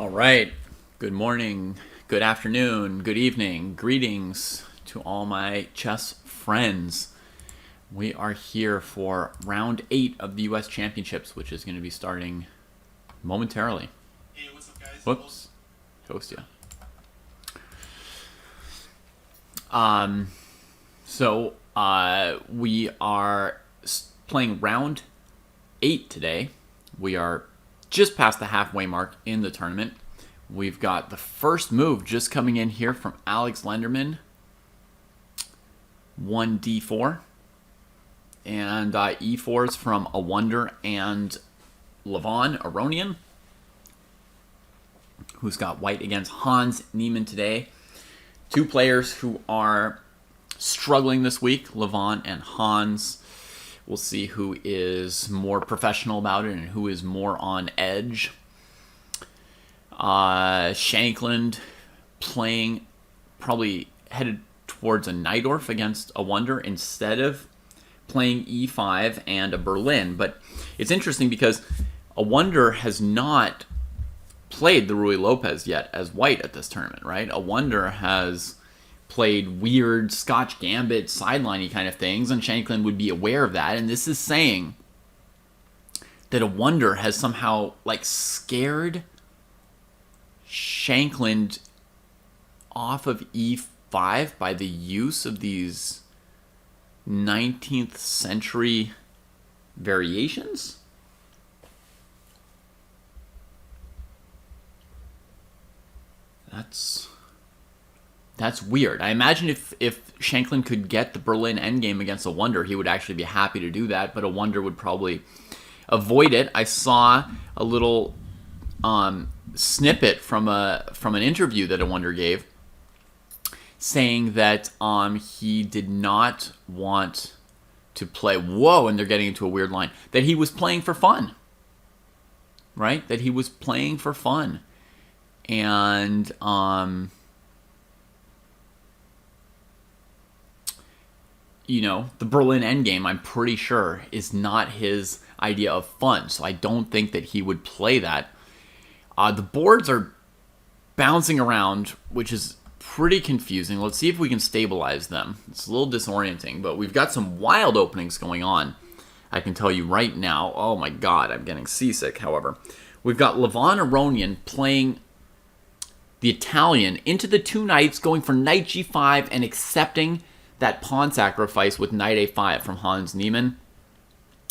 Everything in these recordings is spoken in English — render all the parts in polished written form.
All right. Good morning, good afternoon, good evening. Greetings to all my chess friends. We are here for round 8 of the U.S. Championships, which is going to be starting momentarily. Hey, what's up, guys? Whoops. Kostya. We are playing round 8 today. We are just past the halfway mark in the tournament. We've got the first move just coming in here from Alex Lenderman. 1d4. And e4s from A Wonder and Levon Aronian, who's got white against Hans Niemann today. Two players who are struggling this week, Levon and Hans. We'll see who is more professional about it and who is more on edge. Shankland playing probably headed towards a Najdorf against A Wonder instead of playing e5 and a Berlin. But it's interesting because A Wonder has not played the Ruy Lopez yet as white at this tournament, right? A Wonder has played weird Scotch Gambit, sideliney kind of things, and Shankland would be aware of that. And this is saying that A Wonder has somehow scared Shankland off of e5 by the use of these 19th century variations. That's weird. I imagine if Shankland could get the Berlin endgame against A Wonder, he would actually be happy to do that, but A Wonder would probably avoid it. I saw a little snippet from an interview that A Wonder gave saying that he did not want to play, and they're getting into a weird line, that he was playing for fun, right? That he was playing for fun. And the Berlin endgame, I'm pretty sure, is not his idea of fun. So I don't think that he would play that. The boards are bouncing around, which is pretty confusing. Let's see if we can stabilize them. It's a little disorienting, but we've got some wild openings going on. I can tell you right now. Oh my God, I'm getting seasick, however. We've got Levon Aronian playing the Italian into the two knights, going for knight g5 and accepting that pawn sacrifice with knight a5 from Hans Niemann.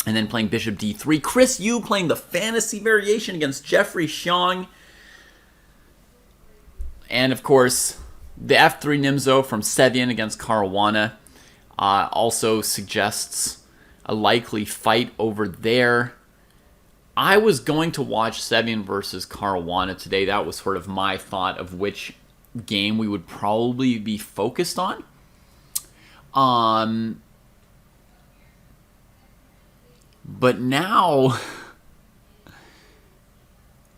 And then playing bishop d3. Chris Yu playing the fantasy variation against Jeffrey Xiong. And of course, the f3 Nimzo from Sevian against Caruana also suggests a likely fight over there. I was going to watch Sevian versus Caruana today. That was sort of my thought of which game we would probably be focused on. But now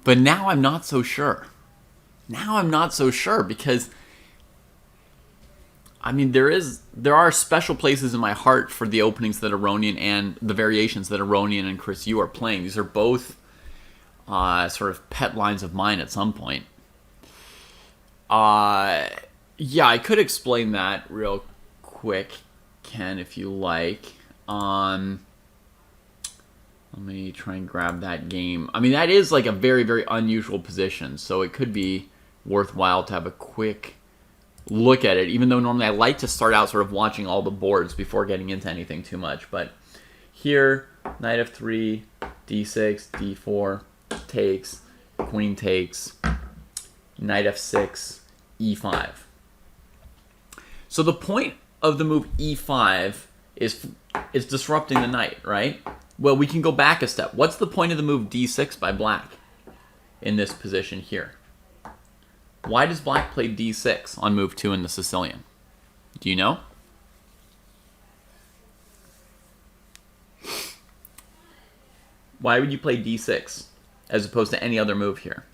I'm not so sure. Now I'm not so sure because there are special places in my heart for the openings that Aronian and the variations that Aronian and Chris Yu are playing. These are both sort of pet lines of mine at some point. Yeah, I could explain that real quick, Ken, if you like. Let me try and grab that game. That is a very, very unusual position, so it could be worthwhile to have a quick look at it, even though normally I like to start out sort of watching all the boards before getting into anything too much. But here, knight f3, d6, d4, takes, queen takes, knight f6, e5. So the point of the move e5 is disrupting the knight, right? Well, we can go back a step. What's the point of the move d6 by black in this position here? Why does black play d6 on move 2 in the Sicilian? Do you know? Why would you play d6 as opposed to any other move here?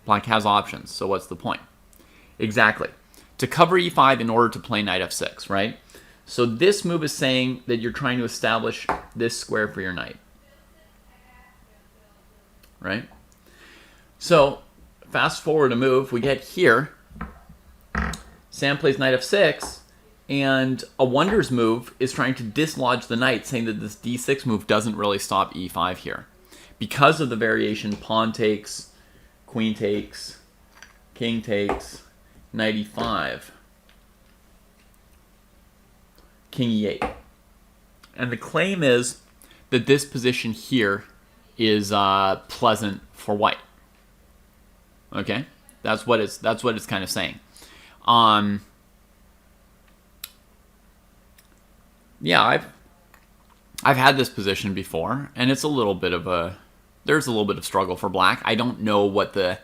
Black has options, so what's the point? Exactly. To cover e5 in order to play knight f6, right? So this move is saying that you're trying to establish this square for your knight. Right? So fast forward a move, we get here. Sam plays knight f6, and a wonders move is trying to dislodge the knight, saying that this d6 move doesn't really stop e5 here. Because of the variation pawn takes, queen takes, king takes, knight e5, king e8. And the claim is that this position here is pleasant for white. Okay? That's what it's kind of saying. Yeah, I've had this position before, and it's a little bit of there's a little bit of struggle for black. I don't know what the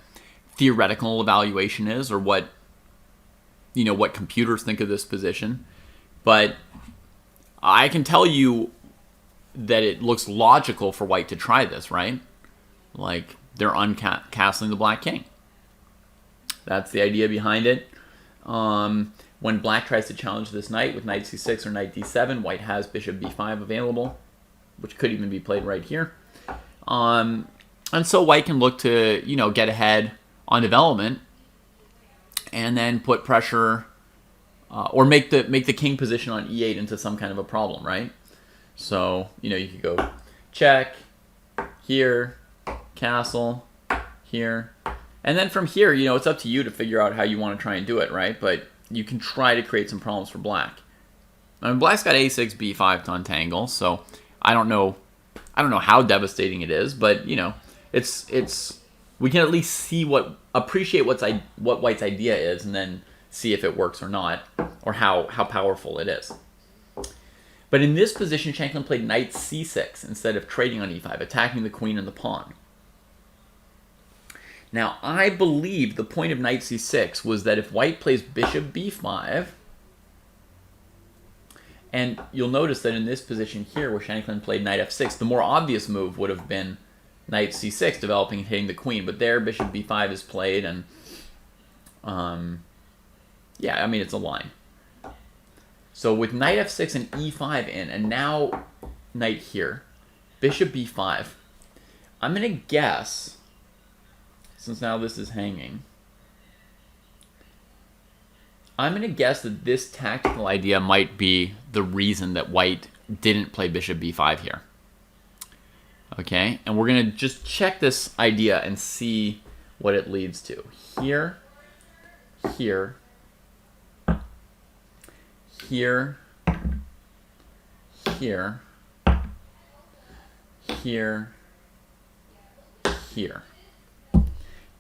theoretical evaluation is, or what computers think of this position, but I can tell you that it looks logical for white to try this, right? Like, they're uncastling the black king. That's the idea behind it. When black tries to challenge this knight with knight c6 or knight d7, white has bishop b5 available, which could even be played right here. And so white can look to, get ahead on development and then put pressure or make the king position on e8 into some kind of a problem, right? So, you could go check, here, castle, here. And then from here, it's up to you to figure out how you want to try and do it, right? But you can try to create some problems for black. I mean, black's got a6, b5 to untangle, so I don't know how devastating it is, but it's we can at least appreciate what white's idea is, and then see if it works or not, or how powerful it is. But in this position, Shanklin played knight c6 instead of trading on e5, attacking the queen and the pawn. Now, I believe the point of knight c6 was that if white plays bishop b5, and you'll notice that in this position here where Shanklin played knight f6, the more obvious move would have been knight c6, developing and hitting the queen. But there, bishop b5 is played, and yeah, I mean, it's a line. So with knight f6 and e5 in, and now knight here, bishop b5, I'm going to guess, since now this is hanging, I'm going to guess that this tactical idea might be the reason that white didn't play bishop b5 here. Okay, and we're going to just check this idea and see what it leads to. Here, here, here, here, here, here.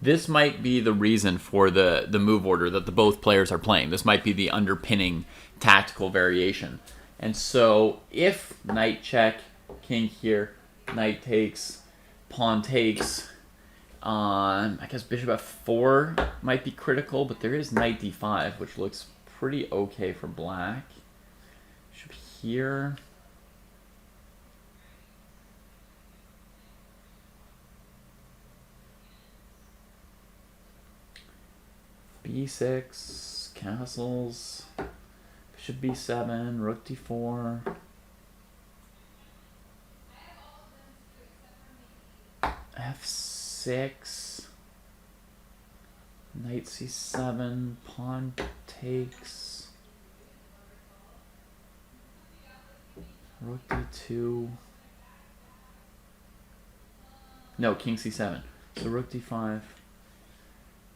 This might be the reason for the move order that the both players are playing. This might be the underpinning tactical variation. And so if knight check, king here, knight takes, pawn takes, I guess bishop f4 might be critical, but there is knight d5, which looks pretty okay for black. Bishop here. b6, castles, bishop b7, rook d4. f6, knight c7, pawn takes, rook d2. No, king c7. So rook d5.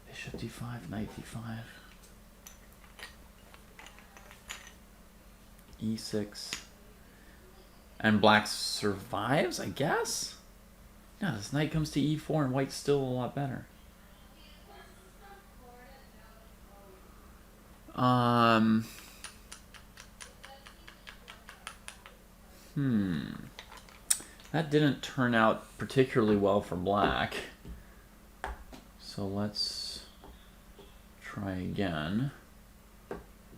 Bishop d5, knight d5, e6, and black survives, I guess? No, this knight comes to e4 and white's still a lot better. That didn't turn out particularly well for black. So let's try again.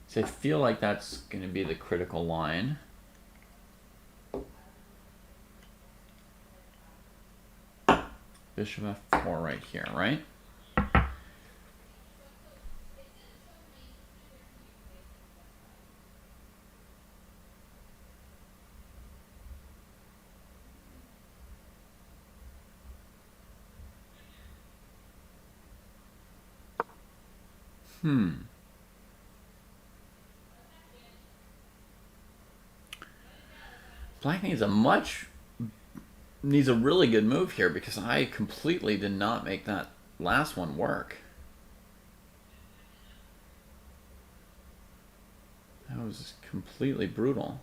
So I feel like that's going to be the critical line. Bishop f4 right here, right? Black needs a really good move here because I completely did not make that last one work. That was completely brutal.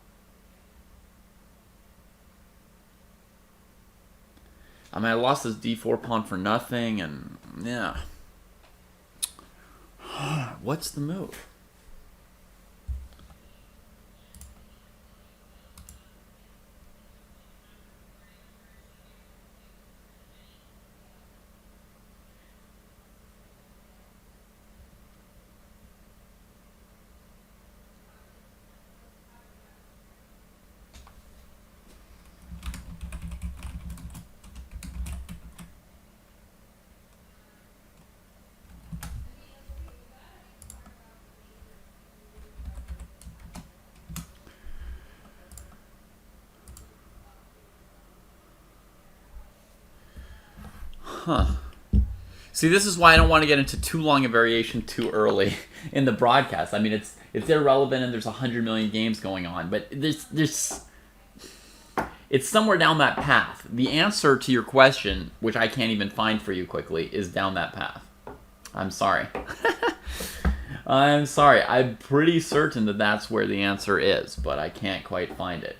I mean, I lost this d4 pawn for nothing, and yeah. What's the move? Huh. See, this is why I don't want to get into too long a variation too early in the broadcast. I mean, it's irrelevant and there's 100 million games going on, but it's somewhere down that path. The answer to your question, which I can't even find for you quickly, is down that path. I'm sorry. I'm sorry. I'm pretty certain that that's where the answer is, but I can't quite find it.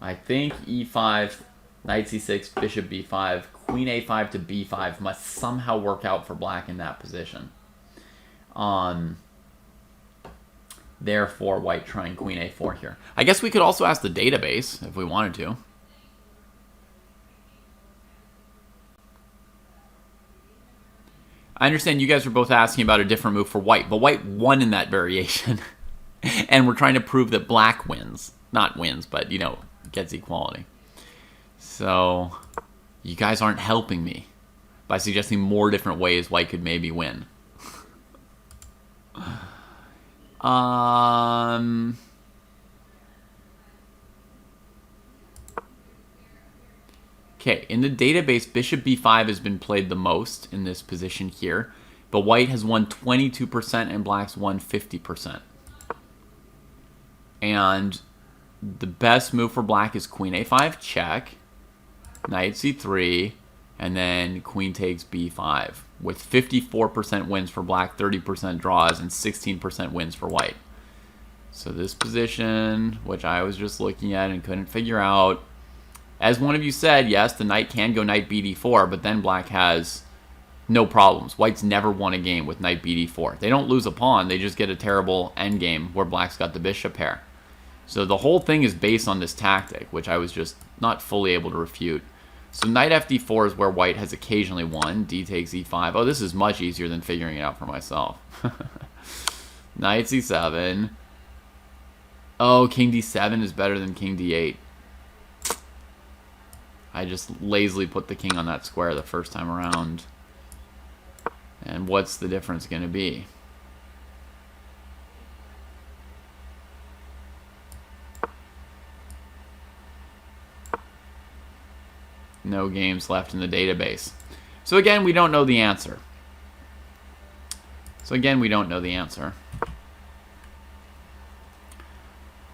I think e5, knight c6, bishop b5, queen a5 to b5 must somehow work out for black in that position. Therefore, white trying queen a4 here. I guess we could also ask the database if we wanted to. I understand you guys are both asking about a different move for white, but white won in that variation. And we're trying to prove that black wins. Not wins, but, you know, gets equality. So, you guys aren't helping me by suggesting more different ways white could maybe win. Okay, in the database, bishop b5 has been played the most in this position here, but white has won 22% and black's won 50%. And the best move for black is queen a5, check, knight c3, and then queen takes b5, with 54% wins for black, 30% draws, and 16% wins for white. So this position, which I was just looking at and couldn't figure out, as one of you said, yes, the knight can go knight bd4, but then black has no problems. White's never won a game with knight bd4. They don't lose a pawn, they just get a terrible endgame where black's got the bishop pair. So the whole thing is based on this tactic, which I was just not fully able to refute. So knight fd4 is where white has occasionally won. D takes e5. Oh, this is much easier than figuring it out for myself. Knight c7. Oh, king d7 is better than king d8. I just lazily put the king on that square the first time around. And what's the difference going to be? No games left in the database. So again, we don't know the answer.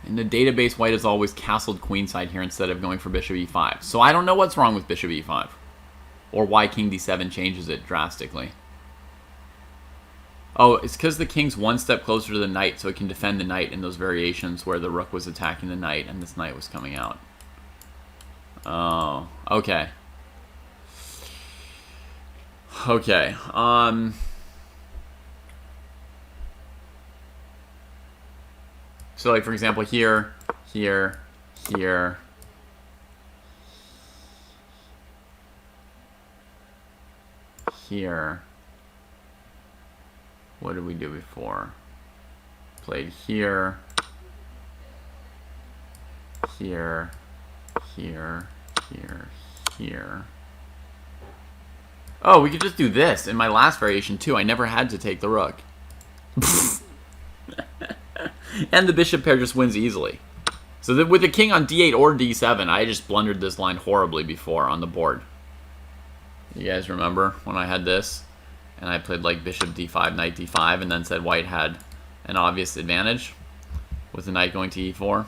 In the database, white has always castled queenside here instead of going for bishop e5. So I don't know what's wrong with bishop e5. Or why king d7 changes it drastically. Oh, it's because the king's one step closer to the knight, so it can defend the knight in those variations where the rook was attacking the knight and this knight was coming out. Oh, okay. Okay, so like for example here, here, here, here. What did we do before? Played here, here, here, here, here. Oh, we could just do this in my last variation too. I never had to take the rook. And the bishop pair just wins easily. So that with the king on d8 or d7, I just blundered this line horribly before on the board. You guys remember when I had this? and I played like bishop d5, knight d5, and then said white had an obvious advantage with the knight going to e4.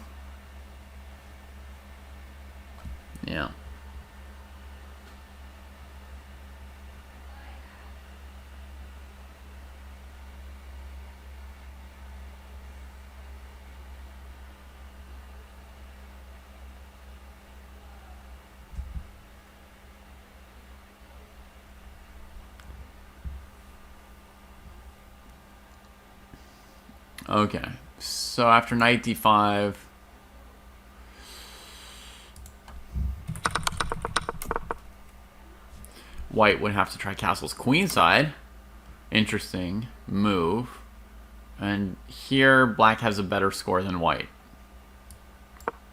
Yeah. Okay, so after knight d5, white would have to try castles queenside. Interesting move. And here, black has a better score than white.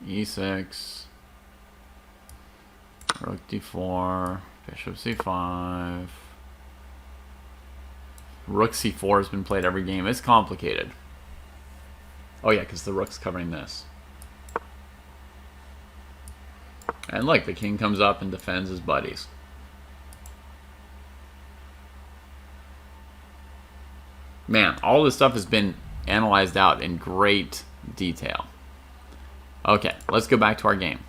e6, rook d4, bishop c5. Rook c4 has been played every game. It's complicated. Oh yeah, because the rook's covering this. And look, the king comes up and defends his buddies. Man, all this stuff has been analyzed out in great detail. Okay, let's go back to our game.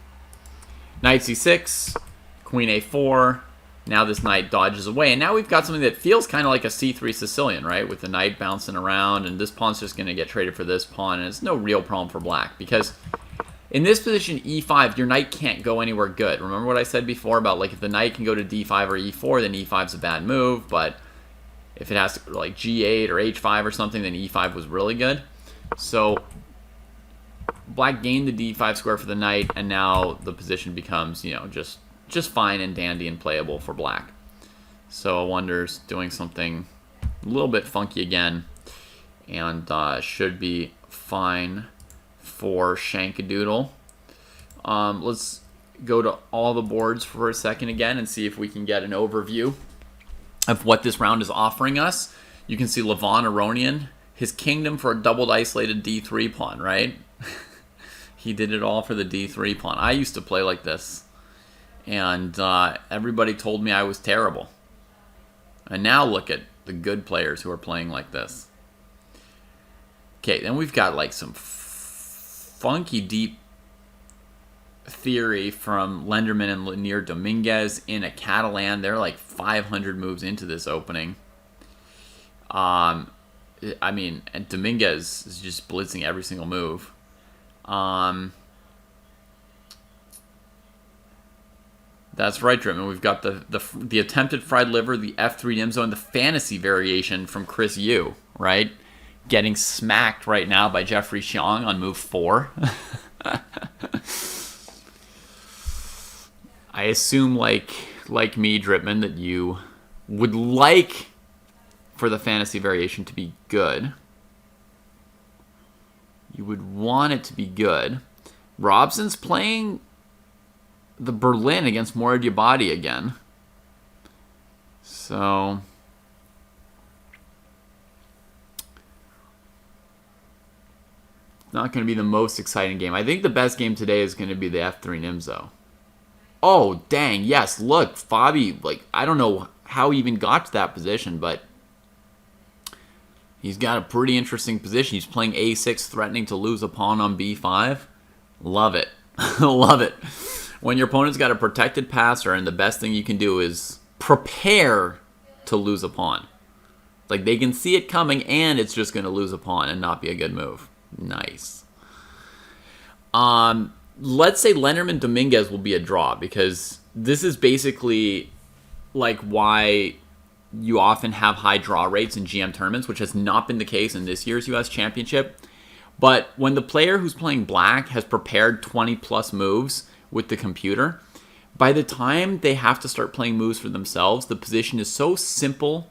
Knight c6, queen a4. Now this knight dodges away, and now we've got something that feels kind of like a c3 Sicilian, right? With the knight bouncing around, and this pawn's just going to get traded for this pawn, and it's no real problem for black, because in this position, e5, your knight can't go anywhere good. Remember what I said before about, like, if the knight can go to d5 or e4, then e5's a bad move, but if it has to go to, like, g8 or h5 or something, then e5 was really good. So black gained the d5 square for the knight, and now the position becomes, you know, just fine and dandy and playable for black. So Wonder's doing something a little bit funky again, and should be fine for Shankadoodle. Let's go to all the boards for a second again and see if we can get an overview of what this round is offering us. You can see Levon Aronian, his kingdom for a doubled isolated d3 pawn, right? He did it all for the d3 pawn. I used to play like this, and everybody told me I was terrible. And now look at the good players who are playing like this. Okay, then we've got like some funky deep theory from Lenderman and Lanier Dominguez in a Catalan. They're like 500 moves into this opening. I mean, and Dominguez is just blitzing every single move. That's right, Driven. We've got the attempted fried liver, the F3 Nimzo, and the fantasy variation from Chris Yu, right? Getting smacked right now by Jeffrey Xiong on move 4. I assume, like me, Dripman, that you would like for the fantasy variation to be good. You would want it to be good. Robson's playing the Berlin against Mora Diabati again. So not going to be the most exciting game. I think the best game today is going to be the F3 Nimzo. Oh, dang, yes, look, Fabi, like, I don't know how he even got to that position, but he's got a pretty interesting position. He's playing a6, threatening to lose a pawn on b5. Love it. Love it. When your opponent's got a protected passer, and the best thing you can do is prepare to lose a pawn. Like, they can see it coming, and it's just going to lose a pawn and not be a good move. Nice. Let's say Lenderman Dominguez will be a draw, because this is basically like why you often have high draw rates in GM tournaments, which has not been the case in this year's US Championship. But when the player who's playing black has prepared 20 plus moves with the computer, by the time they have to start playing moves for themselves, the position is so simple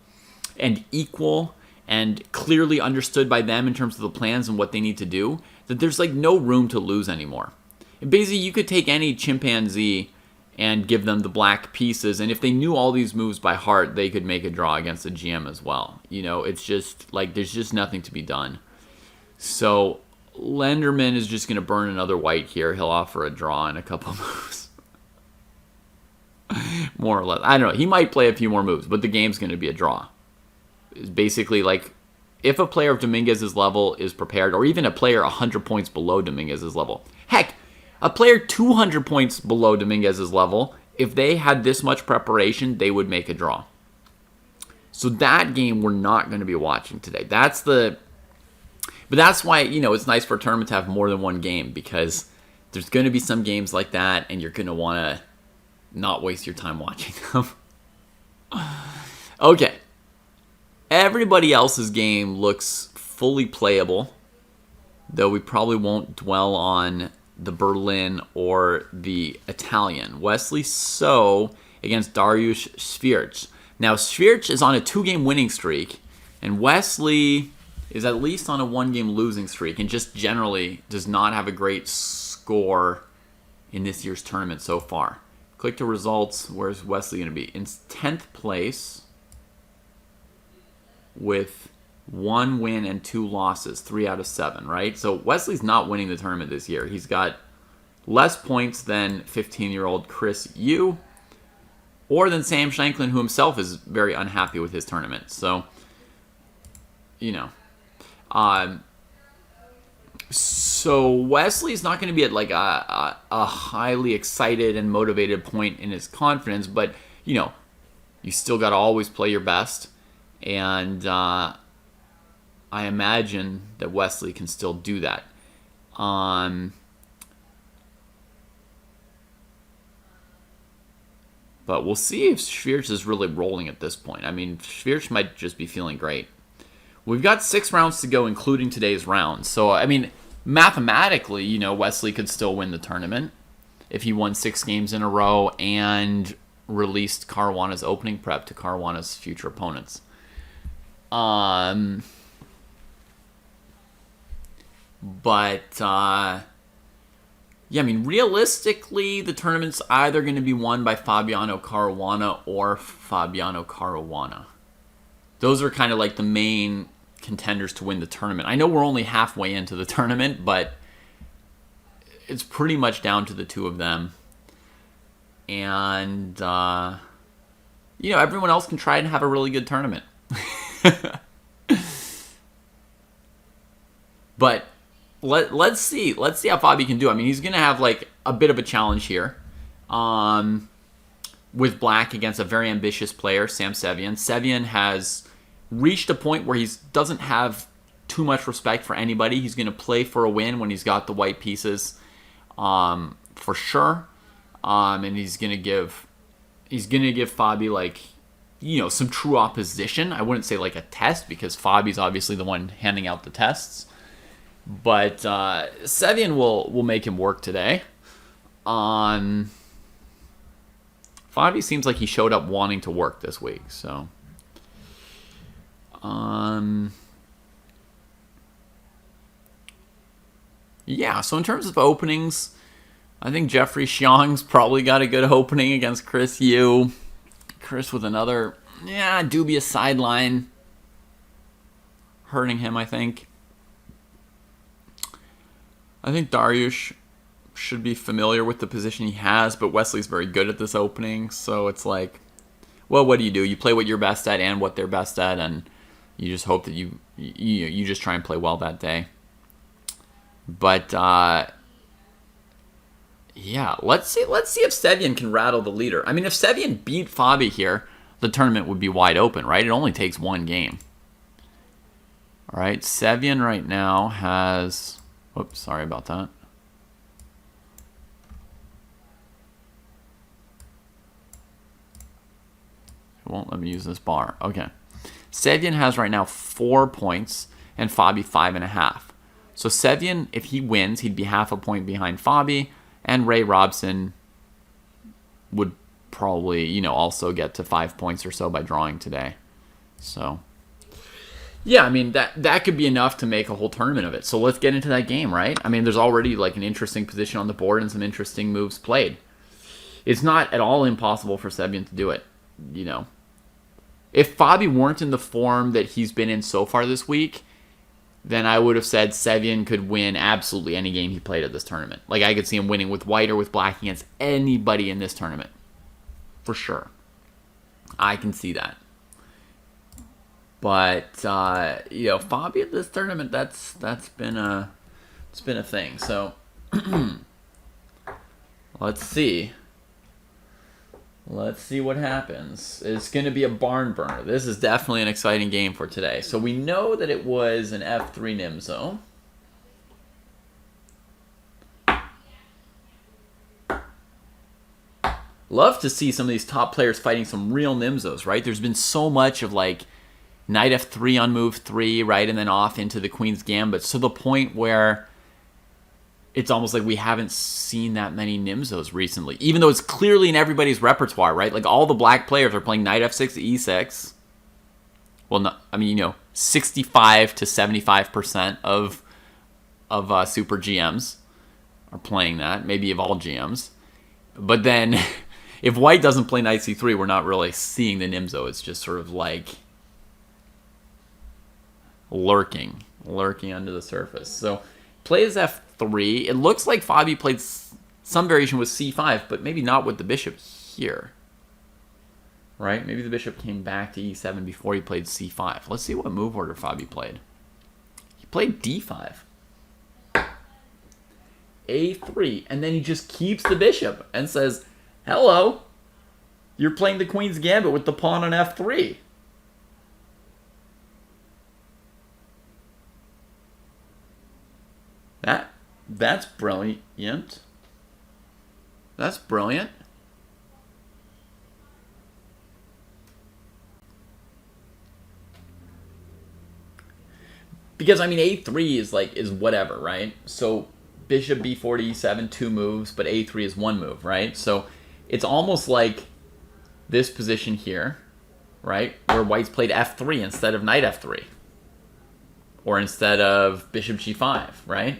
and equal and clearly understood by them in terms of the plans and what they need to do, that there's like no room to lose anymore. And basically, you could take any chimpanzee and give them the black pieces, and if they knew all these moves by heart, they could make a draw against a GM as well. You know, it's just like there's just nothing to be done. So Lenderman is just going to burn another white here. He'll offer a draw in a couple moves. More or less. I don't know. He might play a few more moves, but the game's going to be a draw. is basically like if a player of Dominguez's level is prepared, or even a player 100 points below Dominguez's level. Heck, a player 200 points below Dominguez's level, if they had this much preparation, they would make a draw. So that game we're not going to be watching today. But that's why, it's nice for a tournament to have more than one game, because there's going to be some games like that, and you're going to want to not waste your time watching them. Okay. Everybody else's game looks fully playable, though we probably won't dwell on the Berlin or the Italian. Wesley So against Dariusz Svirch. Now, Svirch is on a 2-game winning streak, and Wesley is at least on a 1-game losing streak, and just generally does not have a great score in this year's tournament so far. Click to results. Where's Wesley going to be? In 10th place with 1 win and 2 losses, 3 out of 7, right? So Wesley's not winning the tournament this year. He's got less points than 15-year-old Chris Yu, or than Sam Shanklin, who himself is very unhappy with his tournament. So, so Wesley's not going to be at like a highly excited and motivated point in his confidence, but, you still got to always play your best. And I imagine that Wesley can still do that. But we'll see if Svirch is really rolling at this point. I mean, Svirch might just be feeling great. We've got 6 rounds to go, including today's round. So, I mean, mathematically, Wesley could still win the tournament if he won 6 games in a row and released Caruana's opening prep to Caruana's future opponents. Yeah, I mean, realistically, the tournament's either going to be won by Fabiano Caruana or Fabiano Caruana. Those are kind of like the main contenders to win the tournament. I know we're only halfway into the tournament, but it's pretty much down to the 2 of them. And, everyone else can try and have a really good tournament. But let's see how Fabi can do. I mean, he's going to have like a bit of a challenge here with black against a very ambitious player, Sam Sevian. Sevian has reached a point where he doesn't have too much respect for anybody. He's going to play for a win when he's got the white pieces, for sure. And he's going to give Fabi like, some true opposition. I wouldn't say like a test, because Fabi's obviously the one handing out the tests. But Sevian will make him work today. Fabi seems like he showed up wanting to work this week. So, yeah. So in terms of openings, I think Jeffrey Xiong's probably got a good opening against Chris Yu. Chris with another, dubious sideline hurting him, I think. I think Dariusz should be familiar with the position he has, but Wesley's very good at this opening, so it's like, well, what do? You play what you're best at and what they're best at, and you just hope that you just try and play well that day. But let's see if Sevian can rattle the leader. I mean, if Sevian beat Fabi here, the tournament would be wide open, right? It only takes 1 game. All right, Sevian right now has... Whoops, sorry about that. It won't let me use this bar. Okay. Sevian has right now 4 points and Fabi 5.5. So Sevian, if he wins, he'd be half a point behind Fabi, and Ray Robson would probably, also get to 5 points or so by drawing today. So, yeah, I mean, that could be enough to make a whole tournament of it. So let's get into that game, right? I mean, there's already like an interesting position on the board and some interesting moves played. It's not at all impossible for Sevian to do it, If Fabi weren't in the form that he's been in so far this week, then I would have said Sevian could win absolutely any game he played at this tournament. Like, I could see him winning with white or with black against anybody in this tournament. For sure. I can see that. But you know, Fabi at this tournament, that's been a thing. So let's see. Let's see what happens. It's going to be a barn burner. This is definitely an exciting game for today. So we know that it was an F3 Nimzo. Love to see some of these top players fighting some real Nimzos, right? There's been so much of like Knight F3 on move 3, right? And then off into the Queen's Gambit, to the point where it's almost like we haven't seen that many Nimzos recently, even though it's clearly in everybody's repertoire, right? Like all the black players are playing Knight F6, E6. Well, no, I mean, you know, 65 to 75% of super GMs are playing that, maybe of all GMs. But then if white doesn't play Knight C3, we're not really seeing the Nimzo. It's just sort of like lurking under the surface. So plays F3. It looks like Fabi played some variation with C5, but maybe not with the bishop here. Right? Maybe the bishop came back to E7 before he played C5. Let's see what move order Fabi played. He played D5. A3. And then he just keeps the bishop and says, hello, you're playing the Queen's Gambit with the pawn on F3. That's brilliant. That's brilliant. Because I mean A3 is whatever, right? So bishop B4 to E7, 2 moves, but A3 is 1 move, right? So it's almost like this position here, right? Where white's played F3 instead of Knight F3. Or instead of bishop G5, right?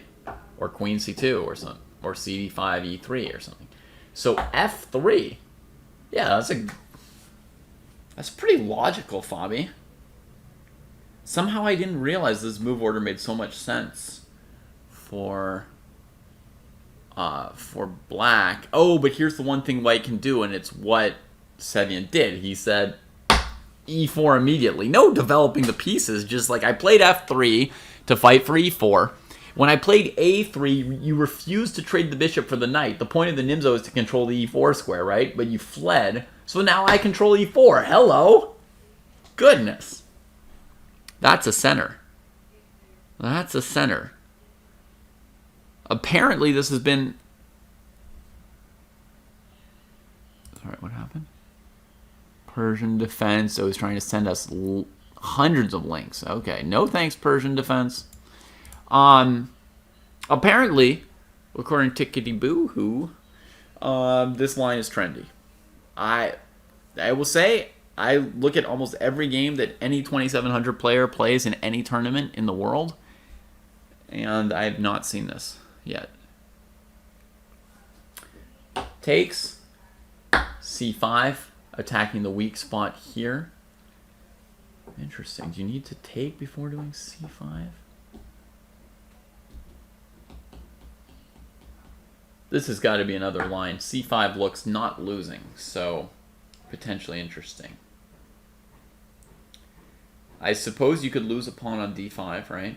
Or Queen C2 or something. Or CD5 E3 or something. So F3, yeah, that's pretty logical, Fabi. Somehow I didn't realize this move order made so much sense for black. Oh, but here's the one thing white can do, and it's what Sevian did. He said E4 immediately. No developing the pieces, just like I played F3 to fight for E4. When I played A3, you refused to trade the bishop for the knight. The point of the Nimzo is to control the E4 square, right? But you fled, so now I control E4. Hello? Goodness. That's a center. That's a center. Apparently, this has been... Sorry, what happened? Persian defense. So he's trying to send us hundreds of links. Okay, no thanks, Persian defense. Apparently, according to Tickety Boo Hoo, this line is trendy. I will say, I look at almost every game that any 2700 player plays in any tournament in the world, and I have not seen this yet. Takes C5, attacking the weak spot here. Interesting. Do you need to take before doing C5? This has got to be another line. C5 looks not losing, so potentially interesting. I suppose you could lose a pawn on D5, right?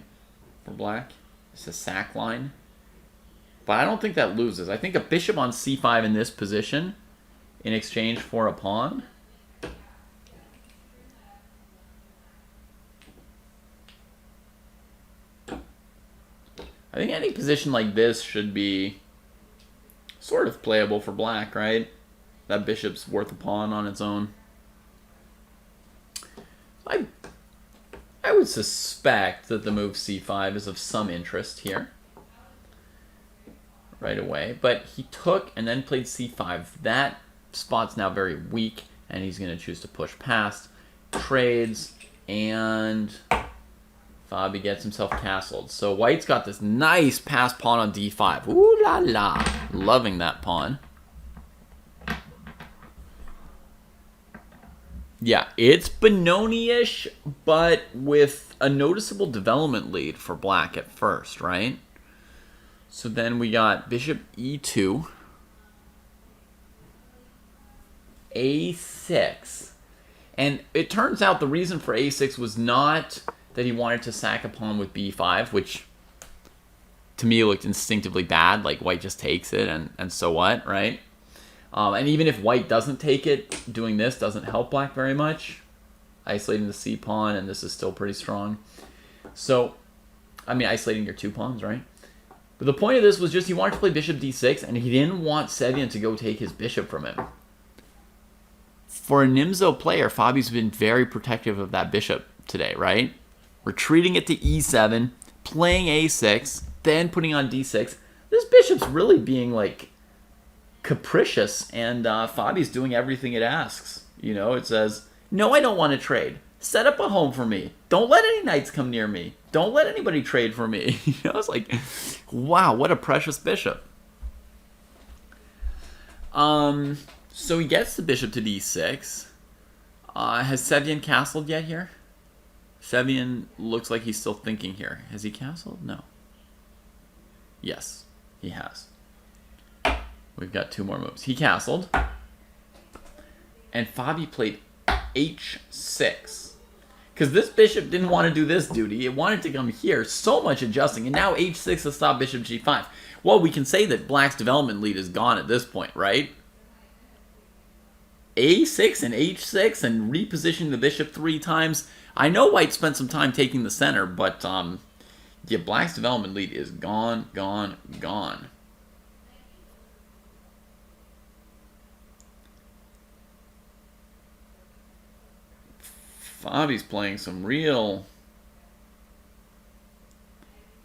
For black. It's a sack line. But I don't think that loses. I think a bishop on C5 in this position in exchange for a pawn. I think any position like this should be sort of playable for black, right? That bishop's worth a pawn on its own. I would suspect that the move C5 is of some interest here. Right away. But he took and then played C5. That spot's now very weak, and he's going to choose to push past. Trades, and Fabi gets himself castled. So white's got this nice pass pawn on D5. Ooh la la. Loving that pawn. Yeah, it's Benoni-ish, but with a noticeable development lead for black at first, right? So then we got bishop E2, A6. And it turns out the reason for a6 was not that he wanted to sack a pawn with b5, which to me looked instinctively bad, like white just takes it, and so what, right? And even if white doesn't take it, doing this doesn't help black very much. Isolating the c pawn, and this is still pretty strong. So, I mean, isolating your 2 pawns, right? But the point of this was just he wanted to play bishop d6, and he didn't want Sevyan to go take his bishop from him. For a Nimzo player, Fabi's been very protective of that bishop today, right? Retreating it to e7, playing a6, then putting on d6. This bishop's really being, like, capricious, and Fabi's doing everything it asks. You know, it says, no, I don't want to trade. Set up a home for me. Don't let any knights come near me. Don't let anybody trade for me. You know, it's like, wow, what a precious bishop. So he gets the bishop to d6. Has Sevyan castled yet here? Sevyan looks like he's still thinking here. Has he castled? No. Yes, he has. We've got 2 more moves. He castled. And Fabi played h6. Because this bishop didn't want to do this duty. It wanted to come here. So much adjusting. And now h6 has stopped bishop g5. Well, we can say that black's development lead is gone at this point, right? a6 and h6 and repositioning the bishop 3 times. I know white spent some time taking the center, but yeah, black's development lead is gone, gone, gone. Fabi's playing some real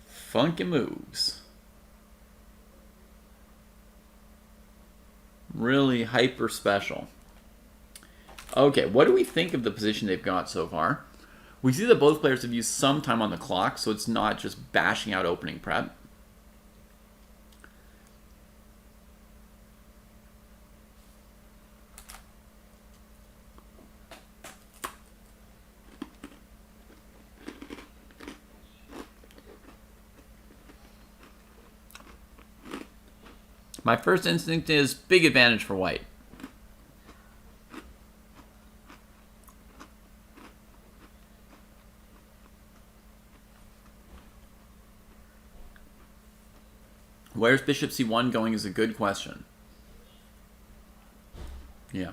funky moves. Really hyper special. Okay, what do we think of the position they've got so far? We see that both players have used some time on the clock, so it's not just bashing out opening prep. My first instinct is big advantage for white. Where's bishop c1 going is a good question. Yeah.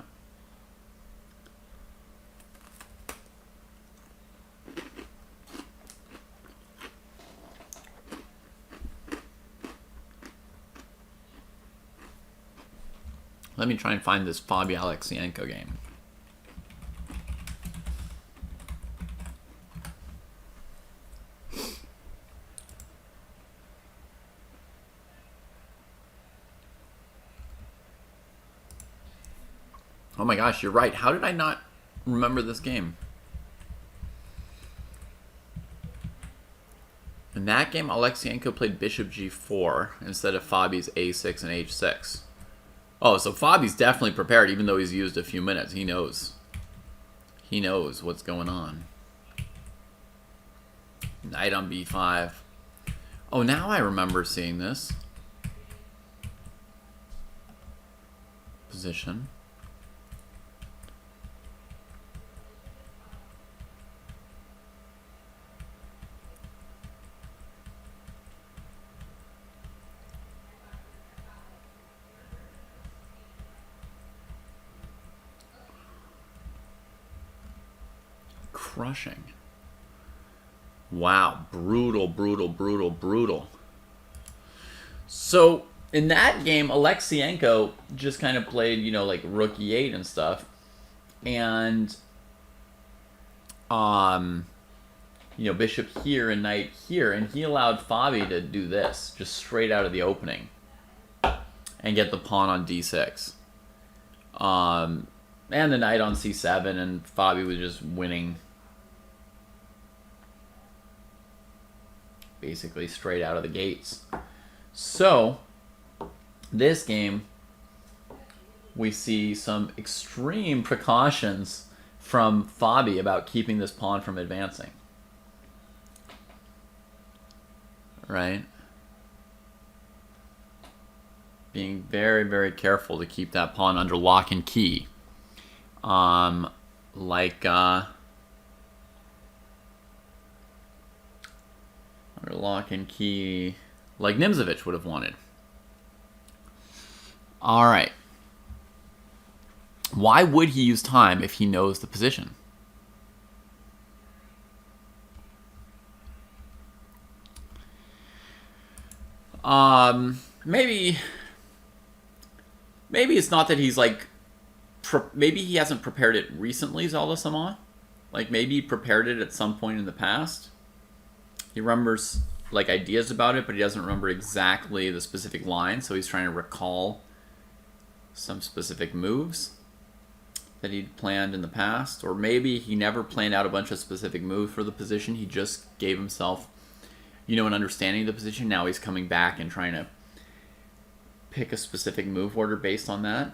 Let me try and find this Fabi Alexienko game. Oh my gosh, you're right. How did I not remember this game? In that game, Alexienko played bishop g4 instead of Fabi's a6 and h6. Oh, so Fabi's definitely prepared, even though he's used a few minutes. He knows. He knows what's going on. Knight on b5. Oh, now I remember seeing this position. Crushing. Wow, brutal, brutal, brutal, brutal. So in that game, Alexienko just kind of played, you know, like rook e8 and stuff, and you know, bishop here and knight here, and he allowed Fabi to do this just straight out of the opening and get the pawn on d6, and the knight on c7, and Fabi was just winning. Basically straight out of the gates. So this game, we see some extreme precautions from Fabi about keeping this pawn from advancing. Right? Being very, very careful to keep that pawn under lock and key. like under lock and key, like Nimzovich would have wanted. All right. Why would he use time if he knows the position? Maybe it's not that he's like, maybe he hasn't prepared it recently, Zelda Sama. Like maybe he prepared it at some point in the past. He remembers like ideas about it, but he doesn't remember exactly the specific line, so he's trying to recall some specific moves that he'd planned in the past. Or maybe he never planned out a bunch of specific moves for the position. He just gave himself, you know, an understanding of the position. Now he's coming back and trying to pick a specific move order based on that.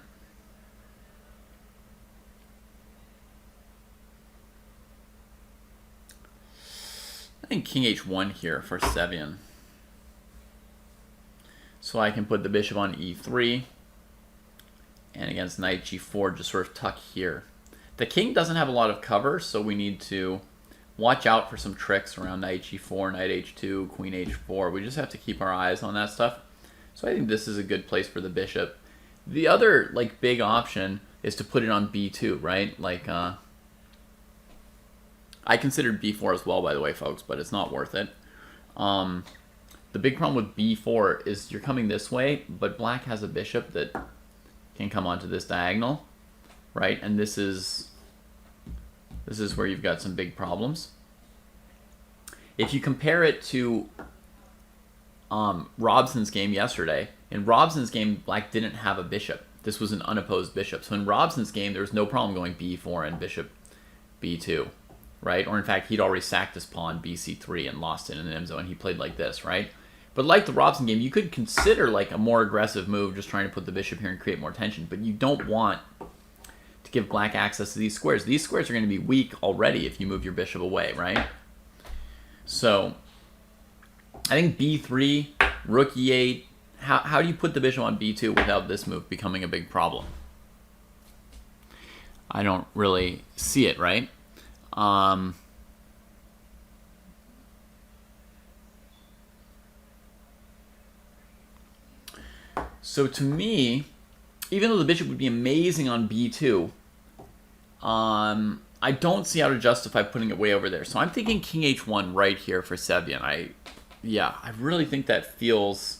I think King H1 here for Sevian. So I can put the bishop on E3. And against Knight G4, just sort of tuck here. The king doesn't have a lot of cover, so we need to watch out for some tricks around Knight G4, Knight H2, Queen H4. We just have to keep our eyes on that stuff. So I think this is a good place for the bishop. The other like big option is to put it on B2, right? Like I considered B4 as well, by the way, folks, but it's not worth it. The big problem with B4 is you're coming this way, but black has a bishop that can come onto this diagonal, right? And this is where you've got some big problems. If you compare it to Robson's game yesterday, in Robson's game, black didn't have a bishop. This was an unopposed bishop. So in Robson's game, there was no problem going B4 and bishop B2, right? Or in fact, he'd already sacked his pawn BC3 and lost it in the M zone. He played like this, right? But like the Robson game, you could consider like a more aggressive move, just trying to put the bishop here and create more tension. But you don't want to give black access to these squares. These squares are going to be weak already if you move your bishop away, right? So I think B3, Rook E8. How do you put the bishop on B2 without this move becoming a big problem? I don't really see it, right? So to me, even though the bishop would be amazing on B2, I don't see how to justify putting it way over there. So I'm thinking King H1 right here for Sevian. I really think that feels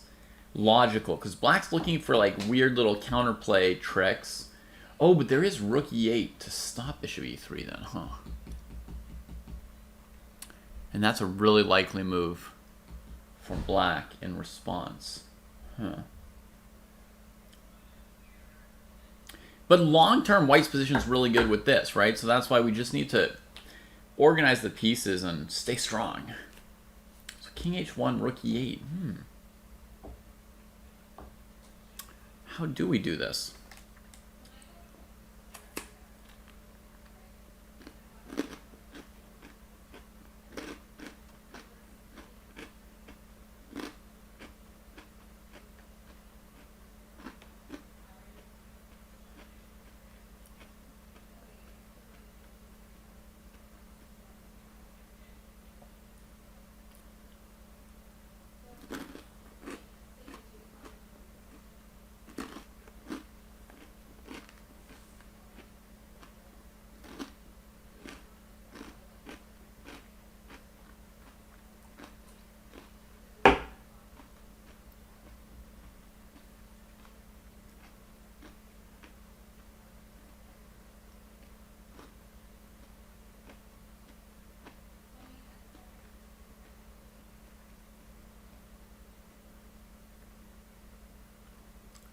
logical because black's looking for like weird little counterplay tricks. Oh, but there is Rook E8 to stop bishop E3 then, huh? And that's a really likely move for black in response. Huh. But long-term, white's position is really good with this, right? So that's why we just need to organize the pieces and stay strong. So King H1, Rook E8. How do we do this?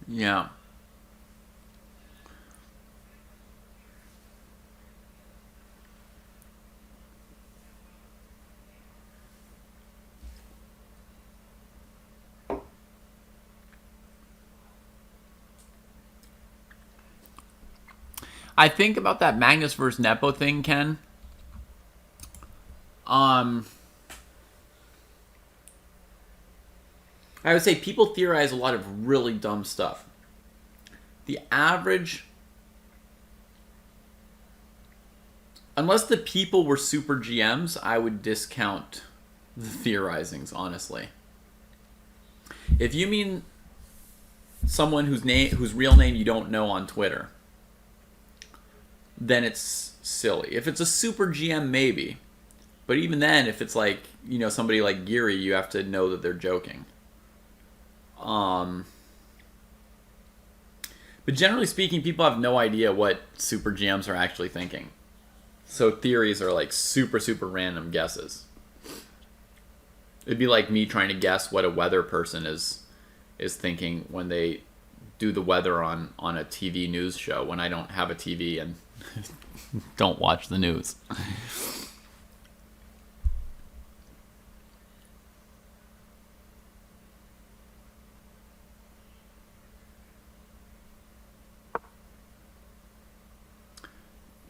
Yeah. I think about that Magnus versus Nepo thing, Ken. I would say people theorize a lot of really dumb stuff. The average Unless the people were super GMs, I would discount the theorizings, honestly. If you mean someone whose real name you don't know on Twitter, then it's silly. If it's a super GM, maybe. But even then, if it's like, you know, somebody like Geary, you have to know that they're joking. But generally speaking, people have no idea what super GMs are actually thinking. So theories are like super, super random guesses. It'd be like me trying to guess what a weather person is thinking when they do the weather on a TV news show when I don't have a TV and don't watch the news.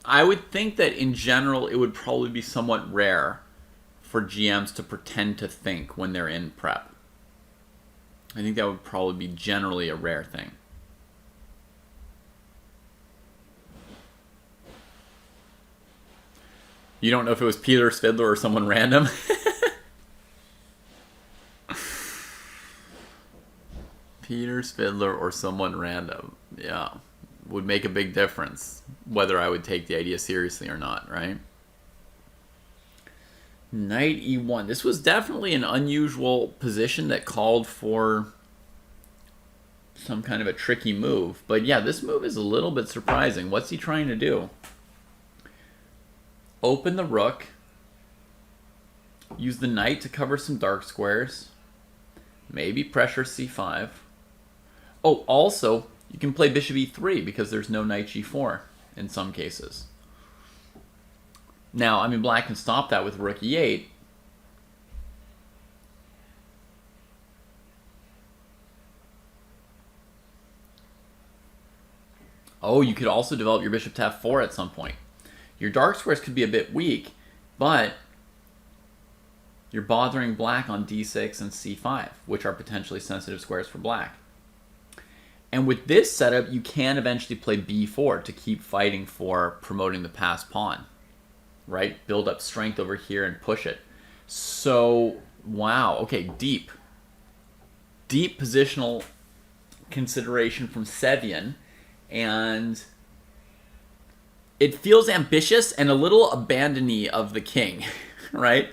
I would think that in general it would probably be somewhat rare for GMs to pretend to think when they're in prep. I think that would probably be generally a rare thing. You don't know if it was Peter Svidler or someone random? Peter Svidler or someone random. Yeah. Would make a big difference whether I would take the idea seriously or not, right? Knight e1. This was definitely an unusual position that called for some kind of a tricky move. But yeah, this move is a little bit surprising. What's he trying to do? Open the rook. Use the knight to cover some dark squares. Maybe pressure c5. Oh, also, you can play bishop e3 because there's no knight g4 in some cases. Now, I mean, black can stop that with rook e8. Oh, you could also develop your bishop to f4 at some point. Your dark squares could be a bit weak, but you're bothering black on d6 and c5, which are potentially sensitive squares for black. And with this setup, you can eventually play b4 to keep fighting for promoting the passed pawn, right? Build up strength over here and push it. So, wow, okay, deep positional consideration from Sevian, and it feels ambitious and a little abandony of the king, right?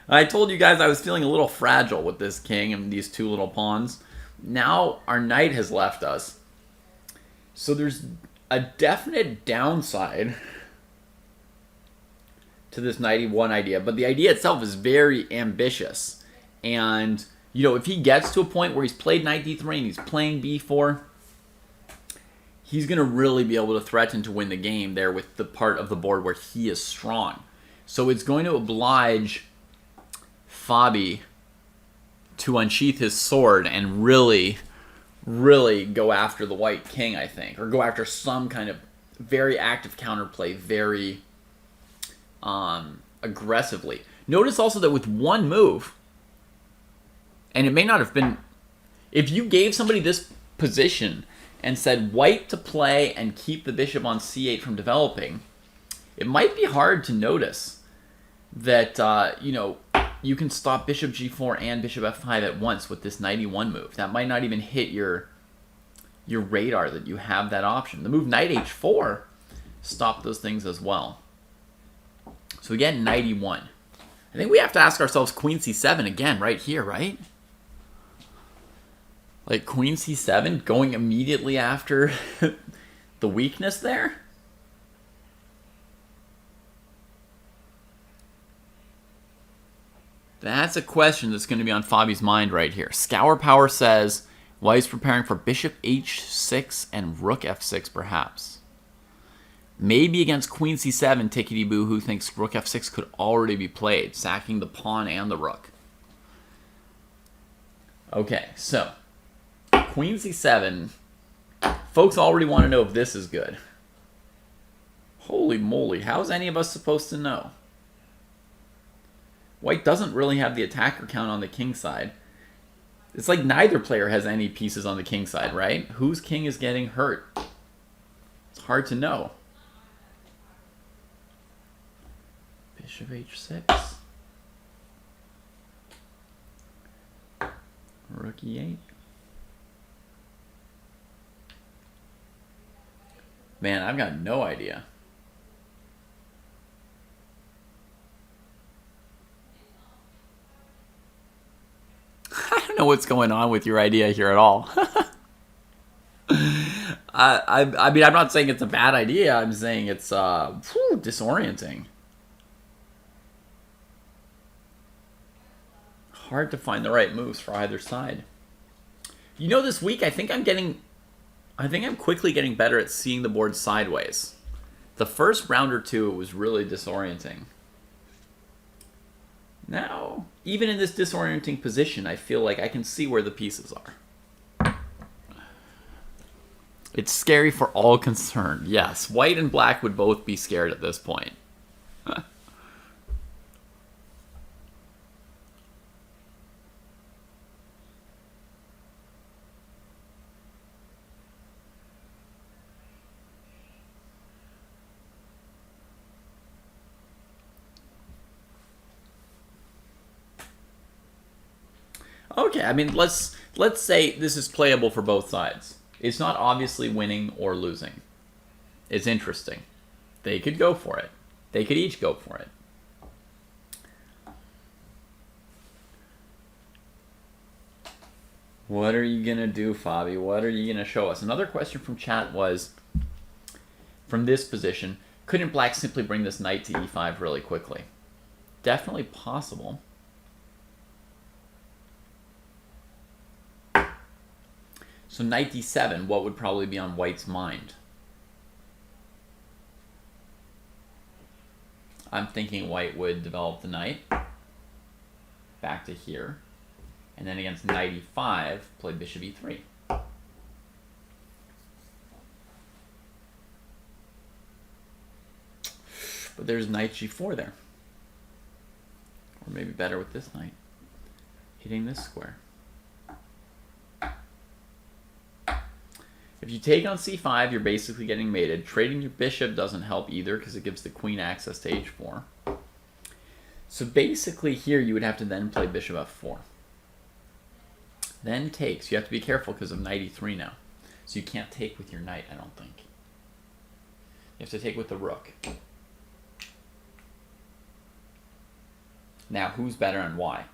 I told you guys I was feeling a little fragile with this king and these two little pawns. Now our knight has left us. So there's a definite downside to this knight e1 idea, but the idea itself is very ambitious. And, you know, if he gets to a point where he's played knight d3 and he's playing b4, he's going to really be able to threaten to win the game there with the part of the board where he is strong. So it's going to oblige Fabi to unsheath his sword and really, really go after the white king, I think. Or go after some kind of very active counterplay, very aggressively. Notice also that with one move, and it may not have been... If you gave somebody this position and said white to play and keep the bishop on c8 from developing, it might be hard to notice that, you know, you can stop bishop g4 and bishop f5 at once with this knight e1 move. That might not even hit your radar that you have that option. The move knight h4 stopped those things as well. So again, knight e1. I think we have to ask ourselves queen c7 again right here, right? Like queen c7 going immediately after the weakness there? That's a question that's going to be on Fabi's mind right here. Scour Power says, while he's preparing for bishop h6 and rook f6 perhaps. Maybe against queen c7, Tickety Boo, who thinks rook f6 could already be played, sacking the pawn and the rook. Okay, so queen c7. Folks already want to know if this is good. Holy moly, how's any of us supposed to know? White doesn't really have the attacker count on the king side. It's like neither player has any pieces on the king side, right? Whose king is getting hurt? It's hard to know. Bishop h6. Rook e8. Man, I've got no idea. I don't know what's going on with your idea here at all. I mean, I'm not saying it's a bad idea. I'm saying it's disorienting. Hard to find the right moves for either side. You know, this week I think I'm quickly getting better at seeing the board sideways. The first round or two, it was really disorienting. Now, even in this disorienting position, I feel like I can see where the pieces are. It's scary for all concerned. Yes, white and black would both be scared at this point. Okay, I mean, let's say this is playable for both sides. It's not obviously winning or losing. It's interesting. They could go for it. They could each go for it. What are you going to do, Fabi? What are you going to show us? Another question from chat was, from this position, couldn't black simply bring this knight to e5 really quickly? Definitely possible. So knight d7, what would probably be on white's mind? I'm thinking white would develop the knight back to here, and then against knight e5, play bishop e3. But there's knight g4 there. Or maybe better with this knight, hitting this square. If you take on c5, you're basically getting mated. Trading your bishop doesn't help either because it gives the queen access to h4. So basically here you would have to then play bishop f4. Then takes. You have to be careful because of knight e3 now. So you can't take with your knight, I don't think. You have to take with the rook. Now, who's better and why?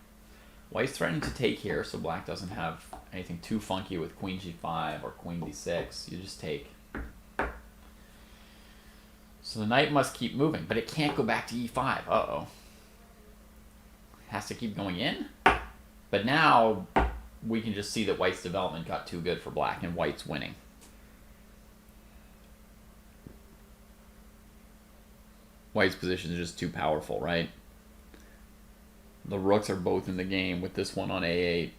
White's threatening to take here, so black doesn't have anything too funky with queen g5 or queen d6. You just take. So the knight must keep moving, but it can't go back to e5. Uh-oh. It has to keep going in. But now we can just see that white's development got too good for black, and white's winning. White's position is just too powerful, right? The rooks are both in the game with this one on a8,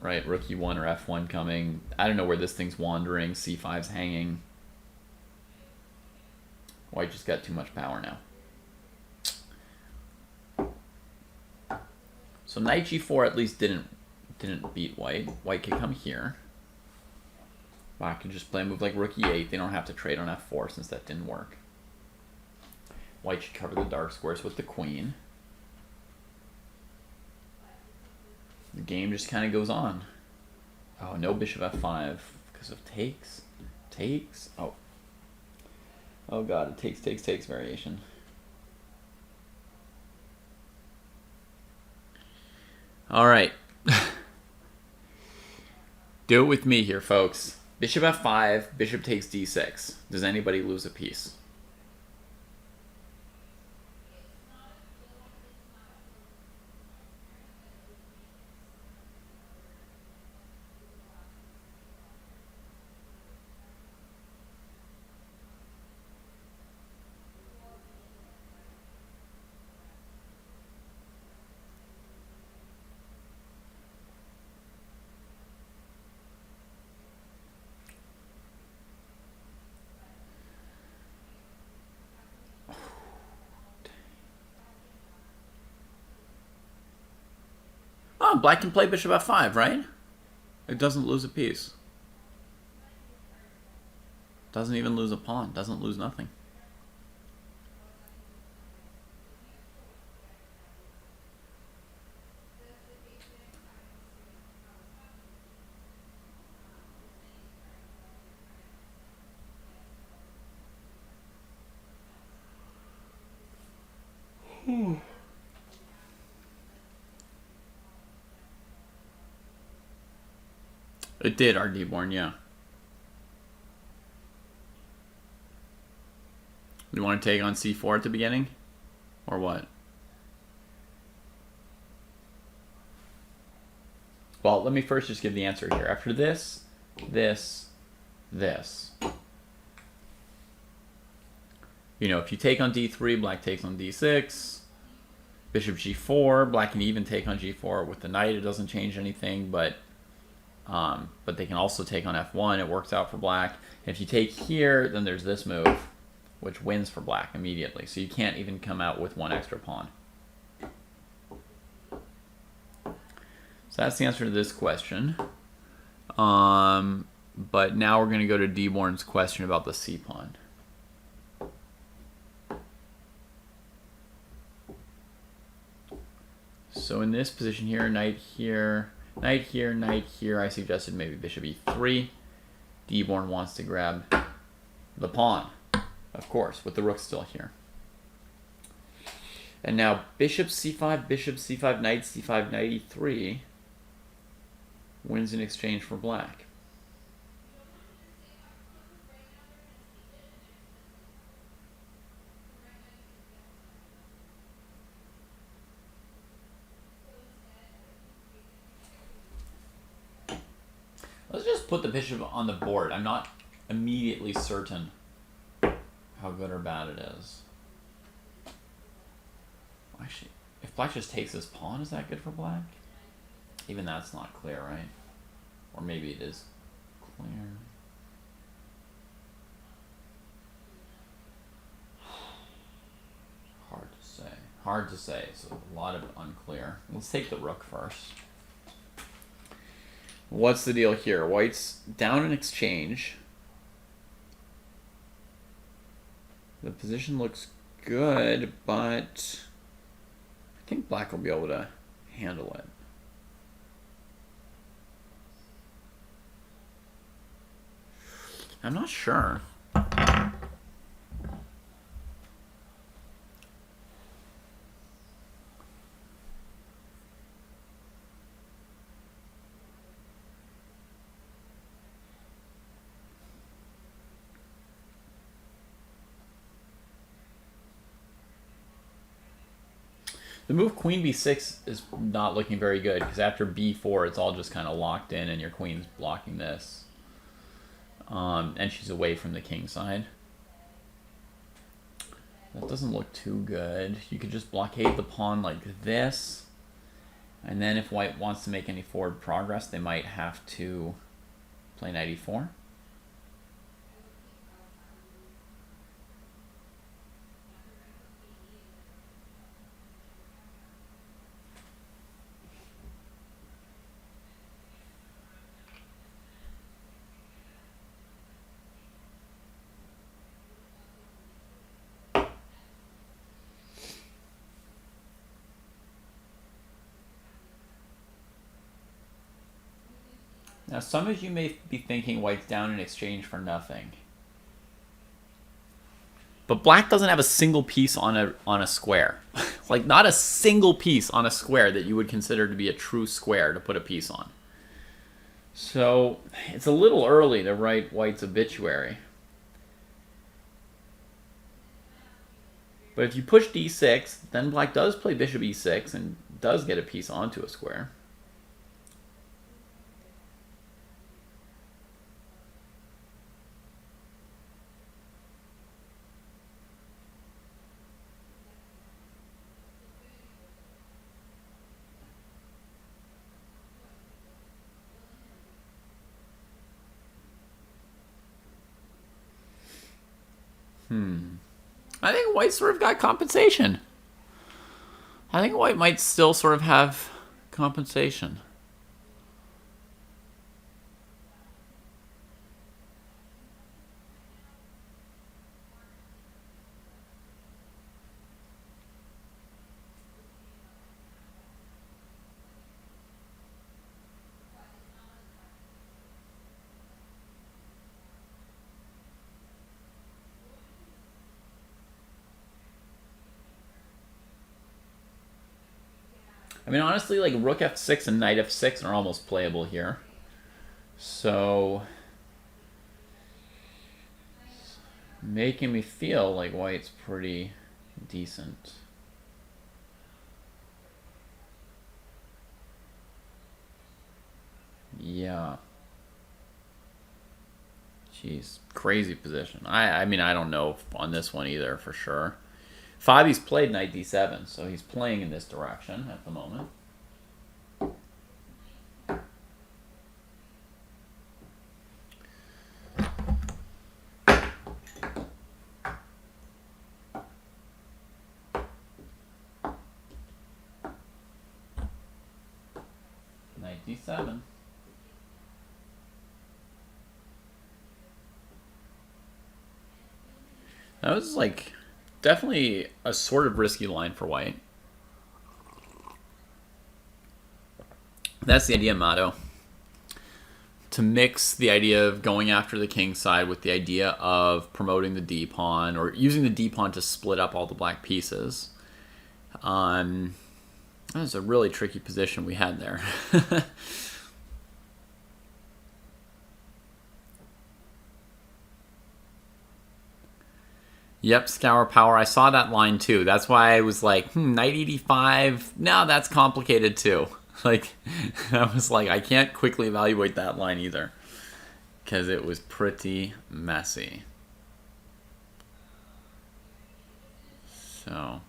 right? Rook e1 or f1 coming. I don't know where this thing's wandering. c5's hanging. White just got too much power now. So knight g4 at least didn't beat white. White could come here. Black could just play a move like rook e8. They don't have to trade on f4 since that didn't work. White should cover the dark squares with the queen. The game just kind of goes on. Oh, no bishop f5 because of takes. Takes. Oh. Oh god, it takes variation. All right. Do it with me here, folks. Bishop f5, bishop takes d6. Does anybody lose a piece? Oh, black can play bishop f5, right? It doesn't lose a piece. Doesn't even lose a pawn. Doesn't lose nothing. It did, RD-born, yeah. You want to take on c4 at the beginning? Or what? Well, let me first just give the answer here. After this, this, this. You know, if you take on d3, black takes on d6. Bishop g4, black can even take on g4 with the knight. It doesn't change anything, but they can also take on f1. It works out for black. If you take here, then there's this move, which wins for black immediately. So you can't even come out with one extra pawn. So that's the answer to this question. But now we're going to go to D-born's question about the c-pawn. So in this position here, knight here, knight here, knight here, I suggested maybe bishop e3. D-born wants to grab the pawn, of course, with the rook still here. And now bishop c5, knight c5, knight e3 wins in exchange for black. Let's just put the bishop on the board. I'm not immediately certain how good or bad it is. Actually, if black just takes this pawn, is that good for black? Even that's not clear, right? Or maybe it is clear. Hard to say. Hard to say, so a lot of unclear. Let's take the rook first. What's the deal here? White's down in exchange. The position looks good, but I think black will be able to handle it. I'm not sure. The move queen b6 is not looking very good because after b4 it's all just kind of locked in and your queen's blocking this. And she's away from the king side. That doesn't look too good. You could just blockade the pawn like this. And then if white wants to make any forward progress, they might have to play knight e4. Now, some of you may be thinking white's down in exchange for nothing. But black doesn't have a single piece on a square. Like, not a single piece on a square that you would consider to be a true square to put a piece on. So, it's a little early to write white's obituary. But if you push d6, then black does play bishop e6 and does get a piece onto a square. I think white sort of got compensation. I think white might still sort of have compensation. I mean, honestly, like rook f6 and knight f6 are almost playable here. So, making me feel like white's pretty decent. Yeah. Jeez, crazy position. I mean, I don't know on this one either for sure. Fabi's played knight d7, so he's playing in this direction at the moment. Knight d7. That was like definitely a sort of risky line for white. That's the idea, Mato. To mix the idea of going after the king side with the idea of promoting the d pawn or using the d pawn to split up all the black pieces. That was a really tricky position we had there. Yep, Scour Power. I saw that line too. That's why I was like, knight 85. No, that's complicated too. Like, I was like, I can't quickly evaluate that line either. Because it was pretty messy. So,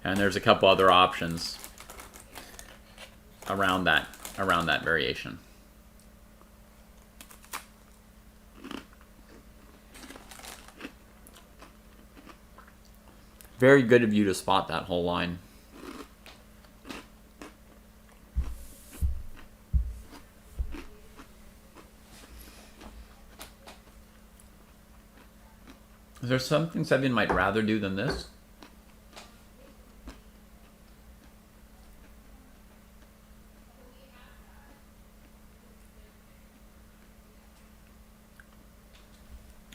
and there's a couple other options around that variation. Very good of you to spot that whole line. Is there something Sebian might rather do than this?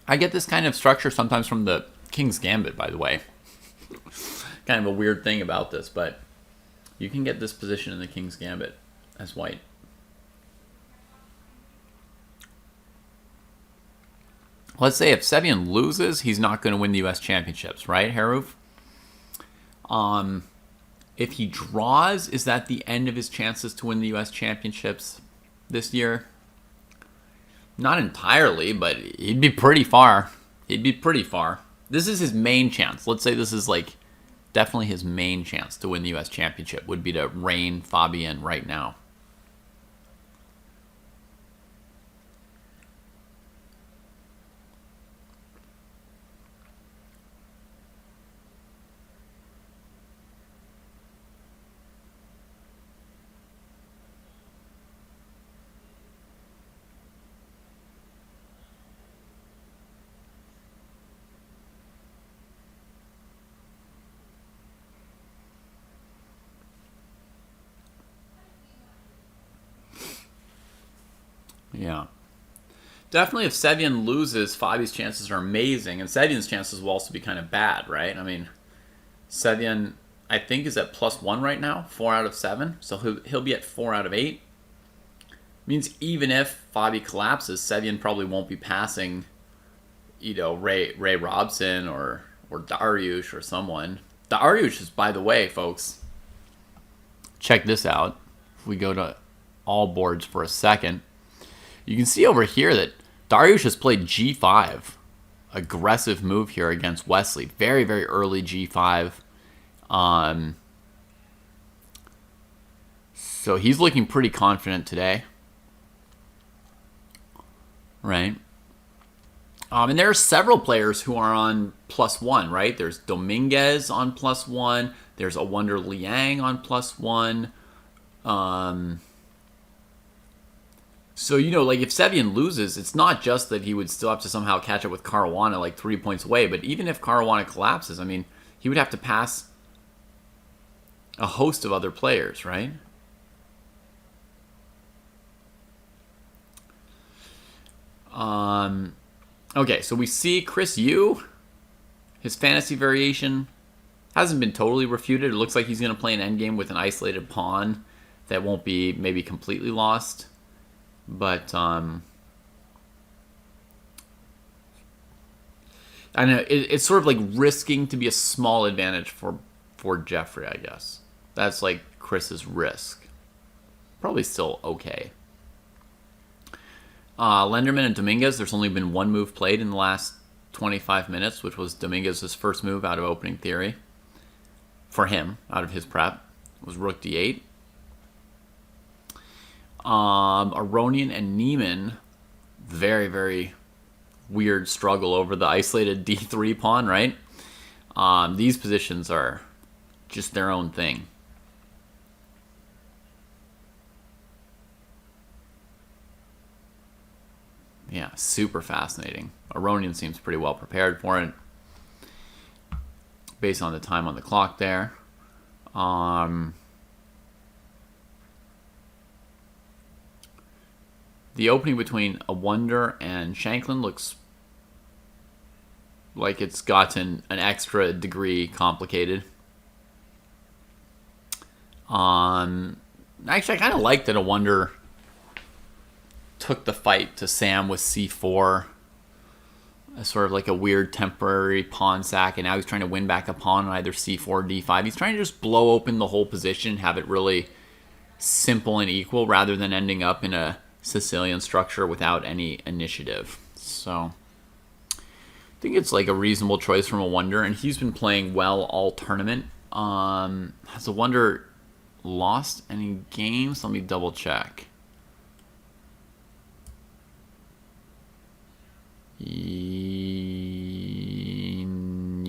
I get this kind of structure sometimes from the King's Gambit, by the way. Kind of a weird thing about this, but you can get this position in the King's Gambit as white. Let's say if Sebian loses, he's not going to win the U.S. Championships, right, Haruf? If he draws, is that the end of his chances to win the U.S. Championships this year? Not entirely, but he'd be pretty far. He'd be pretty far. This is his main chance. Let's say this is like definitely his main chance to win the U.S. Championship would be to rein Fabian right now. Yeah. Definitely if Sebian loses, Fabi's chances are amazing, and Sebian's chances will also be kind of bad, right? I mean, Sebian, I think, is at +1 right now, 4 out of 7, so he'll be at 4 out of 8. Means even if Fabi collapses, Sebian probably won't be passing, you know, Ray Robson or Dariush or someone. Dariush is, by the way, folks, check this out. If we go to all boards for a second, you can see over here that Dariush has played g5. Aggressive move here against Wesley. Very, very early g5. So he's looking pretty confident today. Right? And there are several players who are on +1, right? There's Dominguez on +1. There's a Wonder Liang on +1. So, you know, like if Sebian loses, it's not just that he would still have to somehow catch up with Caruana like 3 points away, but even if Caruana collapses, I mean, he would have to pass a host of other players, right? Okay, so we see Chris Yu, his fantasy variation, Hasn't been totally refuted. It looks like he's going to play an endgame with an isolated pawn that won't be maybe completely lost. But, I don't know. It's sort of like risking to be a small advantage for Jeffrey, I guess. That's like Chris's risk. Probably still okay. Lenderman and Dominguez, there's only been one move played in the last 25 minutes, which was Dominguez's first move out of opening theory. For him, out of his prep, was Rook D8. Aronian and Neiman, very, very weird struggle over the isolated D3 pawn, right? These positions are just their own thing. Yeah, super fascinating. Aronian seems pretty well prepared for it, based on the time on the clock there. The opening between A Wonder and Shanklin looks like it's gotten an extra degree complicated. Actually, I kind of like that A Wonder took the fight to Sam with C4 as sort of like a weird temporary pawn sack, and now he's trying to win back a pawn on either C4 or D5. He's trying to just blow open the whole position, have it really simple and equal, rather than ending up in a Sicilian structure without any initiative. So I think it's like a reasonable choice from A Wonder, and he's been playing well all tournament. Has A Wonder lost any games? Let me double check.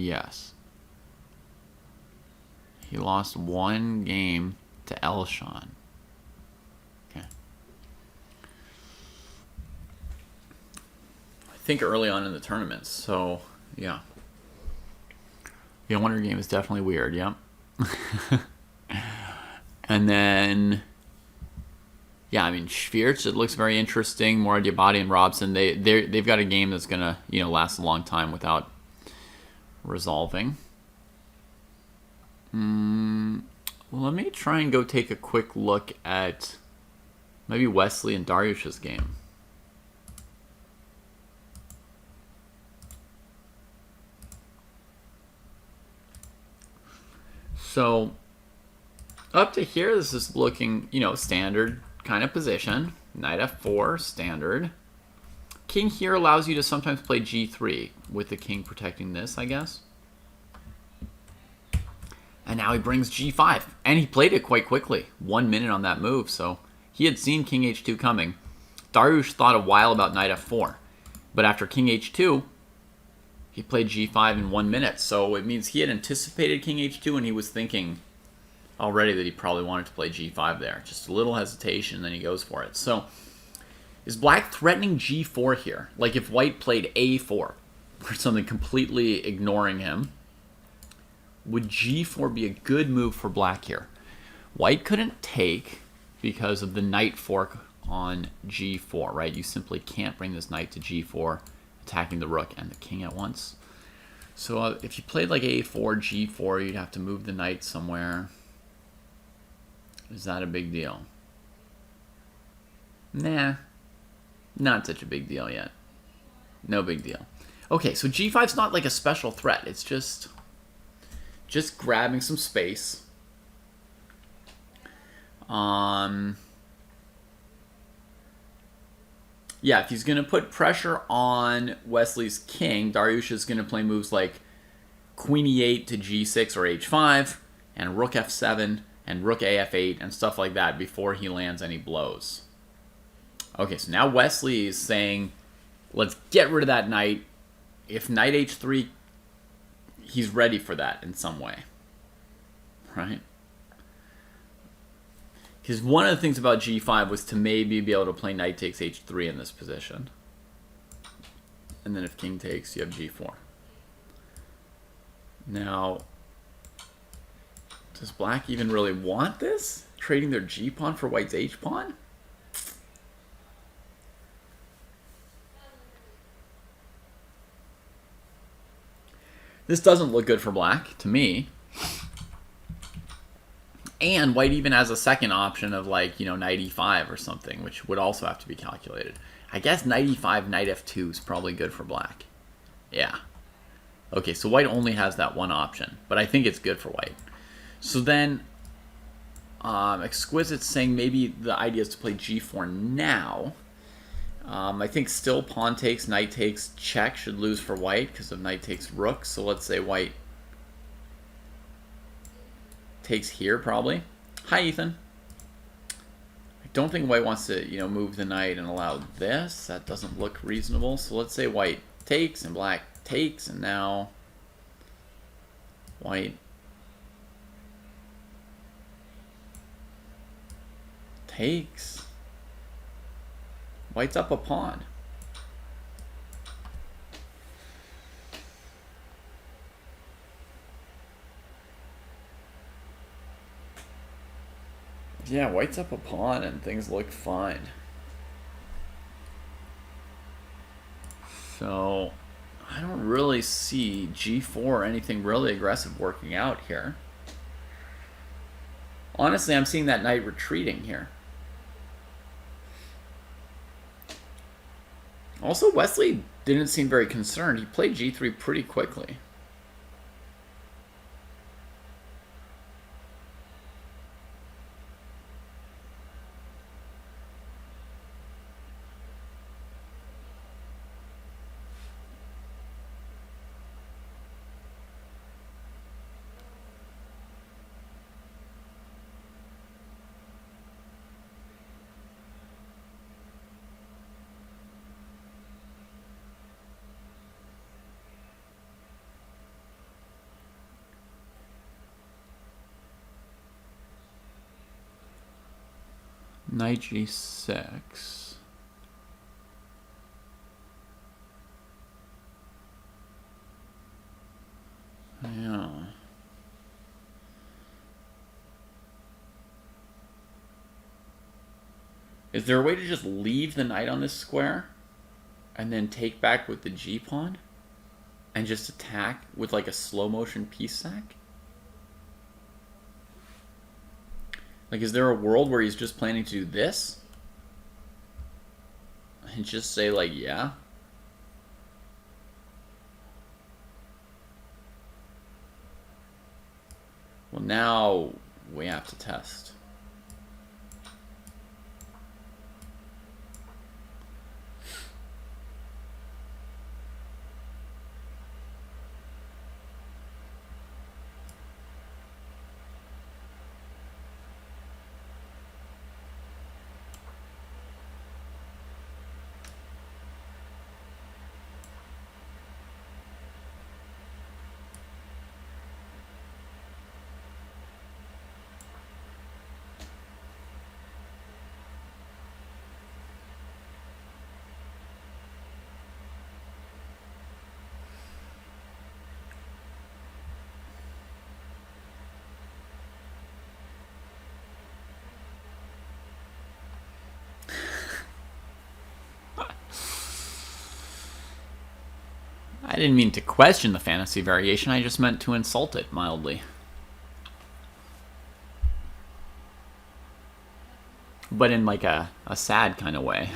Yes. He lost one game to Elshon. Okay. I think early on in the tournament, so yeah. The Wonder game is definitely weird, yep. And then, yeah, I mean, Schwiertz, it looks very interesting. Morad Diabati and Robson, they've got a game that's going to, last a long time without resolving. Well, let me try and go take a quick look at maybe Wesley and Dariush's game. So, up to here, this is looking, standard kind of position. Knight F4, standard. King here allows you to sometimes play G3 with the king protecting this, I guess. And now he brings G5. And he played it quite quickly. 1 minute on that move, so he had seen King H2 coming. Dariush thought a while about Knight F4. But after King H2, he played G5 in 1 minute. So it means he had anticipated King H2 and he was thinking already that he probably wanted to play G5 there. Just a little hesitation, and then he goes for it. So, is Black threatening G4 here? Like if White played A4, or something completely ignoring him, would G4 be a good move for Black here? White couldn't take because of the knight fork on G4, right? You simply can't bring this knight to G4, attacking the rook and the king at once. So if you played like A4, G4, you'd have to move the knight somewhere. Is that a big deal? Nah, not such a big deal yet. No big deal. Okay, so G5's not like a special threat. It's just grabbing some space. Yeah, if he's going to put pressure on Wesley's king, Dariush is going to play moves like Queen E8 to G6 or H5, and Rook F7, and Rook AF8, and stuff like that before he lands any blows. Okay, so now Wesley is saying, let's get rid of that knight. If Knight H3, he's ready for that in some way. Right? Because one of the things about G5 was to maybe be able to play Knight takes H3 in this position. And then if King takes, you have G4. Now, does Black even really want this? Trading their G-pawn for White's H-pawn? This doesn't look good for Black, to me. And white even has a second option of like, knight e5 or something, which would also have to be calculated. I guess knight e5, knight f2 is probably good for black. Yeah. Okay, so white only has that one option, but I think it's good for white. So then, Exquisite's saying maybe the idea is to play g4 now. I think still pawn takes, knight takes, check should lose for white because of knight takes rook. So let's say white takes here probably. Hi, Ethan. I don't think white wants to, move the knight and allow this. That doesn't look reasonable. So let's say white takes and black takes, and now white takes. White's up a pawn. Yeah, white's up a pawn and things look fine. So I don't really see g4 or anything really aggressive working out here. Honestly, I'm seeing that knight retreating here. Also, Wesley didn't seem very concerned. He played g3 pretty quickly. Knight g6. Yeah. Is there a way to just leave the knight on this square and then take back with the g pawn and just attack with like a slow motion piece sack? Like, is there a world where he's just planning to do this? And just say, like, yeah? Well, now we have to test. I didn't mean to question the fantasy variation, I just meant to insult it mildly. But in like a sad kind of way.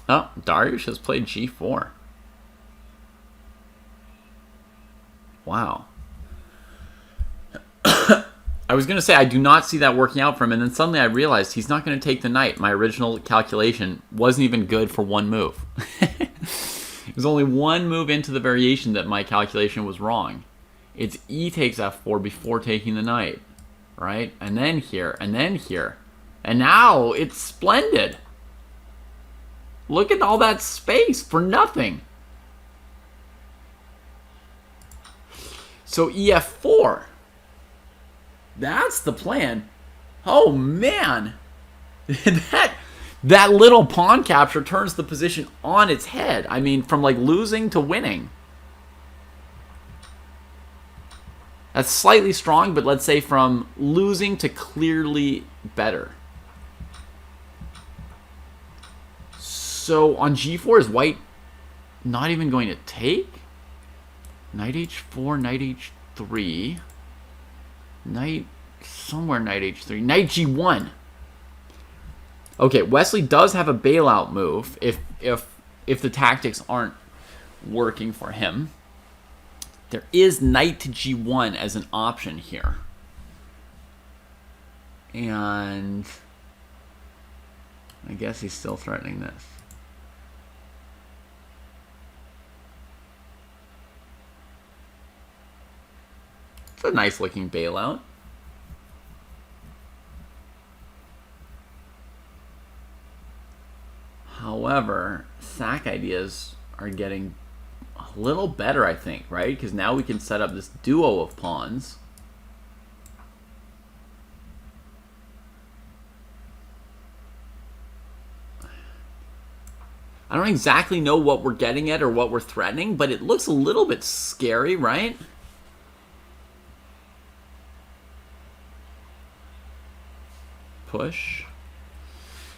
Oh, Dariush has played g4. Wow. I was going to say, I do not see that working out for him, and then suddenly I realized he's not going to take the knight. My original calculation wasn't even good for one move. It was only one move into the variation that my calculation was wrong. It's e takes f4 before taking the knight, right? And then here, and then here. And now it's splendid. Look at all that space for nothing. So ef4. That's the plan. Oh, man. that little pawn capture turns the position on its head. I mean, from like losing to winning. That's slightly strong, but let's say from losing to clearly better. So on g4, is white not even going to take? Knight h4, knight h3. Knight, somewhere knight h3. Knight g1. Okay, Wesley does have a bailout move if the tactics aren't working for him. There is knight to g1 as an option here. And I guess he's still threatening this. It's a nice looking bailout. However, sack ideas are getting a little better, I think, right? Because now we can set up this duo of pawns. I don't exactly know what we're getting at or what we're threatening, but it looks a little bit scary, right? Push.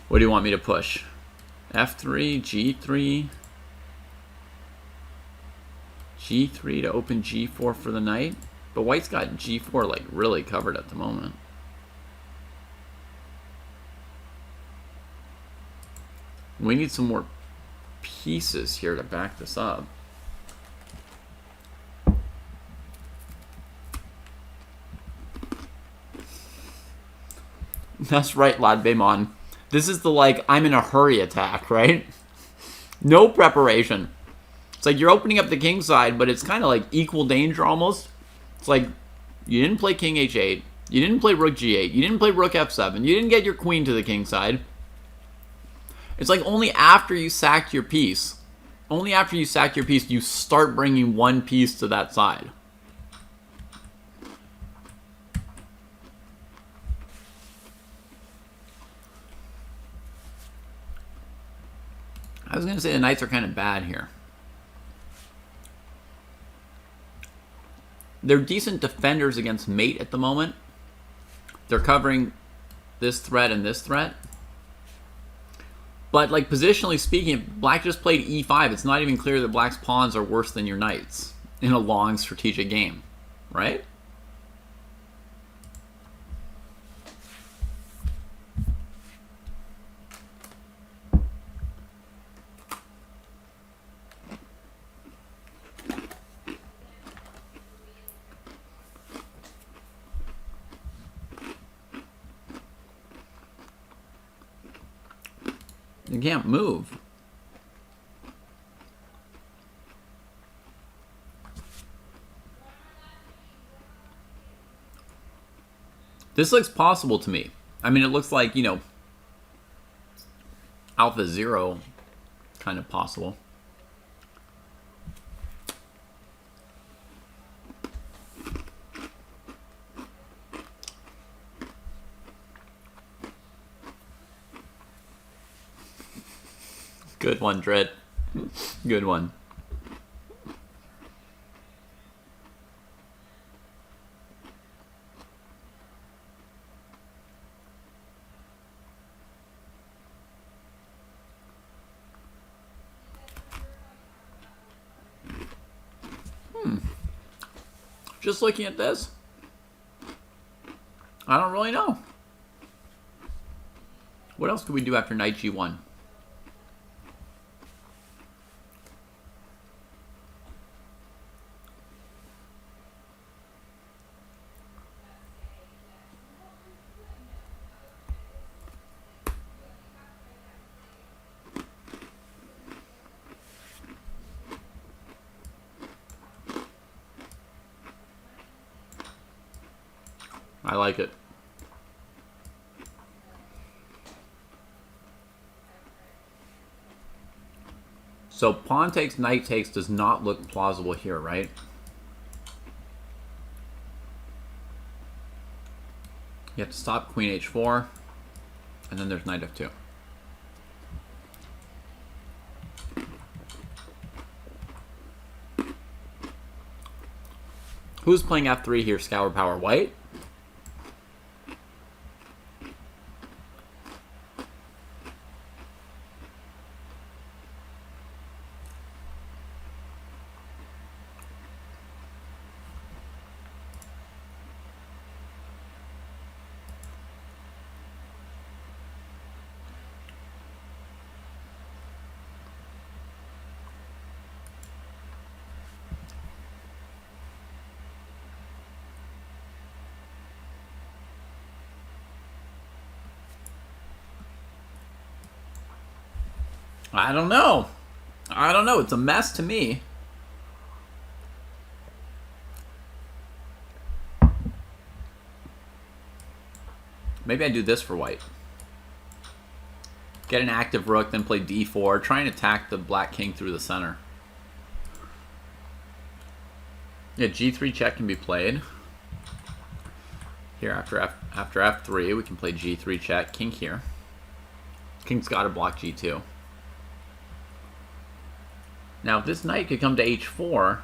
What do you want me to push? F3, G3. G3 to open G4 for the knight. But white's got G4 like really covered at the moment. We need some more pieces here to back this up. That's right, Ladbemon. This is the like, I'm in a hurry attack, right? No preparation. It's like you're opening up the king side, but it's kind of like equal danger almost. It's like you didn't play king h8. You didn't play rook g8. You didn't play rook f7. You didn't get your queen to the king side. It's like only after you sacked your piece, you start bringing one piece to that side. I was going to say the knights are kind of bad here. They're decent defenders against mate at the moment. They're covering this threat and this threat. But like positionally speaking, black just played e5. It's not even clear that black's pawns are worse than your knights in a long strategic game, right? You can't move. This looks possible to me. I mean, it looks like, you know, alpha 0 kind of possible. Good one, Dred. Good one. Just looking at this, I don't really know. What else could we do after knight g1? I like it. So pawn takes, knight takes does not look plausible here, right? You have to stop queen h4, and then there's knight f2. Who's playing f3 here? Scour Power White? I don't know. I don't know. It's a mess to me. Maybe I do this for white. Get an active rook, then play d4. Try and attack the black king through the center. Yeah, g3 check can be played. Here, after f3, we can play g3 check. King here. King's got to block g2. Now, if this knight could come to h4,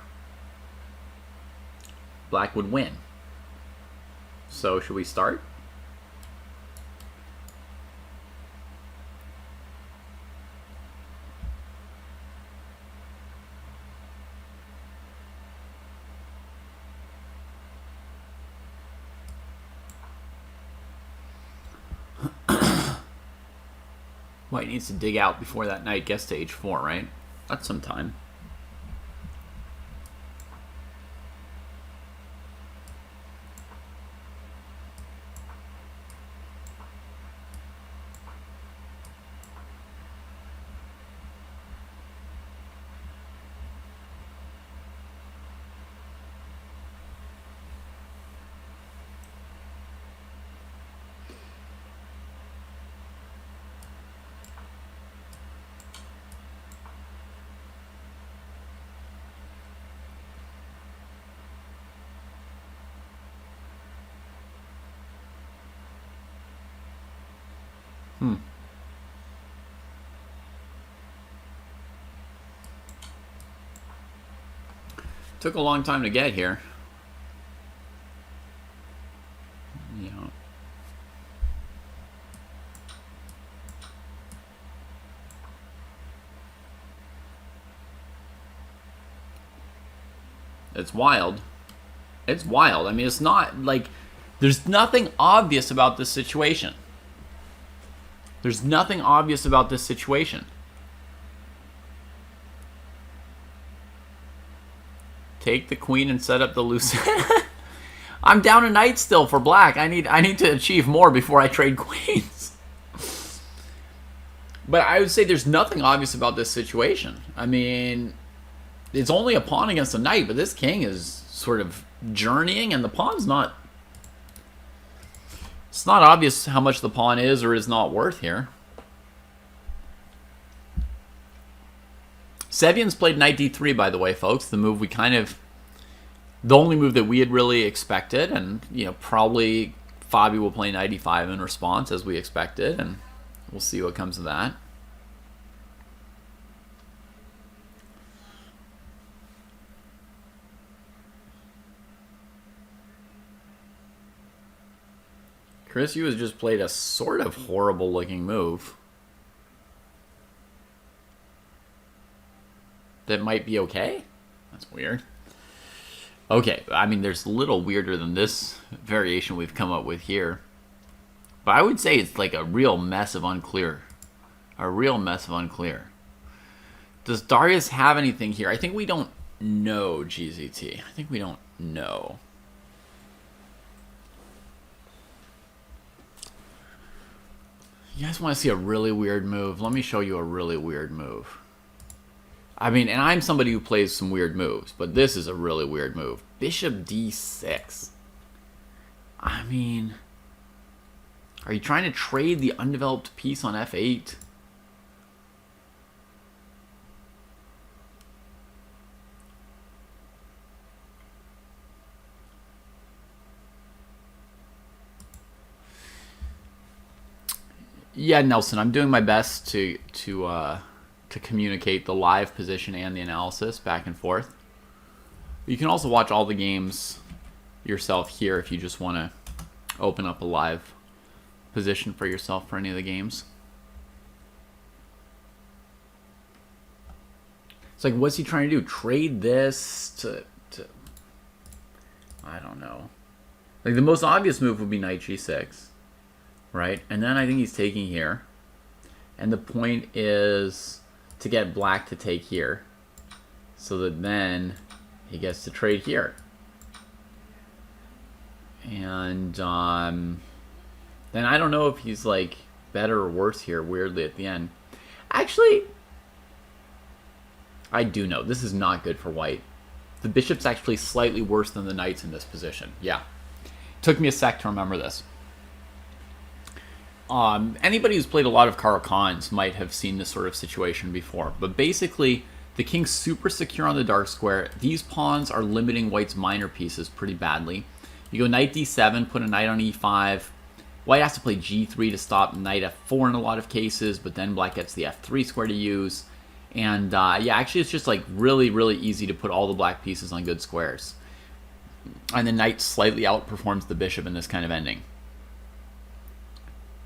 black would win. So, should we start? White needs to dig out before that knight gets to h4, right? That's some time. Took a long time to get here. Yeah. It's wild. It's wild. I mean, it's not like there's nothing obvious about this situation. There's nothing obvious about this situation. Take the queen and set up the loose. I'm down a knight still for black. I need to achieve more before I trade queens. But I would say there's nothing obvious about this situation. I mean, it's only a pawn against a knight, but this king is sort of journeying, and the pawn's not... It's not obvious how much the pawn is or is not worth here. Sevian's played knight d3, by the way, folks. The move we kind of... The only move that we had really expected, and, you know, probably Fabi will play knight e5 in response, as we expected, and we'll see what comes of that. Chris Yu has just played a sort of horrible looking move that might be okay. That's weird. Okay, I mean, there's a little weirder than this variation we've come up with here. But I would say it's like a real mess of unclear. A real mess of unclear. Does Darius have anything here? I think we don't know, GZT. I think we don't know. You guys want to see a really weird move? Let me show you a really weird move. I mean, and I'm somebody who plays some weird moves, but this is a really weird move. Bishop d6. I mean, are you trying to trade the undeveloped piece on f8? Yeah, Nelson, I'm doing my best to communicate the live position and the analysis back and forth. You can also watch all the games yourself here if you just want to open up a live position for yourself for any of the games. It's like, what's he trying to do? Trade this to I don't know. Like, the most obvious move would be knight g6, right? And then I think he's taking here. And the point is to get black to take here, so that then he gets to trade here. And then I don't know if he's like better or worse here, weirdly, at the end. Actually, I do know. This is not good for white. The bishop's actually slightly worse than the knight's in this position. Yeah. Took me a sec to remember this. Anybody who's played a lot of Caro-Kanns might have seen this sort of situation before. But basically, the king's super secure on the dark square. These pawns are limiting white's minor pieces pretty badly. You go knight d7, put a knight on e5. White has to play g3 to stop knight f4 in a lot of cases, but then black gets the f3 square to use. And yeah, actually it's just like really, really easy to put all the black pieces on good squares. And the knight slightly outperforms the bishop in this kind of ending.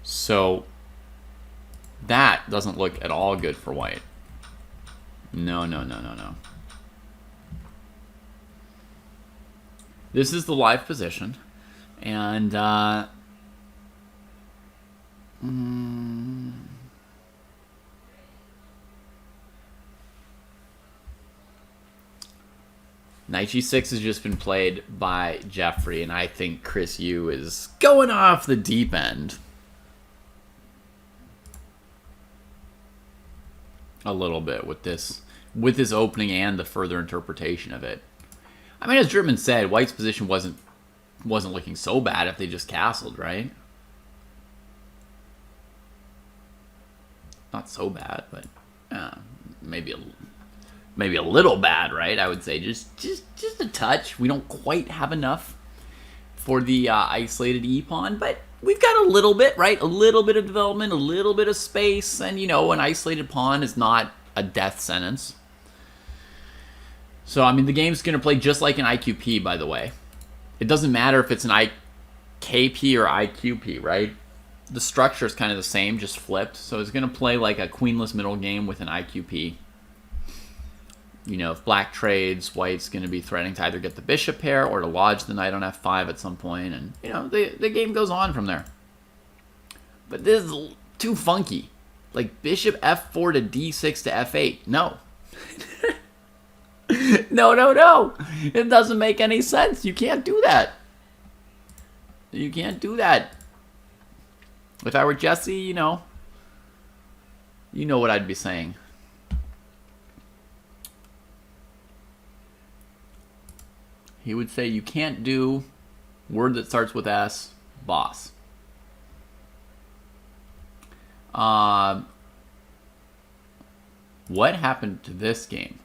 So that doesn't look at all good for white. No, no, no, no, no. This is the live position. And Knight g6 has just been played by Jeffrey, and I think Chris Yu is going off the deep end. A little bit with this opening and the further interpretation of it. I mean, as German said, white's position wasn't looking so bad if they just castled, right? Not so bad, but maybe a little bad, right? I would say just a touch. We don't quite have enough for the isolated e-pawn, but we've got a little bit, right? A little bit of development, a little bit of space, and you know, an isolated pawn is not a death sentence. So, I mean, the game's going to play just like an IQP, by the way. It doesn't matter if it's an IKP or IQP, right? The structure is kind of the same, just flipped. So it's going to play like a queenless middle game with an IQP. You know, if black trades, white's going to be threatening to either get the bishop pair or to lodge the knight on f5 at some point, and, you know, the game goes on from there. But this is too funky. Like, bishop f4 to d6 to f8. No. No, no, no. It doesn't make any sense. You can't do that. You can't do that. If I were Jesse, you know what I'd be saying. He would say, you can't do word that starts with S, boss. What happened to this game?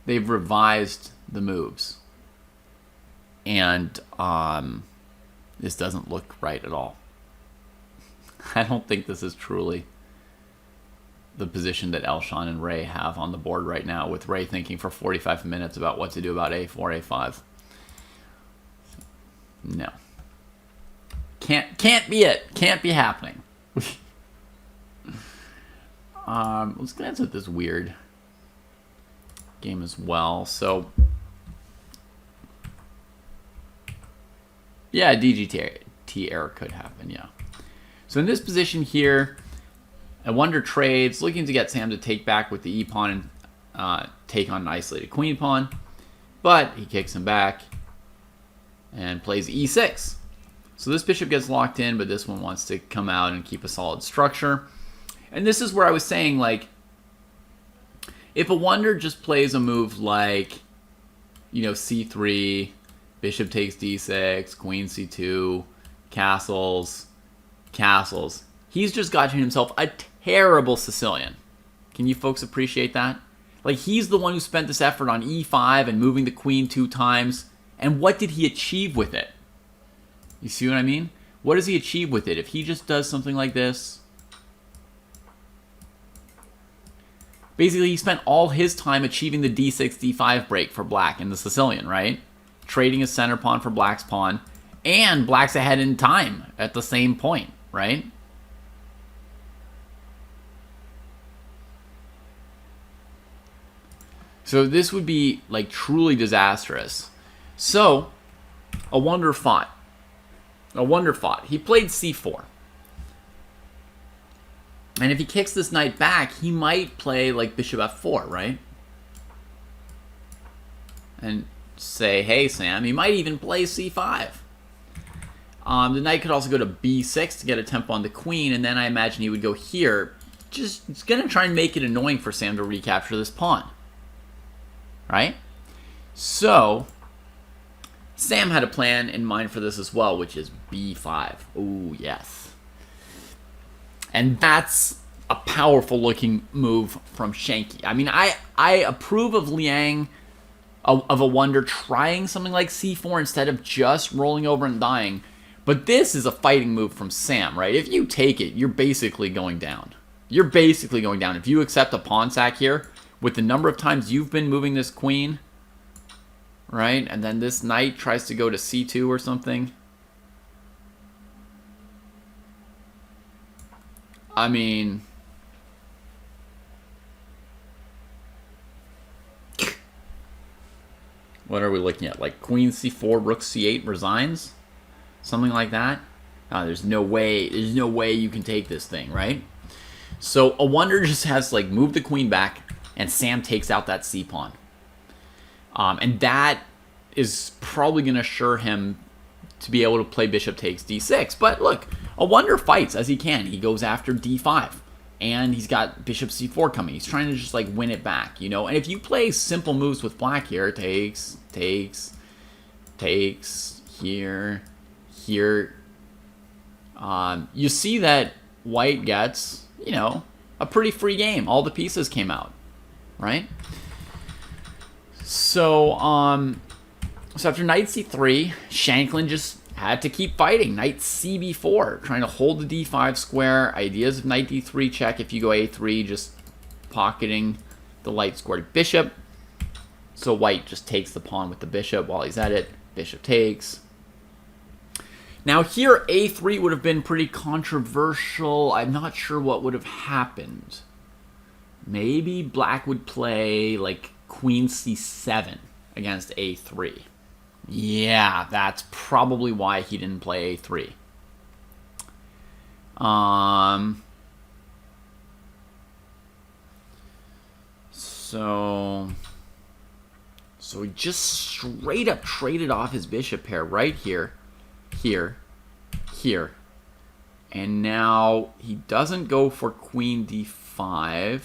They've revised the moves. And this doesn't look right at all. I don't think this is truly the position that Elshan and Ray have on the board right now, with Ray thinking for 45 minutes about what to do about a4, a5. No. Can't be it. Can't be happening. Let's glance at this weird game as well. So, yeah, DGT error could happen, yeah. So in this position here, I wonder trades, looking to get Sam to take back with the e-pawn and take on an isolated queen pawn. But he kicks him back and plays e6. So this bishop gets locked in, but this one wants to come out and keep a solid structure. And this is where I was saying, like, if a wonder just plays a move like, you know, c3, bishop takes d6, queen c2, castles, he's just gotten himself a terrible Sicilian. Can you folks appreciate that? Like, he's the one who spent this effort on e5 and moving the queen 2 times. And what did he achieve with it? You see what I mean? What does he achieve with it? If he just does something like this. Basically, he spent all his time achieving the d6, d5 break for black in the Sicilian, right? trading his center pawn for black's pawn, and black's ahead in time at the same point, right? So this would be like truly disastrous. So a wonder fought. He played c4. And if he kicks this knight back, he might play like bishop f4, right? And say, hey, Sam, he might even play c5. The knight could also go to b6 to get a tempo on the queen, and then I imagine he would go here. Just, it's going to try and make it annoying for Sam to recapture this pawn. Right? So, Sam had a plan in mind for this as well, which is b5. Ooh, yes. And that's a powerful looking move from Shanky. I mean, I approve of Liang, of a wonder trying something like c4 instead of just rolling over and dying. But this is a fighting move from Sam, right? If you take it, you're basically going down. You're basically going down. If you accept a pawn sack here, with the number of times you've been moving this queen, right? And then this knight tries to go to c2 or something. I mean, what are we looking at? Like queen c4, rook c8 resigns? Something like that? There's no way you can take this thing, right? So a wonder just has to like move the queen back, and Sam takes out that c-pawn. And that is probably going to assure him to be able to play bishop takes d6. But look, a wonder fights as he can. He goes after d5. And he's got bishop c4 coming. He's trying to just like win it back, you know? And if you play simple moves with black here, takes, here, you see that white gets, you know, a pretty free game. All the pieces came out, right? So, so after knight c3, Shanklin just had to keep fighting. Knight cb4, trying to hold the d5 square. Ideas of knight d3 check if you go a3, just pocketing the light squared bishop. So white just takes the pawn with the bishop while he's at it. Bishop takes. Now here, a3 would have been pretty controversial. I'm not sure what would have happened. Maybe black would play like queen c7 against a3. Yeah, that's probably why he didn't play a3. So he just straight up traded off his bishop pair right here, here, and now he doesn't go for queen d5,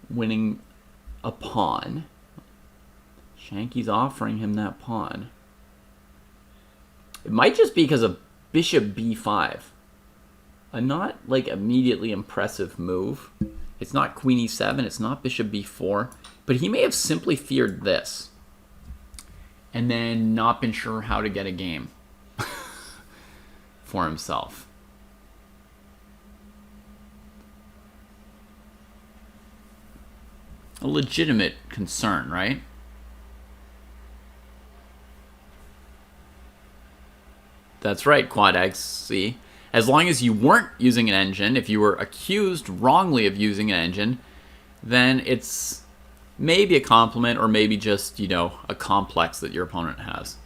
winning a pawn. Shanky's offering him that pawn. It might just be because of bishop b5. A not like immediately impressive move. It's not queen e7, it's not bishop b4, but he may have simply feared this and then not been sure how to get a game for himself. A legitimate concern, right? That's right, Quad X. See, as long as you weren't using an engine, if you were accused wrongly of using an engine, then it's maybe a compliment or maybe just, you know, a complex that your opponent has.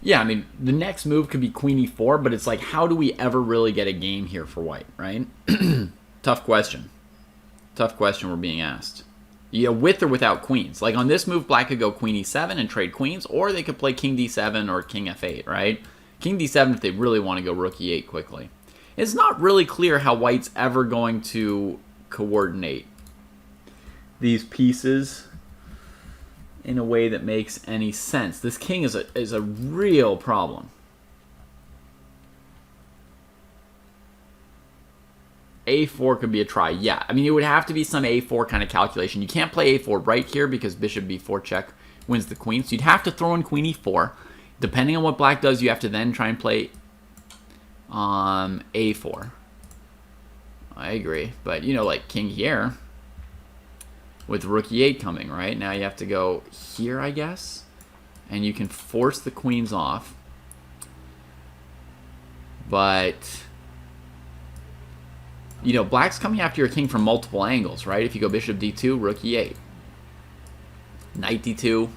Yeah, I mean, the next move could be queen e4, but it's like, how do we ever really get a game here for white, right? Tough question. Tough question we're being asked. You know, with or without queens. Like on this move, black could go queen e7 and trade queens, or they could play king d7 or king f8, right? King d7 if they really want to go rook e8 quickly. It's not really clear how white's ever going to coordinate these pieces in a way that makes any sense. This king is a real problem. a4 could be a try. Yeah, I mean, it would have to be some a4 kind of calculation. You can't play a4 right here because bishop b4 check wins the queen. So you'd have to throw in queen e4. Depending on what black does, you have to then try and play a4. I agree. But, you know, like king here with rook e8 coming, right? Now you have to go here, I guess, and you can force the queens off. But, you know, black's coming after your king from multiple angles, right? If you go bishop d2, rook e8. Knight d2.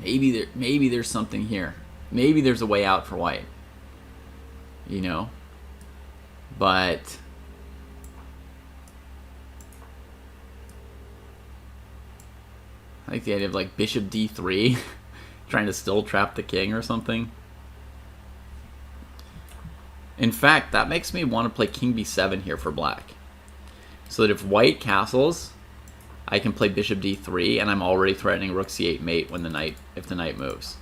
Maybe there's something here. Maybe there's a way out for white. You know? But I like the idea of like bishop d3 trying to still trap the king or something. In fact, that makes me want to play king b7 here for black. So that if white castles, I can play bishop d3 and I'm already threatening rook c8 mate when if the knight moves.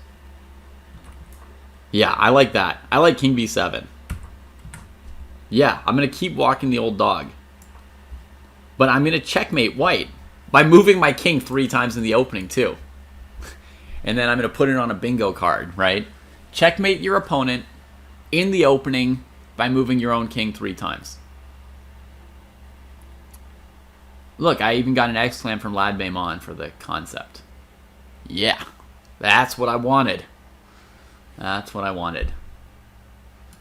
Yeah, I like that. I like king b7. Yeah, I'm going to keep walking the old dog. But I'm going to checkmate white by moving my king 3 times in the opening too. And then I'm going to put it on a bingo card, right? Checkmate your opponent in the opening by moving your own king 3 times. Look, I even got an exclam from Lad Baymon for the concept. Yeah, that's what I wanted. That's what I wanted.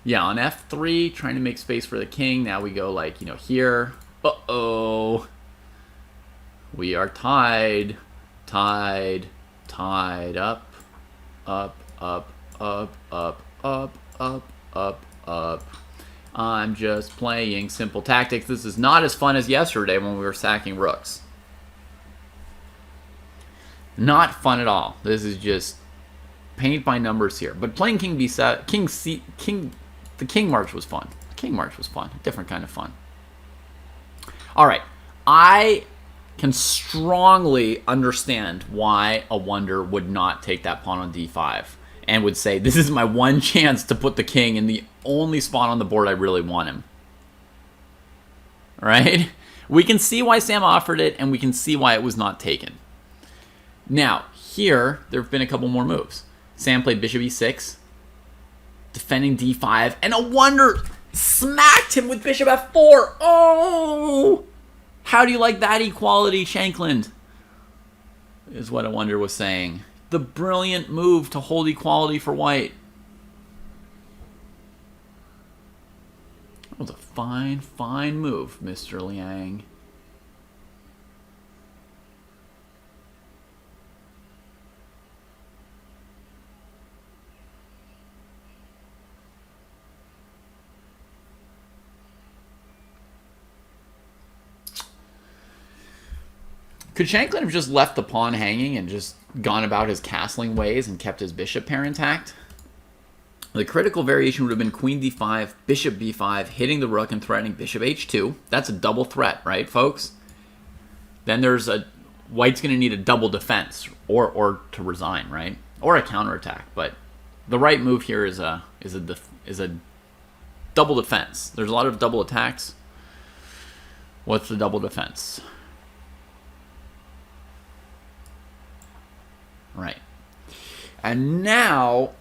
Yeah, on f3, trying to make space for the king. Now we go like, you know, here. Uh-oh. We are tied. Tied. Tied. Up. Up. Up. Up. Up. Up. Up. Up. Up. I'm just playing simple tactics. This is not as fun as yesterday when we were sacking rooks. Not fun at all. This is just paint by numbers here. But playing king b7, the king march was fun. The king march was fun. Different kind of fun. All right. I can strongly understand why a wonder would not take that pawn on d5 and would say, this is my one chance to put the king in the only spot on the board I really want him. Right? We can see why Sam offered it, and we can see why it was not taken. Now, here, there have been a couple more moves. Sam played bishop e6, defending d5, and a wonder smacked him with bishop f4. Oh! How do you like that equality, Shankland? Is what a wonder was saying. The brilliant move to hold equality for white. That was a fine, fine move, Mr. Liang. Could Shanklin have just left the pawn hanging and just gone about his castling ways and kept his bishop pair intact? The critical variation would have been queen d5, bishop b5, hitting the rook and threatening bishop h2. That's a double threat, right, folks? Then there's a white's going to need a double defense or to resign, right? Or a counterattack. But the right move here is a double defense. There's a lot of double attacks. What's the double defense? Right. And now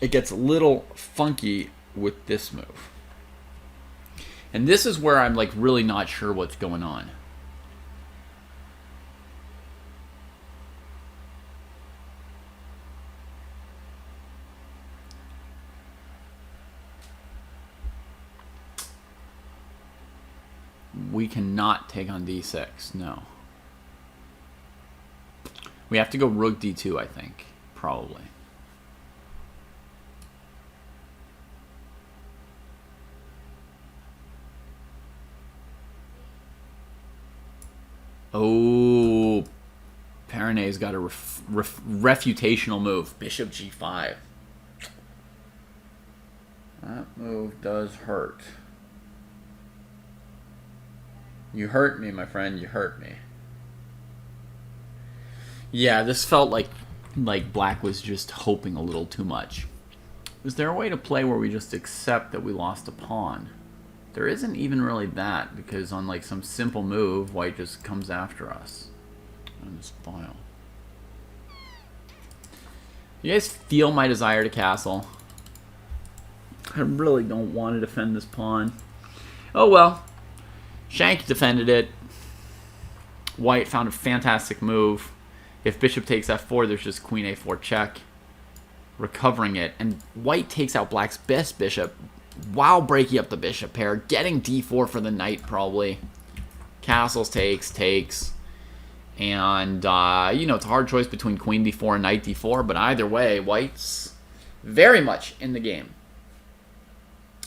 it gets a little funky with this move. And this is where I'm like really not sure what's going on. We cannot take on d6, no. We have to go rook d2, I think, probably. Oh, Perronet's got a refutational move. Bishop g5. That move does hurt. You hurt me, my friend. You hurt me. Yeah, this felt like black was just hoping a little too much. Is there a way to play where we just accept that we lost a pawn? There isn't even really that, because on like some simple move, white just comes after us on this file. You guys feel my desire to castle? I really don't want to defend this pawn. Oh well. Shank defended it. White found a fantastic move. If bishop takes f4, there's just queen a4 check. Recovering it. And white takes out black's best bishop while breaking up the bishop pair. Getting d4 for the knight, probably. Castles takes. And, you know, it's a hard choice between queen d4 and knight d4. But either way, white's very much in the game.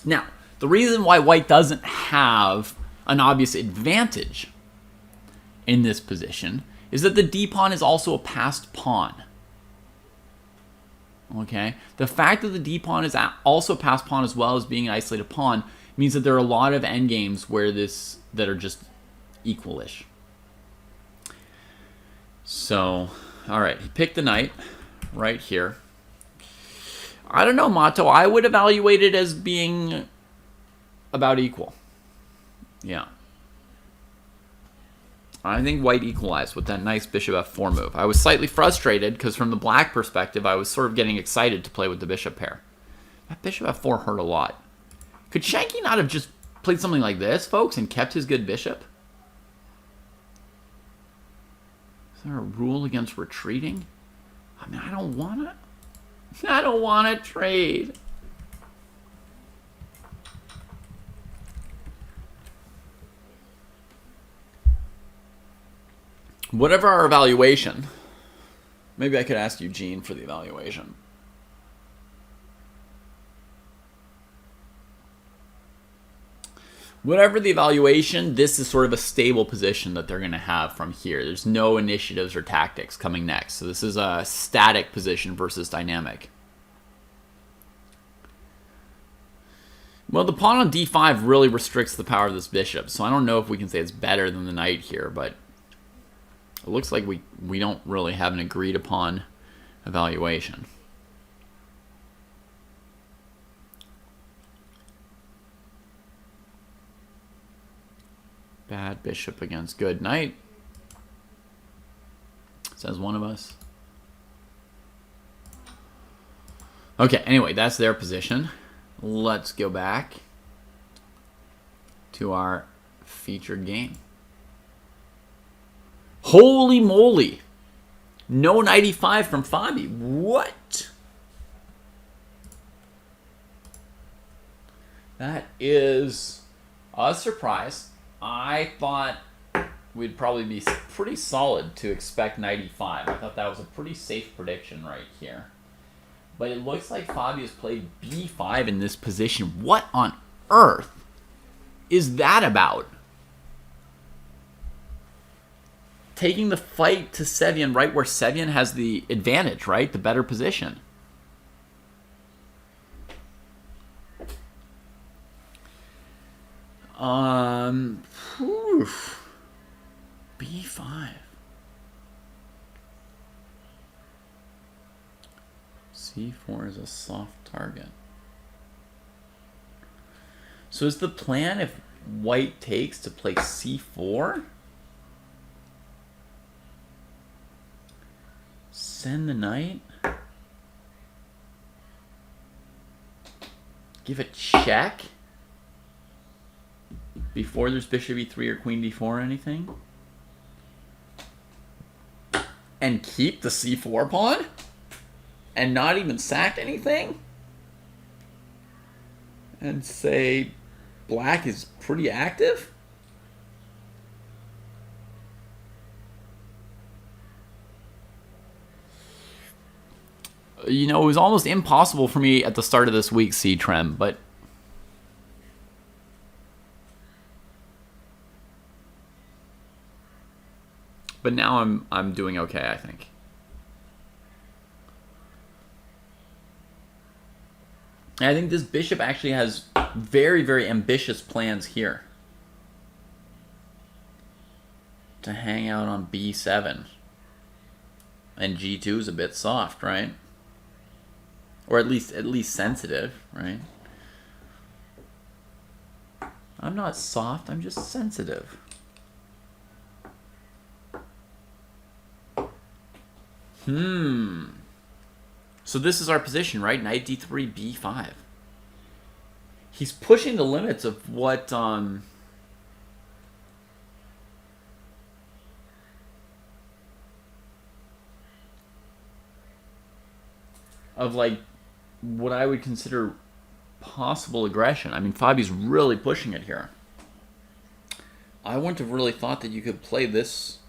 Now, the reason why white doesn't have an obvious advantage in this position is that the d-pawn is also a passed pawn. Okay? The fact that the d-pawn is also a passed pawn as well as being an isolated pawn means that there are a lot of endgames where that are just equalish. So, alright, he picked the knight right here. I don't know, Mato. I would evaluate it as being about equal. Yeah. I think white equalized with that nice bishop f4 move. I was slightly frustrated because from the black perspective, I was sort of getting excited to play with the bishop pair. That bishop f4 hurt a lot. Could Shanky not have just played something like this, folks, and kept his good bishop? Is there a rule against retreating? I mean, I don't want to trade. Whatever our evaluation, maybe I could ask Eugene for the evaluation. Whatever the evaluation, this is sort of a stable position that they're going to have from here. There's no initiatives or tactics coming next. So this is a static position versus dynamic. Well, the pawn on d5 really restricts the power of this bishop. So I don't know if we can say it's better than the knight here, but it looks like we don't really have an agreed upon evaluation. Bad bishop against good knight, says one of us. Okay, anyway, that's their position. Let's go back to our featured game. Holy moly! No 95 from Fabi. What? That is a surprise. I thought we'd probably be pretty solid to expect 95. I thought that was a pretty safe prediction right here. But it looks like Fabi has played b5 in this position. What on earth is that about? Taking the fight to Sevian right where Sevian has the advantage, right? The better position. B5. C4 is a soft target. So is the plan if white takes to play C4? Send the knight? Give a check? Before there's bishop e3 or queen d4 or anything? And keep the c4 pawn? And not even sack anything? And say black is pretty active? You know, it was almost impossible for me at the start of this week, C-Trem, but now I'm doing okay, I think. And I think this bishop actually has very, very ambitious plans here. To hang out on b7. And g2 is a bit soft, right? Or at least sensitive, right? I'm not soft, I'm just sensitive. So this is our position, right? Knight d3, b5. He's pushing the limits of what of like what I would consider possible aggression. I mean, Fabi's really pushing it here. I wouldn't have really thought that you could play this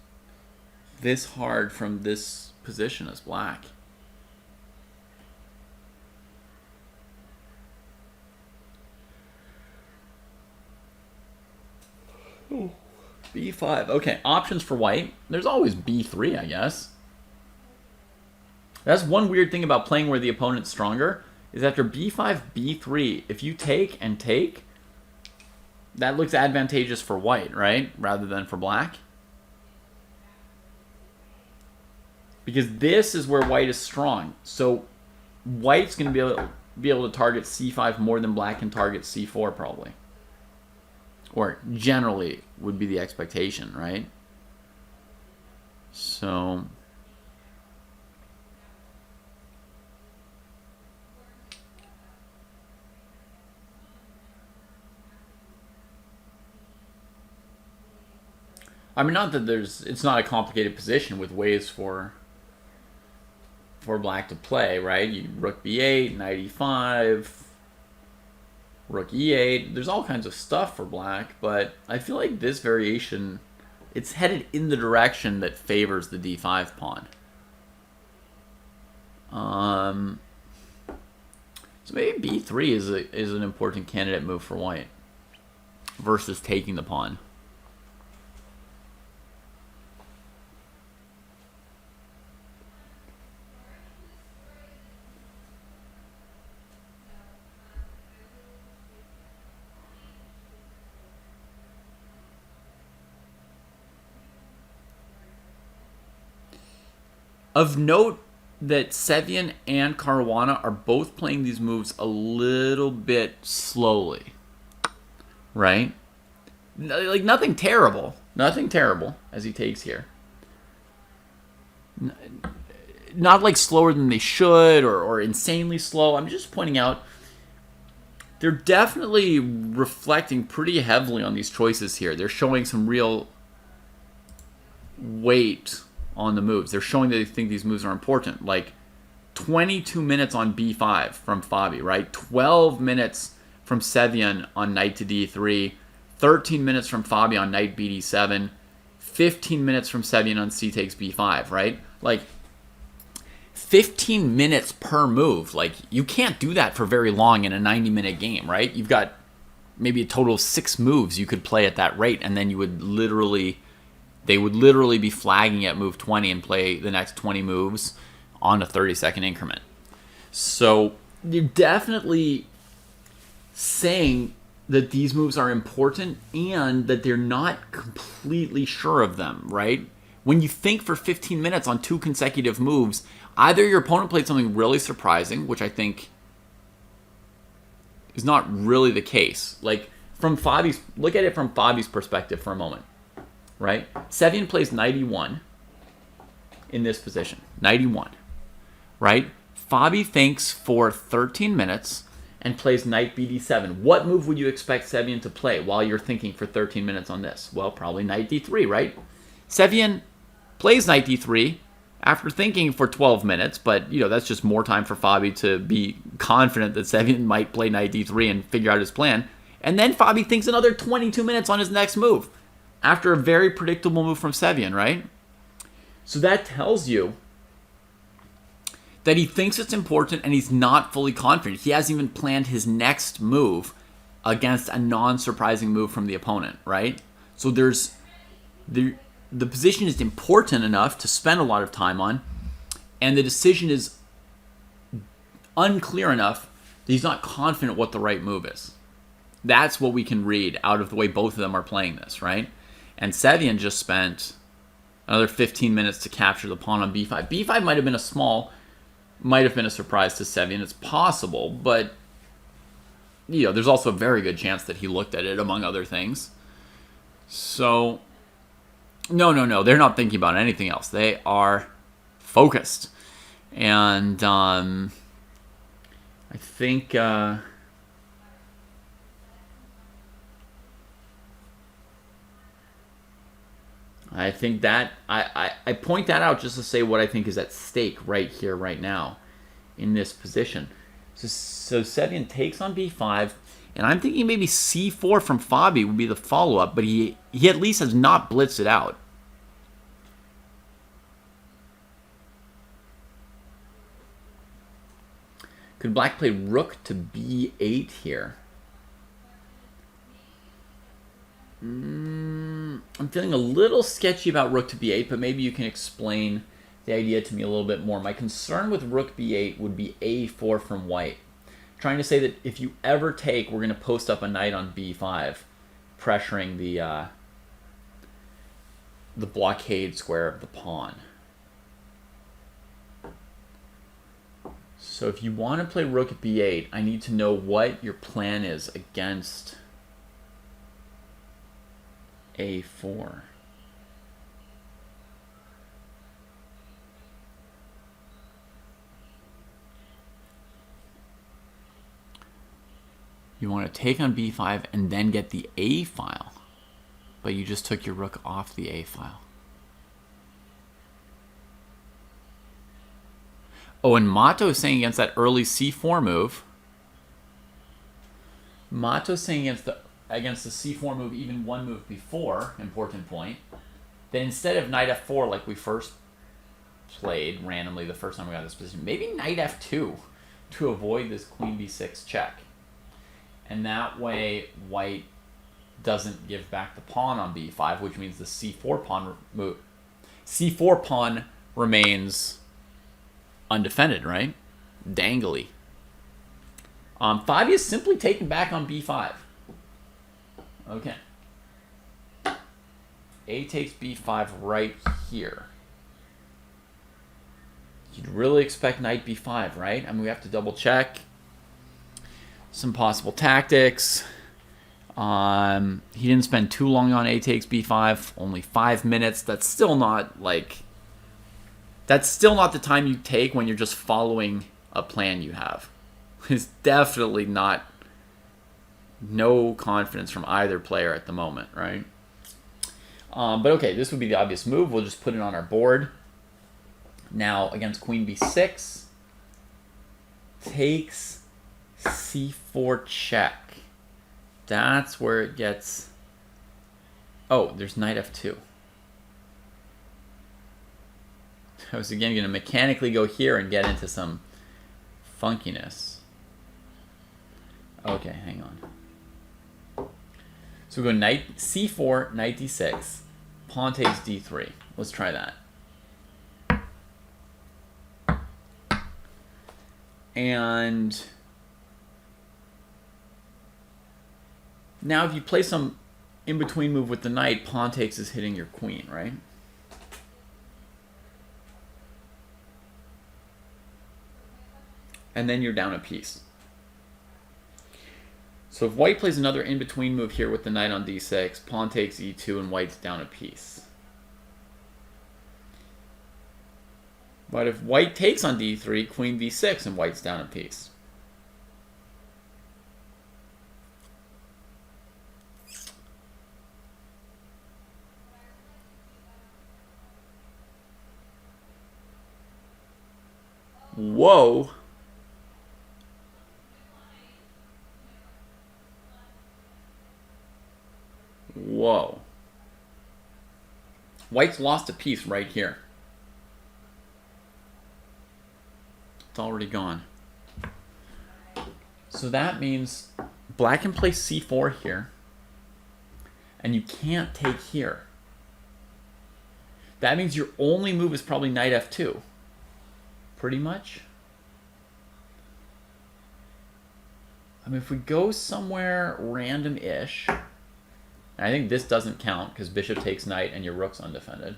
hard from this position as black. B5. Okay, options for white. There's always B3, I guess. That's one weird thing about playing where the opponent's stronger, is after B5, B3, if you take and take, that looks advantageous for white, right? Rather than for black. Because this is where white is strong. So white's going to be able to target C5 more than black can target C4 probably. Or generally would be the expectation, right? So I mean, not that it's not a complicated position with ways for black to play, right? You rook b8, knight e5, rook e8. There's all kinds of stuff for black, but I feel like this variation, it's headed in the direction that favors the d5 pawn. So maybe b3 is an important candidate move for white versus taking the pawn. Of note that Sevian and Caruana are both playing these moves a little bit slowly, right? Like nothing terrible as he takes here. Not like slower than they should or insanely slow. I'm just pointing out they're definitely reflecting pretty heavily on these choices here. They're showing some real weight on the moves. They're showing that they think these moves are important. Like 22 minutes on b5 from Fabi, right? 12 minutes from Sevian on knight to d3, 13 minutes from Fabi on knight bd7, 15 minutes from Sevian on c takes b5, right? Like 15 minutes per move. Like you can't do that for very long in a 90-minute game, right? You've got maybe a total of 6 moves you could play at that rate, and then you would literally they would literally be flagging at move 20 and play the next 20 moves on a 30-second increment. So you're definitely saying that these moves are important and that they're not completely sure of them, right? When you think for 15 minutes on 2 consecutive moves, either your opponent played something really surprising, which I think is not really the case. Like look at it from Fabi's perspective for a moment. Right? Sevian plays knight e1 in this position. Knight e1. Right? Fabi thinks for 13 minutes and plays knight bd7. What move would you expect Sevian to play while you're thinking for 13 minutes on this? Well, probably knight d3, right? Sevian plays knight d3 after thinking for 12 minutes, but that's just more time for Fabi to be confident that Sevian might play knight d3 and figure out his plan. And then Fabi thinks another 22 minutes on his next move, after a very predictable move from Sevian, right? So that tells you that he thinks it's important and he's not fully confident. He hasn't even planned his next move against a non-surprising move from the opponent, right? So the position is important enough to spend a lot of time on, and the decision is unclear enough that he's not confident what the right move is. That's what we can read out of the way both of them are playing this, right? And Sevian just spent another 15 minutes to capture the pawn on b5. b5 might have been a surprise to Sevian. It's possible, but there's also a very good chance that he looked at it, among other things. So, no, they're not thinking about anything else. They are focused. And I think that I point that out just to say what I think is at stake right here, right now, in this position. So Setian takes on b5, and I'm thinking maybe c4 from Fabi would be the follow-up, but he at least has not blitzed it out. Could Black play rook to b8 here? I'm feeling a little sketchy about rook to b8, but maybe you can explain the idea to me a little bit more. My concern with rook b8 would be a4 from white. Trying to say that if you ever take, we're going to post up a knight on b5, pressuring the blockade square of the pawn. So if you want to play rook at b8, I need to know what your plan is against a4. You want to take on b5 and then get the a file, but you just took your rook off the a file. Oh, and Mato is saying against that early c4 move. Mato is saying against the c4 move, even one move before, important point, that instead of knight f4 like we first played randomly the first time we got this position, maybe knight f2 to avoid this queen b6 check. And that way white doesn't give back the pawn on b5, which means the c4 pawn move. C4 pawn remains undefended, right? Dangly. Fabi is simply taken back on b5. Okay. A takes b5 right here. You'd really expect knight b5, right? I mean, we have to double check some possible tactics. He didn't spend too long on a takes b5, only 5 minutes. That's still not like, that's still not the time you take when you're just following a plan you have. It's definitely not, no confidence from either player at the moment, right? But okay, this would be the obvious move. We'll just put it on our board. Now against queen b6, takes c4 check. That's where it gets... Oh, there's knight f2. I was again going to mechanically go here and get into some funkiness. Okay, hang on. So we go knight c4, knight d6, pawn takes d3. Let's try that. And now if you play some in-between move with the knight, pawn takes is hitting your queen, right? And then you're down a piece. So if white plays another in-between move here with the knight on d6, pawn takes e2, and white's down a piece. But if white takes on d3, queen b6, and white's down a piece. Whoa. Whoa. White's lost a piece right here. It's already gone. So that means black can play c4 here, and you can't take here. That means your only move is probably knight f2. Pretty much. I mean, if we go somewhere random-ish, I think this doesn't count because bishop takes knight and your rook's undefended.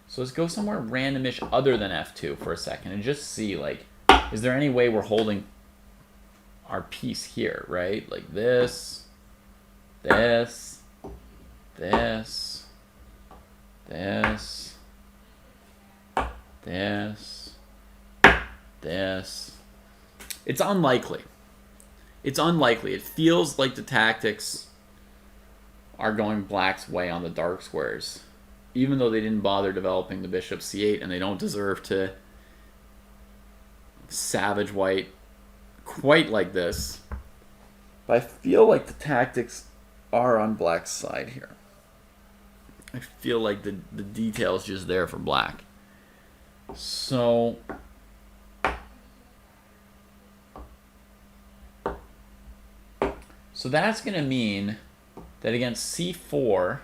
So let's go somewhere random-ish other than f2 for a second and just see, like, is there any way we're holding our piece here, right? Like this, this, this, this, this, this. It's unlikely. It's unlikely. It feels like the tactics are going black's way on the dark squares, even though they didn't bother developing the bishop c8, and they don't deserve to savage white quite like this. But I feel like the tactics are on black's side here. I feel like the detail is just there for black. So that's going to mean that against c4,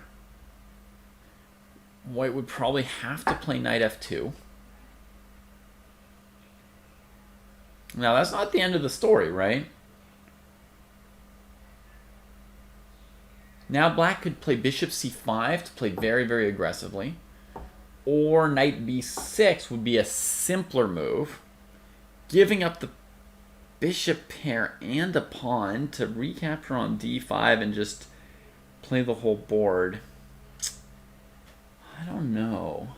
white would probably have to play knight f2. Now, that's not the end of the story, right? Now black could play bishop c5 to play very, very aggressively. Or knight b6 would be a simpler move, giving up the bishop pair and a pawn to recapture on d5 and just play the whole board. I don't know.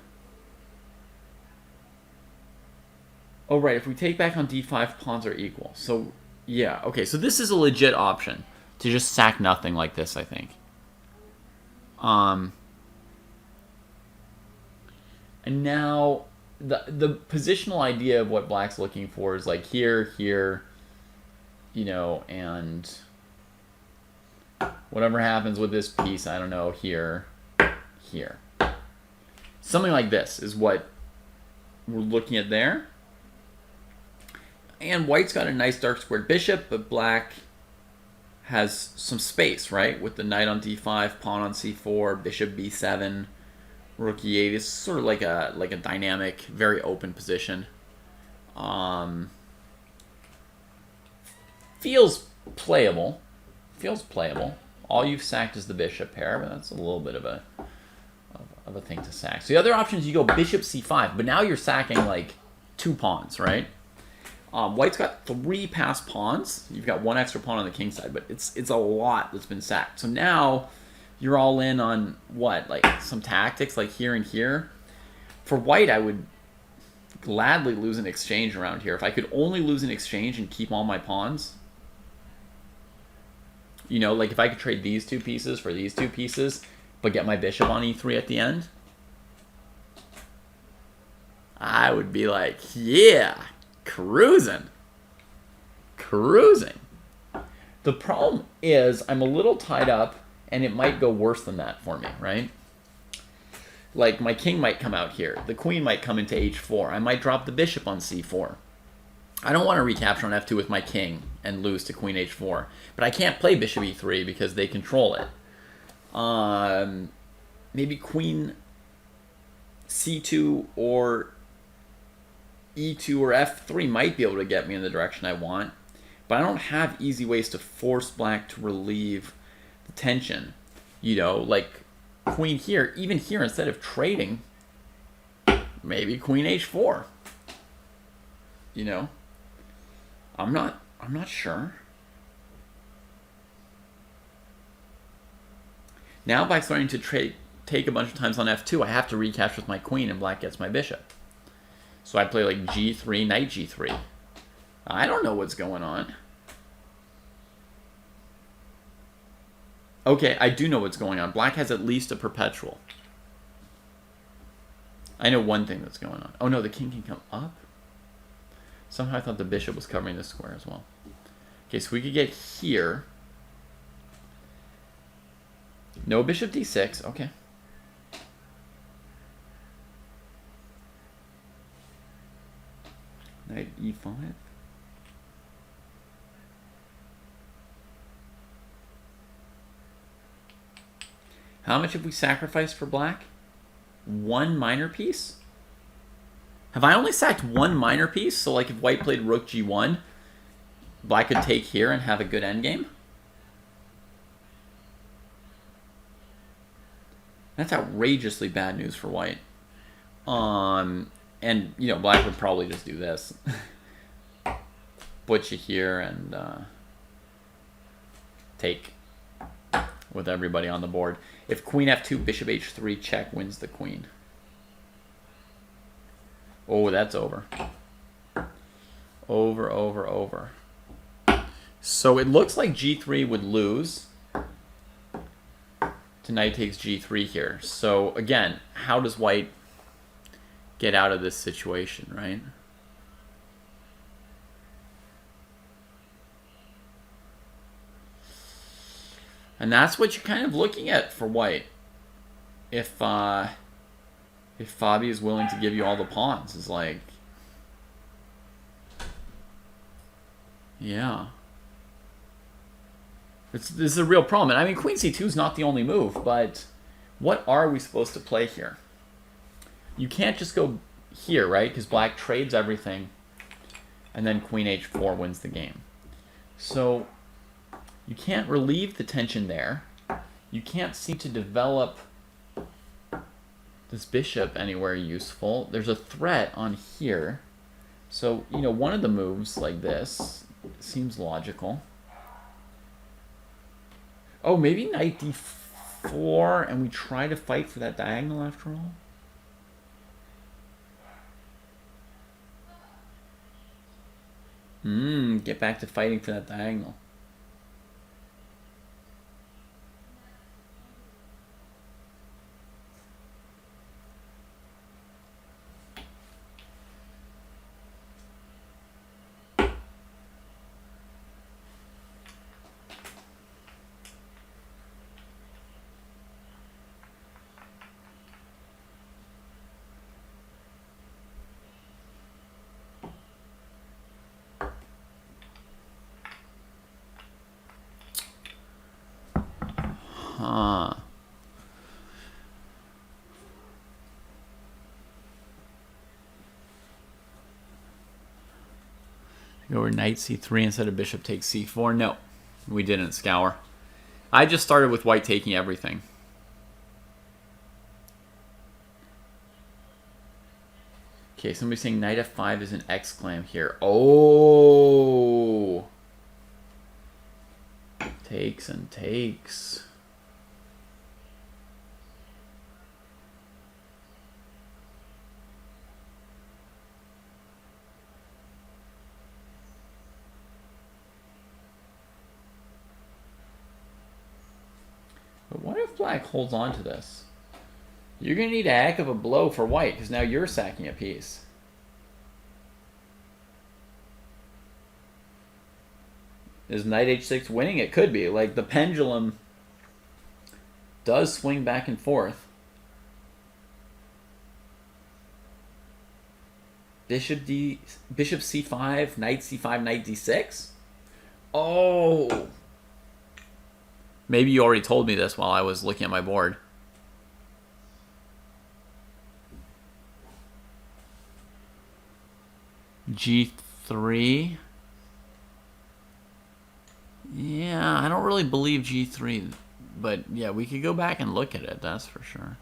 Oh, right, if we take back on d5, pawns are equal. So, yeah, okay, so this is a legit option to just sack nothing like this, I think. And now, the positional idea of what black's looking for is like here, here, you know, and whatever happens with this piece, I don't know, here, here. Something like this is what we're looking at there. And white's got a nice dark squared bishop, but black has some space, right? With the knight on d5, pawn on c4, bishop b7, rook e8. It's sort of like a dynamic, very open position. Feels playable. Feels playable. All you've sacked is the bishop pair, but that's a little bit of a thing to sack. So the other option is you go bishop c5, but now you're sacking like 2 pawns, right? White's got 3 passed pawns. You've got 1 extra pawn on the king side, but it's a lot that's been sacked. So now you're all in on what? Like some tactics like here and here. For white, I would gladly lose an exchange around here. If I could only lose an exchange and keep all my pawns. You know, like if I could trade these 2 pieces for these 2 pieces, but get my bishop on e3 at the end, I would be like, yeah, cruising. Cruising. The problem is I'm a little tied up, and it might go worse than that for me, right? Like my king might come out here. The queen might come into h4. I might drop the bishop on c4. I don't want to recapture on f2 with my king and lose to queen h4. But I can't play bishop e3 because they control it. Maybe queen c2 or e2 or f3 might be able to get me in the direction I want. But I don't have easy ways to force black to relieve the tension. You know, like queen here, even here, instead of trading, maybe queen h4. You know, I'm not sure. Now by starting to take a bunch of times on f2, I have to recapture with my queen and black gets my bishop. So I play like g3, knight g3. I don't know what's going on. Okay, I do know what's going on. Black has at least a perpetual. I know one thing that's going on. Oh no, the king can come up? Somehow I thought the bishop was covering this square as well. Okay, so we could get here. No bishop d6, okay. Knight e5. How much have we sacrificed for black? 1 minor piece? Have I only sacked 1 minor piece? So like if white played rook g1, black could take here and have a good endgame? That's outrageously bad news for white. And, you know, black would probably just do this. Put you here and take with everybody on the board. If queen f2, bishop h3, check wins the queen. Oh, that's over. Over, over, over. So it looks like g3 would lose to knight takes g3 here. So again, how does white get out of this situation, right? And that's what you're kind of looking at for white. If Fabi is willing to give you all the pawns, is like, yeah. This is a real problem. And I mean, Queen C2 is not the only move, but what are we supposed to play here? You can't just go here, right? Because black trades everything, and then Queen H4 wins the game. So you can't relieve the tension there. You can't seem to develop this bishop anywhere useful. There's a threat on here. So, you know, one of the moves like this seems logical. Oh, maybe knight d4, and we try to fight for that diagonal after all? Get back to fighting for that diagonal. Go over knight c3 instead of bishop takes c4. No, we didn't scour. I just started with white taking everything. Okay, somebody's saying knight f5 is an exclam here. Oh! Takes and takes. But what if black holds on to this? You're going to need a heck of a blow for white, because now you're sacking a piece. Is knight h6 winning? It could be. Like, the pendulum does swing back and forth. Bishop c5, knight c5, knight d6? Oh! Maybe you already told me this while I was looking at my board. G3. Yeah, I don't really believe G3, but yeah, we could go back and look at it, that's for sure.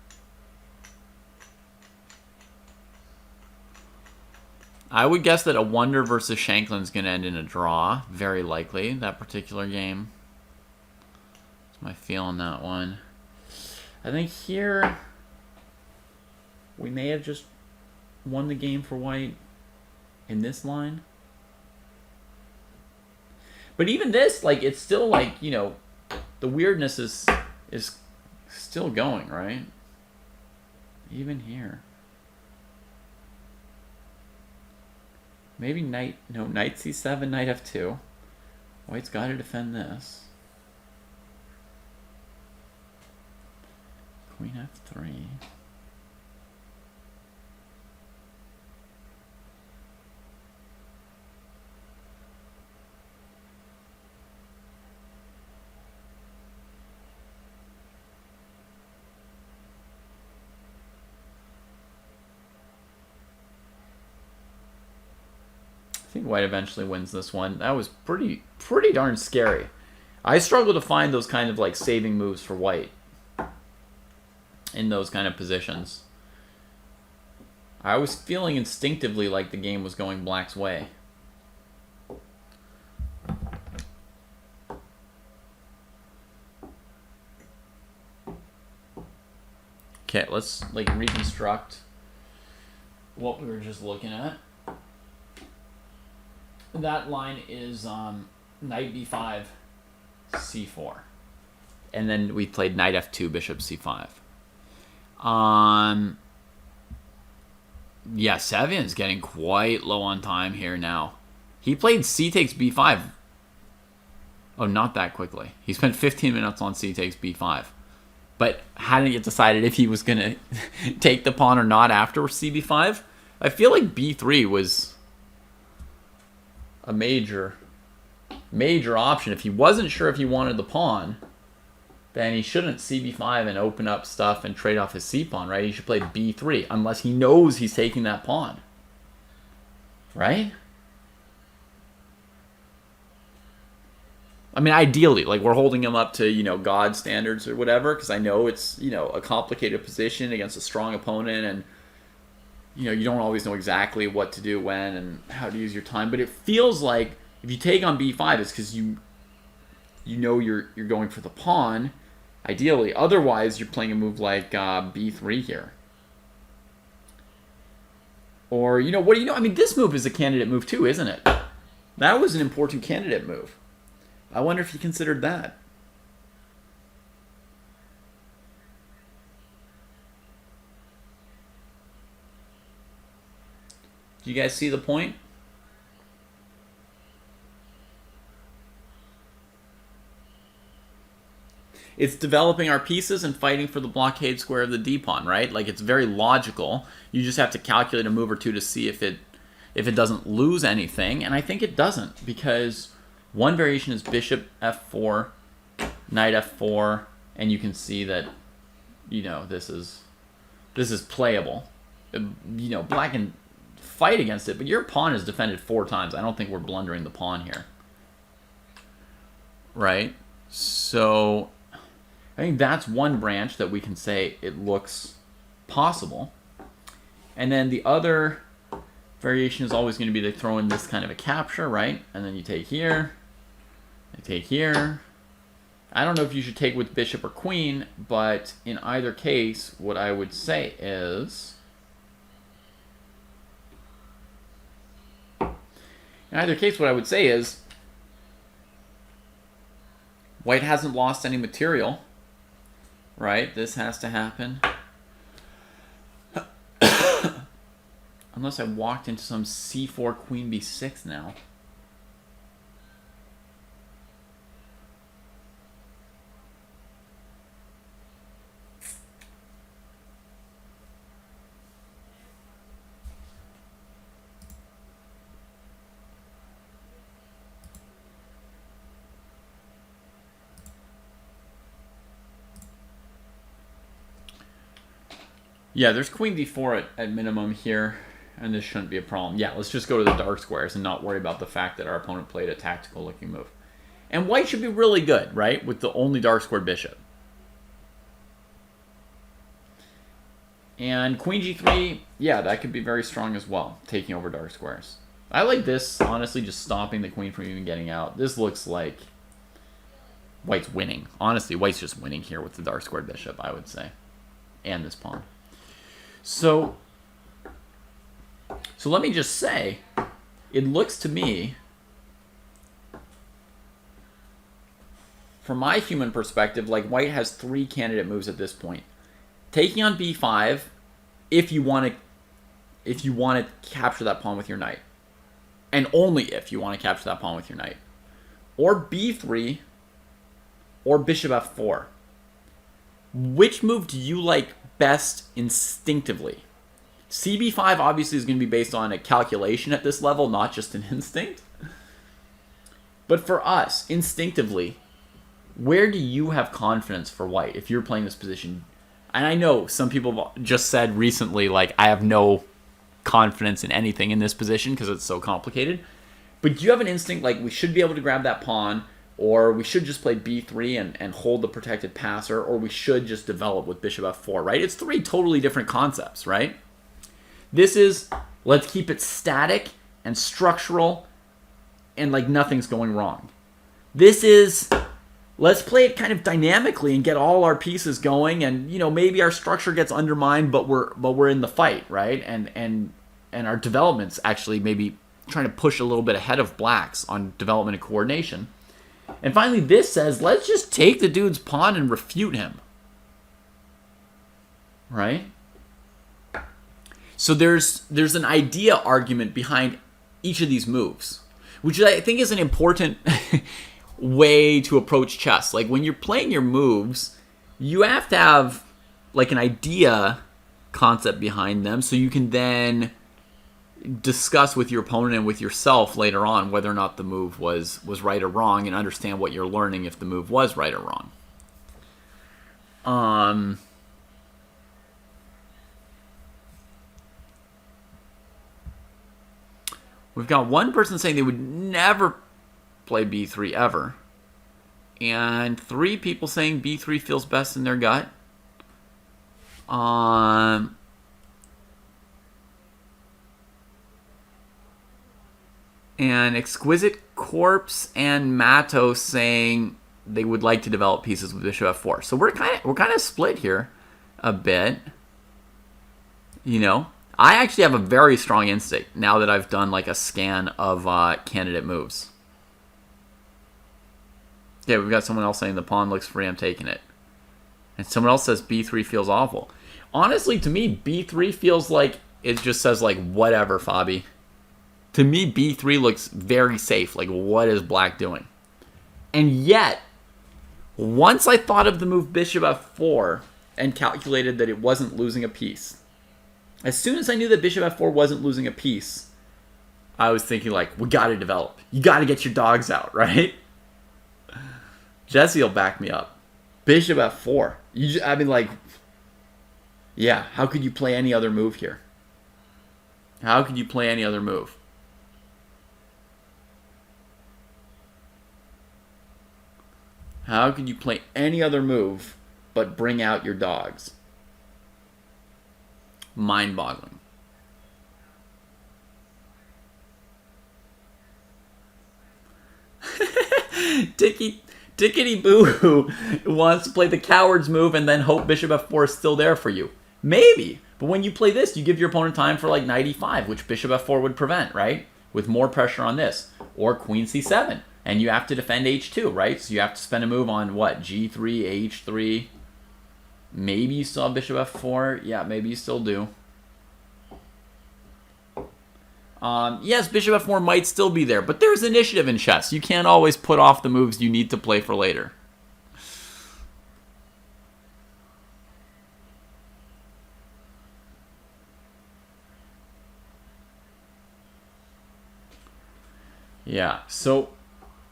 I would guess that a Wonder versus Shanklin's going to end in a draw, very likely, that particular game. That's my feel on that one. I think here we may have just won the game for white in this line. But even this, like, it's still like, you know, the weirdness is still going, right? Even here. Maybe knight c7, knight f2. White's got to defend this. Queen f3. I think white eventually wins this one. That was pretty darn scary. I struggle to find those kind of like saving moves for white in those kind of positions. I was feeling instinctively like the game was going black's way. Okay, let's like reconstruct what we were just looking at. That line is knight b5, c4. And then we played knight f2, bishop c5. Yeah, Sevian's getting quite low on time here now. He played c takes b5. Oh, not that quickly. He spent 15 minutes on c takes b5. But hadn't yet decided if he was going to take the pawn or not after cb5. I feel like b3 was a major option. If he wasn't sure if he wanted the pawn, then he shouldn't cb5 and open up stuff and trade off his c-pawn, right? He should play b3, unless he knows he's taking that pawn. Right? I mean, ideally, like, we're holding him up to, you know, God standards or whatever, because I know it's, you know, a complicated position against a strong opponent, and, you know, you don't always know exactly what to do when and how to use your time. But it feels like if you take on b5, it's because you know you're going for the pawn, ideally. Otherwise, you're playing a move like b3 here. Or, you know, what do you know? I mean, this move is a candidate move too, isn't it? That was an important candidate move. I wonder if he considered that. Do you guys see the point? It's developing our pieces and fighting for the blockade square of the d-pawn, right? Like, it's very logical. You just have to calculate a move or two to see if it doesn't lose anything, and I think it doesn't, because one variation is bishop f4, knight f4, and you can see that, you know, this is playable. You know, black can fight against it, but your pawn is defended 4 times. I don't think we're blundering the pawn here. Right? So I think that's one branch that we can say it looks possible. And then the other variation is always going to be they throw in this kind of a capture, right? And then you take here, you take here. I don't know if you should take with bishop or queen, but in either case, what I would say is, white hasn't lost any material, right? This has to happen. Unless I walked into some c4, queen b6 now. Yeah, there's queen d4 at minimum here, and this shouldn't be a problem. Yeah, let's just go to the dark squares and not worry about the fact that our opponent played a tactical-looking move. And white should be really good, right, with the only dark square bishop. And queen g3, yeah, that could be very strong as well, taking over dark squares. I like this, honestly, just stopping the queen from even getting out. This looks like white's winning. Honestly, white's just winning here with the dark square bishop, I would say, and this pawn. So let me just say, it looks to me, from my human perspective, like white has 3 candidate moves at this point. Taking on b5, if you want to capture that pawn with your knight, and only if you want to capture that pawn with your knight, or b3, or bishop f4. Which move do you like best instinctively? cb5 obviously is going to be based on a calculation at this level, not just an instinct. But for us, instinctively, where do you have confidence for white if you're playing this position? And I know some people just said recently, like, I have no confidence in anything in this position because it's so complicated. But do you have an instinct like we should be able to grab that pawn, or we should just play b3 and hold the protected passer, or we should just develop with bishop f4, right? It's 3 totally different concepts, right? This is, let's keep it static and structural and like nothing's going wrong. This is, let's play it kind of dynamically and get all our pieces going, and, you know, maybe our structure gets undermined, but we're in the fight, right? And our development's actually maybe trying to push a little bit ahead of blacks on development and coordination. And finally, this says, let's just take the dude's pawn and refute him. Right? So there's an idea argument behind each of these moves, which I think is an important way to approach chess. Like, when you're playing your moves, you have to have, like, an idea concept behind them so you can then discuss with your opponent and with yourself later on whether or not the move was right or wrong, and understand what you're learning if the move was right or wrong. We've got one person saying they would never play b3 ever, and 3 people saying b3 feels best in their gut. And Exquisite Corpse and Mato saying they would like to develop pieces with bishop f4. So we're kind of split here a bit. You know, I actually have a very strong instinct now that I've done like a scan of candidate moves. Yeah, we've got someone else saying the pawn looks free, I'm taking it. And someone else says b3 feels awful. Honestly, to me, b3 feels like it just says like, whatever, Fabi. To me, b3 looks very safe. Like, what is black doing? And yet, once I thought of the move bishop f4 and calculated that it wasn't losing a piece, as soon as I knew that bishop f4 wasn't losing a piece, I was thinking like, we got to develop. You got to get your dogs out, right? Jesse will back me up. Bishop f4. I mean, like, yeah, how could you play any other move here? How could you play any other move? How could you play any other move but bring out your dogs? Mind-boggling. Tickety Boo wants to play the coward's move and then hope bishop f4 is still there for you. Maybe. But when you play this, you give your opponent time for like knight e5, which bishop f4 would prevent, right? With more pressure on this. Or queen c7. And you have to defend h2, right? So you have to spend a move on, what, g3, h3. Maybe you still have bishop f4. Yeah, maybe you still do. Yes, bishop f4 might still be there. But there's initiative in chess. You can't always put off the moves you need to play for later. Yeah, so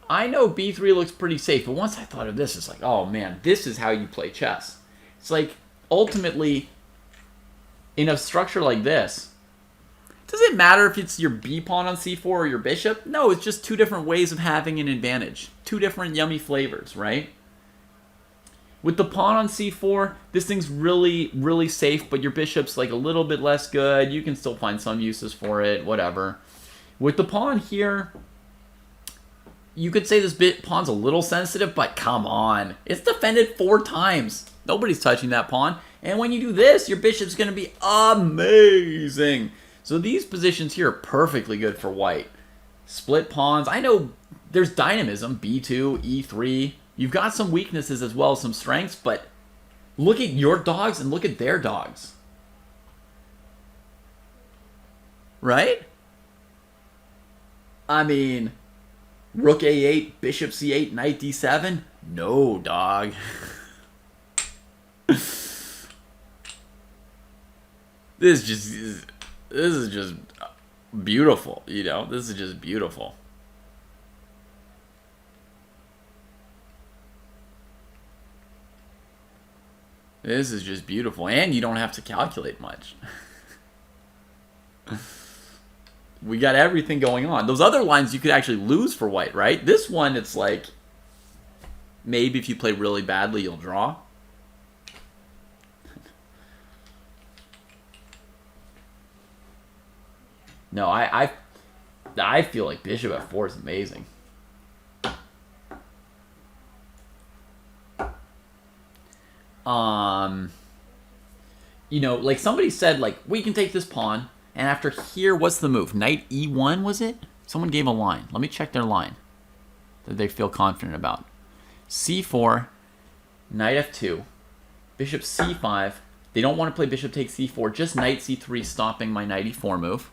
I know b3 looks pretty safe, but once I thought of this, it's like, oh man, this is how you play chess. It's like, ultimately, in a structure like this, does it matter if it's your b pawn on c4 or your bishop? No, it's just 2 different ways of having an advantage. 2 different yummy flavors, right? With the pawn on c4, this thing's really, really safe, but your bishop's like a little bit less good. You can still find some uses for it, whatever. With the pawn here, you could say this pawn's a little sensitive, but come on. It's defended 4 times. Nobody's touching that pawn. And when you do this, your bishop's going to be amazing. So these positions here are perfectly good for white. Split pawns. I know there's dynamism. b2, e3. You've got some weaknesses as well as some strengths, but look at your dogs and look at their dogs. Right? I mean, rook a8, bishop c8, knight d7? No, dog. This is just beautiful, you know? This is just beautiful. This is just beautiful, and you don't have to calculate much. We got everything going on. Those other lines you could actually lose for white, right? This one, it's like, maybe if you play really badly, you'll draw. No, I feel like bishop f4 is amazing. You know, like somebody said, like, we can take this pawn, and after here, what's the move? Knight e1, was it? Someone gave a line. Let me check their line that they feel confident about. c4, knight f2, bishop c5. They don't want to play bishop takes c4, just knight c3, stopping my knight e4 move.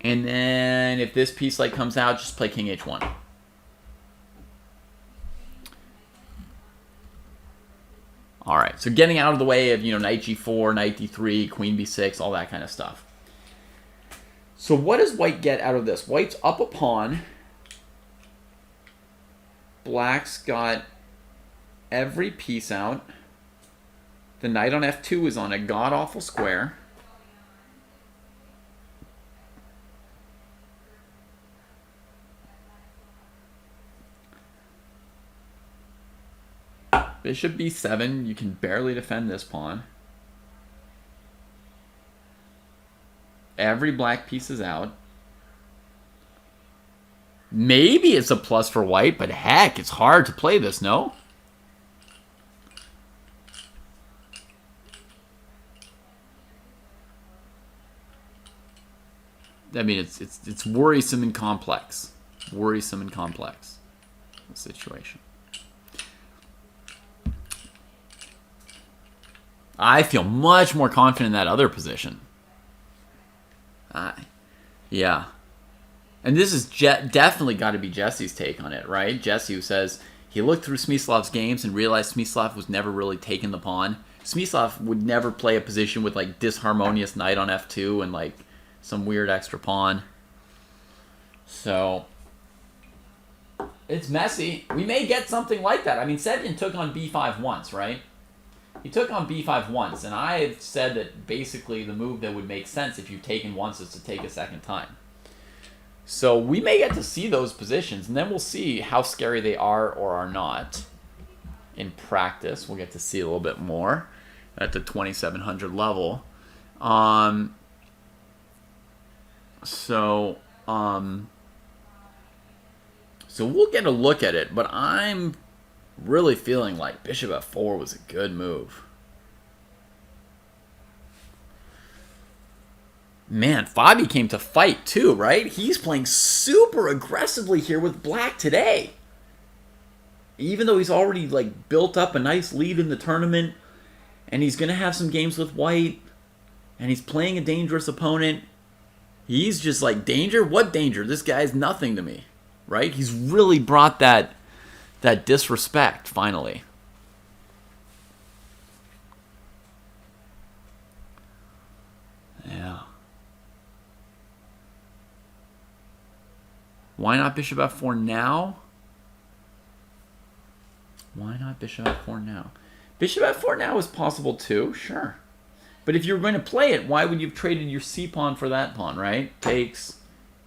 And then if this piece like comes out, just play king h1. All right, so getting out of the way of, knight g4, knight d3, queen b6, all that kind of stuff. So what does white get out of this? White's up a pawn. Black's got every piece out. The knight on f2 is on a god-awful square. Bishop b7, you can barely defend this pawn. Every black piece is out. Maybe it's a plus for white, but heck, it's hard to play this, no? I mean, it's worrisome and complex. Worrisome and complex situation. I feel much more confident in that other position. Yeah. And this is definitely got to be Jesse's take on it, right? Jesse, who says he looked through Smyslov's games and realized Smyslov was never really taking the pawn. Smyslov would never play a position with like disharmonious knight on f2 and like some weird extra pawn. So it's messy. We may get something like that. I mean, Sevyan took on b5 once, right? He took on b5 once, and I've said that basically the move that would make sense if you've taken once is to take a second time. So we may get to see those positions, and then we'll see how scary they are or are not in practice. We'll get to see a little bit more at the 2700 level. So we'll get a look at it, but I'm really feeling like bishop f4 was a good move. Man, Fabi came to fight too, right? He's playing super aggressively here with black today. Even though he's already like built up a nice lead in the tournament, and he's going to have some games with white, and he's playing a dangerous opponent, he's just like, danger? What danger? This guy's nothing to me, right? He's really brought that disrespect, finally. Yeah. Why not bishop f4 now? Why not bishop f4 now? Bishop f4 now is possible too, sure. But if you're going to play it, why would you have traded your c pawn for that pawn, right? Takes,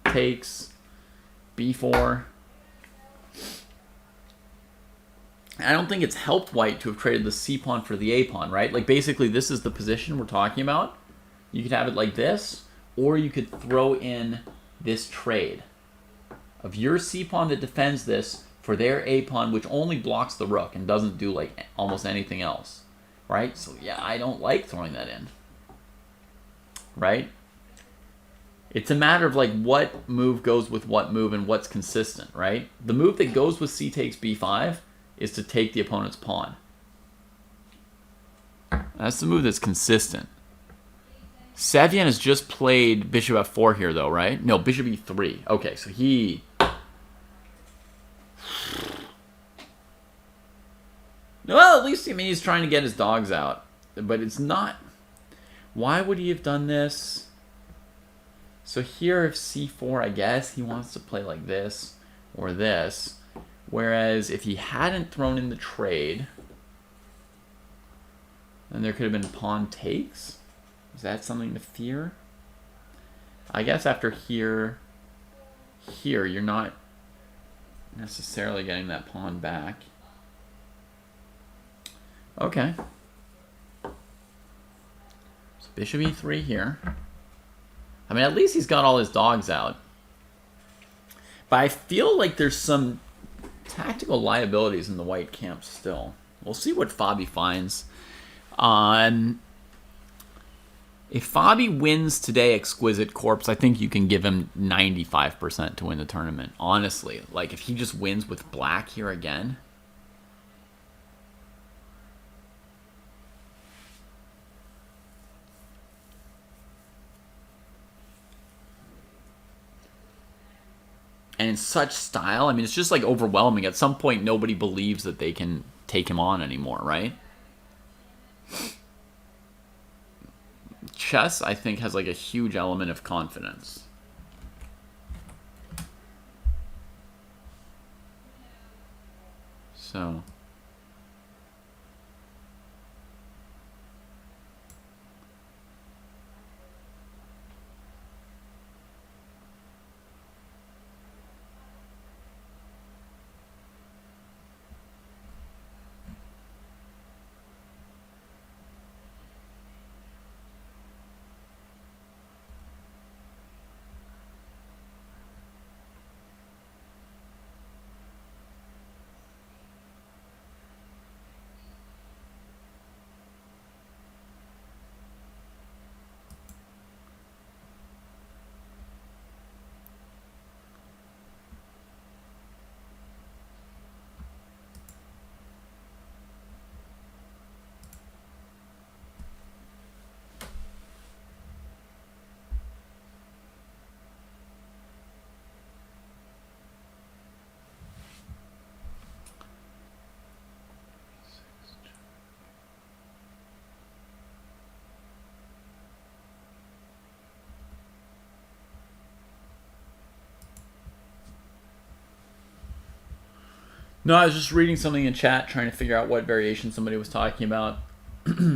b4. I don't think it's helped white to have traded the c pawn for the a pawn, right? Like basically this is the position we're talking about. You could have it like this, or you could throw in this trade of your c pawn that defends this for their a pawn, which only blocks the rook and doesn't do like almost anything else, right? So yeah, I don't like throwing that in, right? It's a matter of like what move goes with what move and what's consistent, right? The move that goes with c takes b5 is to take the opponent's pawn. That's the move that's consistent. Sevyan has just played bishop f4 here, though, right? No, bishop e3. Okay, so he... Well, at least, I mean, he's trying to get his dogs out. But it's not... Why would he have done this? So here, if c4, I guess he wants to play like this or this. Whereas if he hadn't thrown in the trade, then there could have been pawn takes. Is that something to fear? I guess after here, you're not necessarily getting that pawn back. Okay. So bishop e3 here. I mean, at least he's got all his dogs out. But I feel like there's some tactical liabilities in the white camp still. We'll see what Fabi finds. If Fabi wins today Exquisite Corpse, I think you can give him 95% to win the tournament. Honestly, like if he just wins with black here again. and in such style. I mean, it's just like overwhelming. At some point, nobody believes that they can take him on anymore, right? Chess, I think, has like a huge element of confidence. So... No, I was just reading something in chat, trying to figure out what variation somebody was talking about.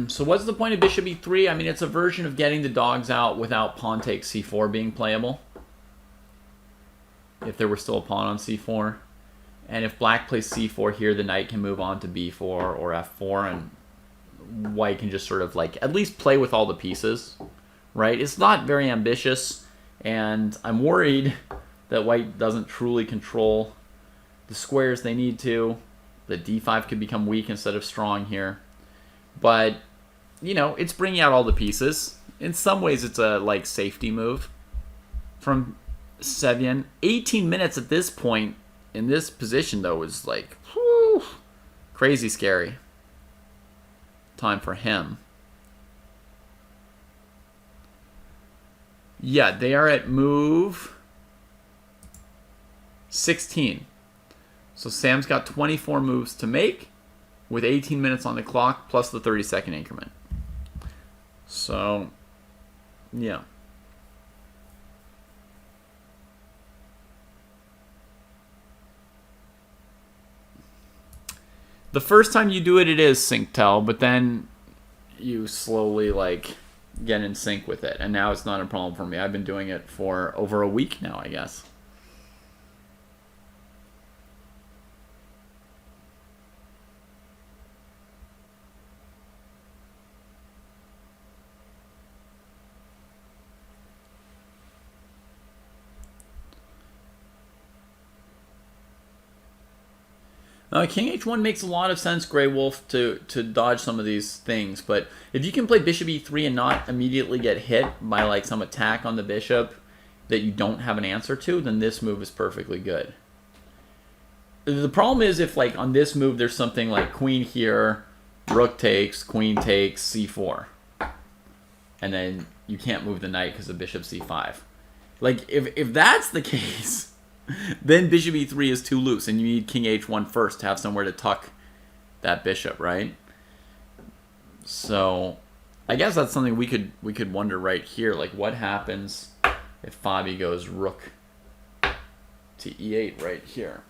So what's the point of bishop e3? I mean, it's a version of getting the dogs out without pawn takes c4 being playable. If there were still a pawn on c4. And if black plays c4 here, the knight can move on to b4 or f4, and white can just sort of like at least play with all the pieces, right? It's not very ambitious, and I'm worried that white doesn't truly control the squares they need to. The d5 could become weak instead of strong here. But, you know, it's bringing out all the pieces. In some ways, it's a, like, safety move from Sevian. 18 minutes at this point in this position, though, is, like, whew, crazy scary time for him. Yeah, they are at move 16. So Sam's got 24 moves to make with 18 minutes on the clock plus the 30-second increment. So, yeah. The first time you do it, it is sync tell, but then you slowly like get in sync with it. And now it's not a problem for me. I've been doing it for over a week now, I guess. King h1 makes a lot of sense, Grey Wolf, to dodge some of these things. But if you can play bishop e3 and not immediately get hit by like some attack on the bishop that you don't have an answer to, then this move is perfectly good. The problem is if like on this move there's something like queen here, rook takes, queen takes, c4. And then you can't move the knight because of bishop c5. Like if that's the case, then bishop e3 is too loose, and you need king h1 first to have somewhere to tuck that bishop, right? So, I guess that's something we could wonder right here. Like, what happens if Fabi goes rook to e8 right here?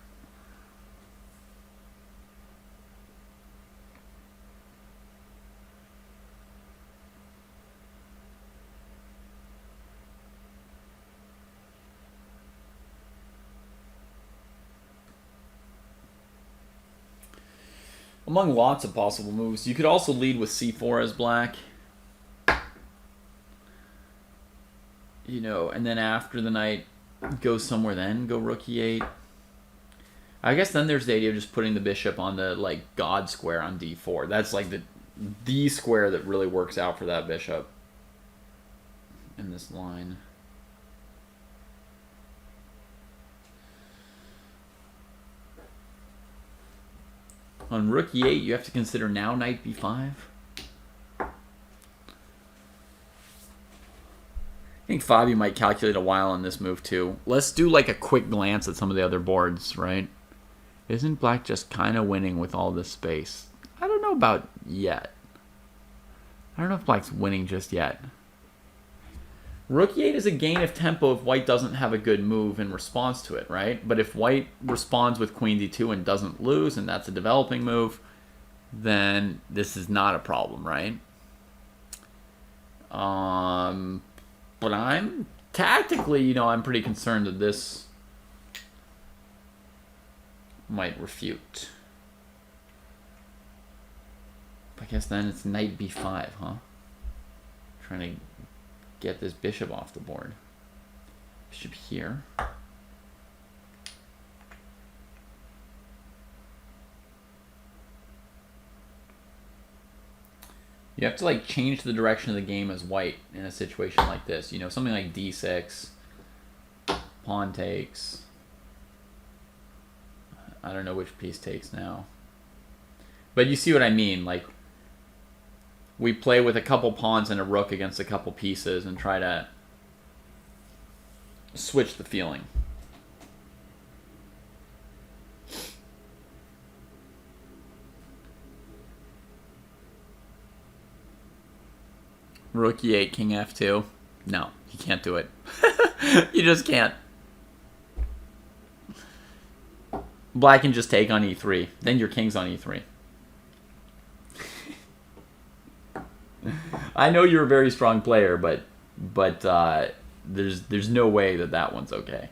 Among lots of possible moves, you could also lead with c4 as black. You know, and then after the knight goes somewhere, then go rook e8. I guess then there's the idea of just putting the bishop on the like god square on d4. That's like the square that really works out for that bishop in this line. On rook e8, you have to consider now knight b5. think Fabi might calculate a while on this move too. Let's do like a quick glance at some of the other boards, right? Isn't black just kind of winning with all this space? I don't know about yet. I don't know if black's winning just yet. Rook e8 is a gain of tempo if white doesn't have a good move in response to it, right? But if white responds with queen d2 and doesn't lose, and that's a developing move, then this is not a problem, right? But I'm tactically, you know, I'm pretty concerned that this might refute. I guess then it's knight b5, huh? Trying to get this bishop off the board. Bishop here. You have to like change the direction of the game as white in a situation like this. You know, something like d6, pawn takes. I don't know which piece takes now. But you see what I mean, like we play with a couple pawns and a rook against a couple pieces and try to switch the feeling. Rook e8, king f2. No, you can't do it. You just can't. Black can just take on e3. Then your king's on e3. I know you're a very strong player, but there's no way that that one's okay.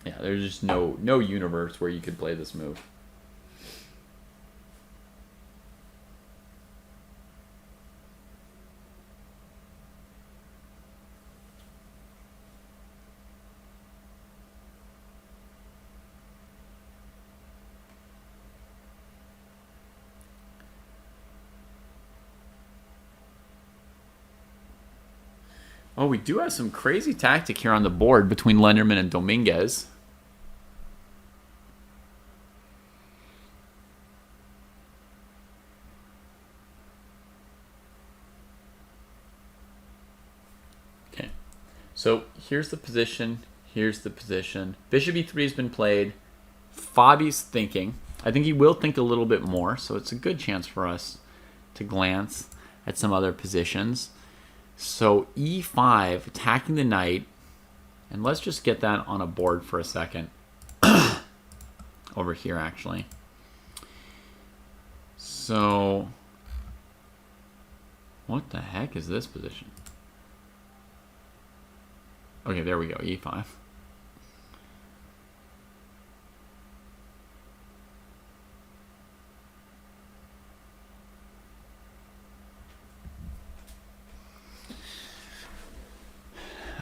Yeah, there's just no universe where you could play this move. Oh, we do have some crazy tactic here on the board between Lenderman and Dominguez. Okay, so here's the position. Here's the position. Bishop e3 has been played. Fabi's thinking. I think he will think a little bit more, so it's a good chance for us to glance at some other positions. So e5, attacking the knight, and let's just get that on a board for a second. Over here, actually. So, what the heck is this position? Okay, there we go, e5.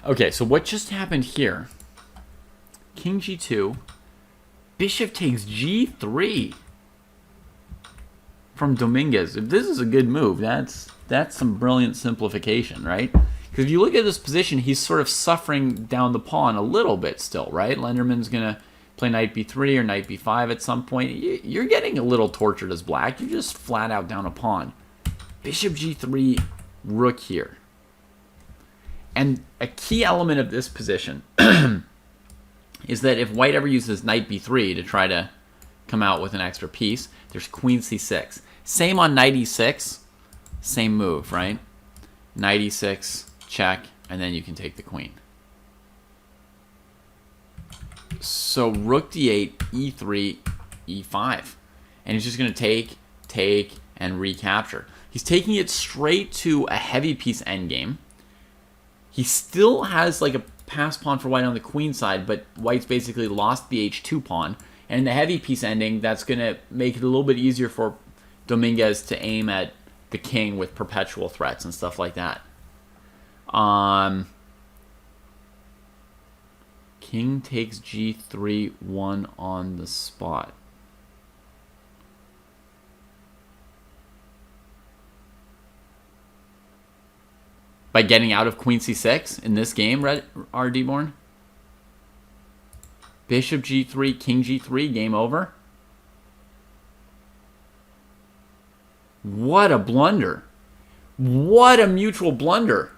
Okay, so what just happened here? King g2, bishop takes g3 from Dominguez. If this is a good move, that's some brilliant simplification, right? Because if you look at this position, he's sort of suffering down the pawn a little bit still, right? Lenderman's going to play knight b3 or knight b5 at some point. You're getting a little tortured as black. You're just flat out down a pawn. Bishop g3, rook here. And a key element of this position is that if white ever uses knight b3 to try to come out with an extra piece, there's queen c6. Same on knight e6, same move, right? Knight e6, check, and then you can take the queen. So rook d8, e3, e5. And he's just going to take, and recapture. He's taking it straight to a heavy piece endgame. He still has like a pass pawn for white on the queen side, but white's basically lost the h2 pawn. And in the heavy piece ending, that's going to make it a little bit easier for Dominguez to aim at the king with perpetual threats and stuff like that. King takes g3, 1 on the spot. By getting out of queen c6 in this game, R.D. Born? Bishop g3, king g3, game over. What a blunder. What a mutual blunder.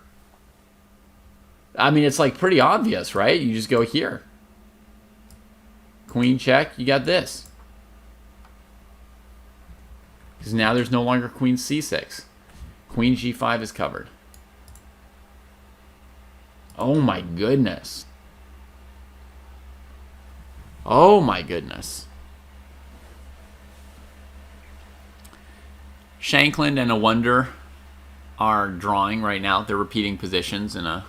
I mean, it's like pretty obvious, right? You just go here. Queen check, you got this. Because now there's no longer queen c6. Queen g5 is covered. Oh my goodness. Oh my goodness. Shankland and A Wonder are drawing right now. They're repeating positions in a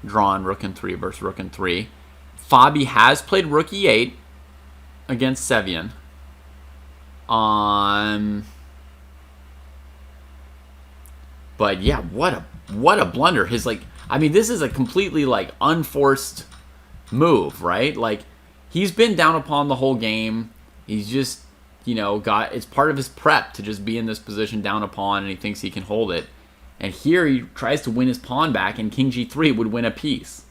drawn rook and 3 versus rook and 3. Fabi has played rook e8 against Sevian. But yeah, what a blunder. His I mean, this is a completely unforced move, right? Like, he's been down upon the whole game. He's just, it's part of his prep to just be in this position down upon, and he thinks he can hold it. And here he tries to win his pawn back, and king g3 would win a piece.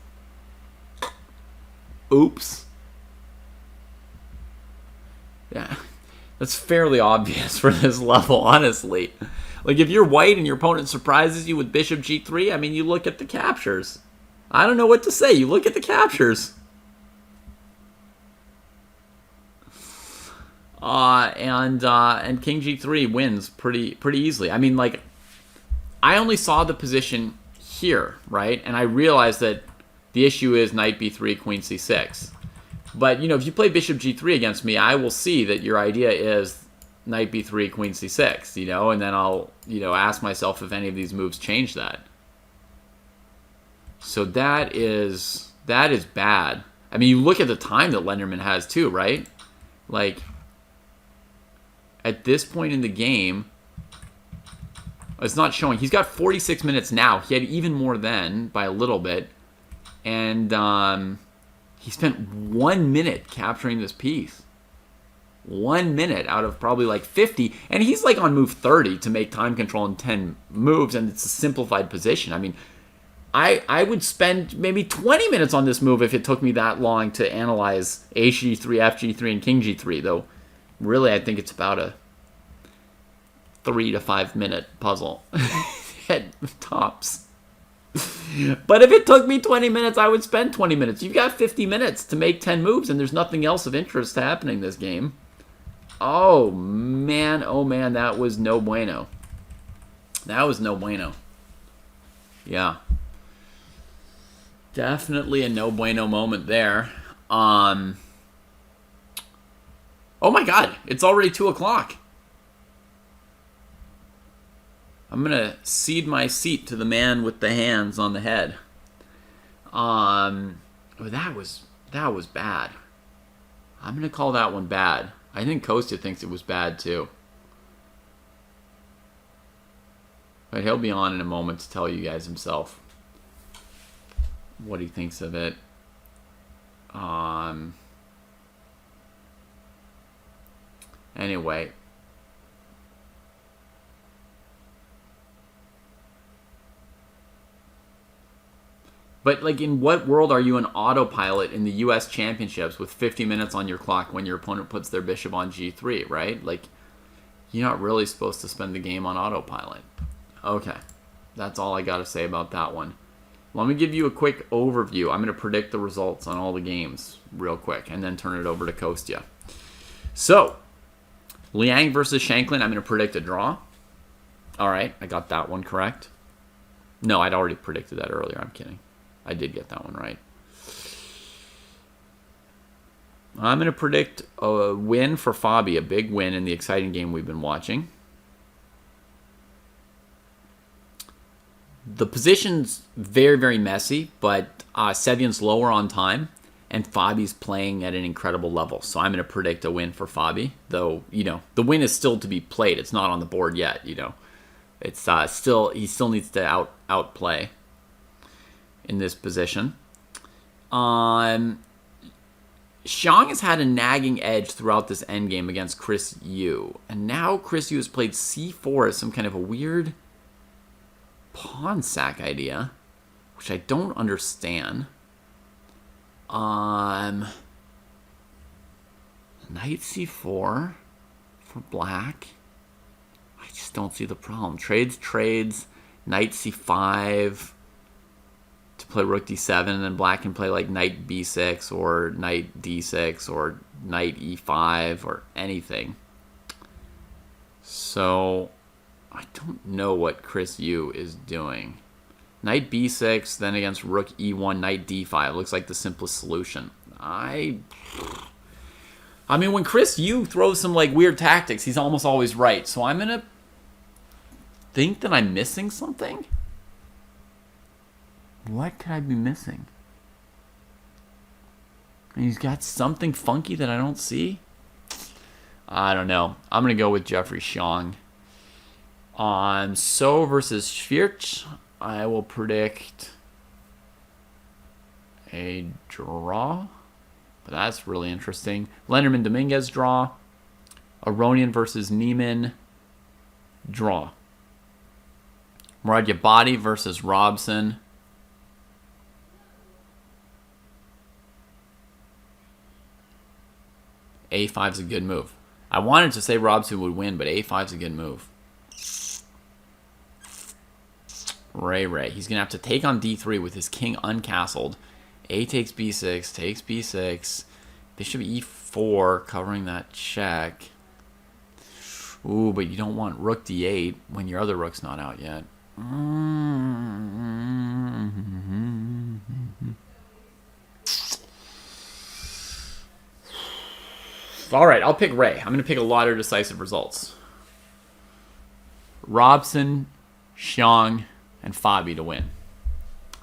Oops. Yeah, that's fairly obvious for this level, honestly. Like, if you're white and your opponent surprises you with bishop g3, I mean, you look at the captures. I don't know what to say. You look at the captures. And king g3 wins pretty easily. I mean, I only saw the position here, right? And I realized that the issue is knight b3, queen c6. But, if you play bishop g3 against me, I will see that your idea is knight b3, queen c6, and then I'll, ask myself if any of these moves change that. So that is bad. I mean, you look at the time that Lenderman has too, right? Like, at this point in the game, it's not showing. He's got 46 minutes now. He had even more then by a little bit. And he spent 1 minute capturing this piece. 1 minute out of probably 50. And he's on move 30 to make time control in 10 moves, and it's a simplified position. I mean, I would spend maybe 20 minutes on this move if it took me that long to analyze h g3, f g3, and king g3, though really I think it's about a 3 to 5 minute puzzle at tops. But if it took me 20 minutes, I would spend 20 minutes. You've got 50 minutes to make 10 moves, and there's nothing else of interest happening this game. Oh man, that was no bueno. That was no bueno. Yeah. Definitely a no bueno moment there. Oh my god, it's already 2 o'clock. I'm going to cede my seat to the man with the hands on the head. That was bad. I'm going to call that one bad. I think Kostya thinks it was bad too. But he'll be on in a moment to tell you guys himself what he thinks of it. Anyway. But, in what world are you an autopilot in the U.S. Championships with 50 minutes on your clock when your opponent puts their bishop on g3, right? You're not really supposed to spend the game on autopilot. Okay. That's all I got to say about that one. Let me give you a quick overview. I'm going to predict the results on all the games real quick and then turn it over to Kostya. So, Liang versus Shanklin, I'm going to predict a draw. All right, I got that one correct. No, I'd already predicted that earlier. I'm kidding. I did get that one right. I'm going to predict a win for Fabi, a big win in the exciting game we've been watching. The position's very, very messy, but Sevian's lower on time, and Fabi's playing at an incredible level. So I'm going to predict a win for Fabi, though, the win is still to be played. It's not on the board yet, It's he still needs to outplay in this position. Xiang has had a nagging edge throughout this endgame against Chris Yu. And now Chris Yu has played c4 as some kind of a weird pawn sack idea, which I don't understand. Knight c4 for black. I just don't see the problem. Trades. Knight c5 to play rook d7, and then black can play like knight b6 or knight d6 or knight e5 or anything. So I don't know what Chris Yu is doing. Knight b6, then against rook e1, knight d5 looks like the simplest solution. I mean, when Chris Yu throws some like weird tactics, he's almost always right. So I'm gonna think that I'm missing something. What could I be missing? And he's got something funky that I don't see. I don't know. I'm gonna go with Jeffrey Xiong. On So versus Schwiertz, I will predict a draw. But that's really interesting. Lenderman Dominguez, draw. Aronian versus Neiman, draw. Murad Yabadi versus Robson. A5 is a good move. I wanted to say Robson would win, but A5 is a good move. Ray. He's going to have to take on D3 with his king uncastled. A takes B6, takes B6. Bishop E4, covering that check. Ooh, but you don't want rook D8 when your other rook's not out yet. All right, I'll pick Ray. I'm going to pick a lot of decisive results. Robson, Xiong, and Fabi to win.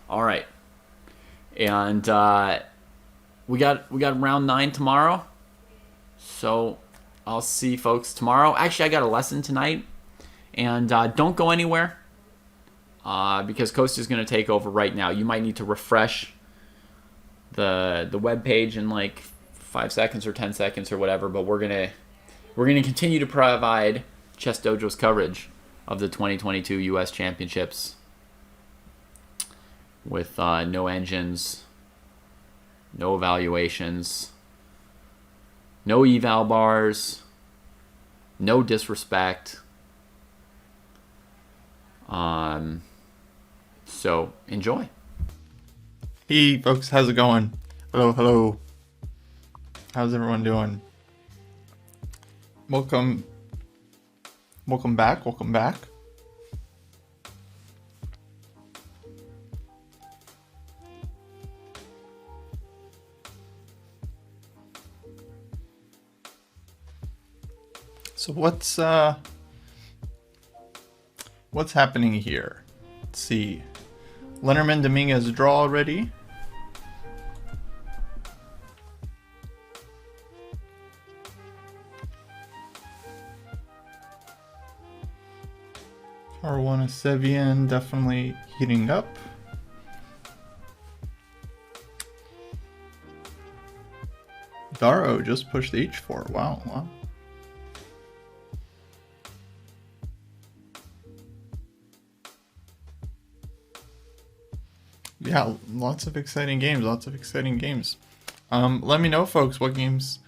All right. And we got round 9 tomorrow. So I'll see folks tomorrow. Actually, I got a lesson tonight. And don't go anywhere because Kostya is going to take over right now. You might need to refresh the web page in like 5 seconds or 10 seconds or whatever, but we're gonna continue to provide Chess Dojo's coverage of the 2022 U.S. Championships with no engines, no evaluations, no eval bars, no disrespect. So enjoy. Hey folks, how's it going? Hello. How's everyone doing? Welcome back. So what's happening here? Let's see. Lenderman Dominguez draw already. Caruana Sevian definitely heating up. Daro just pushed h4. Wow. Yeah, lots of exciting games. Let me know, folks, what games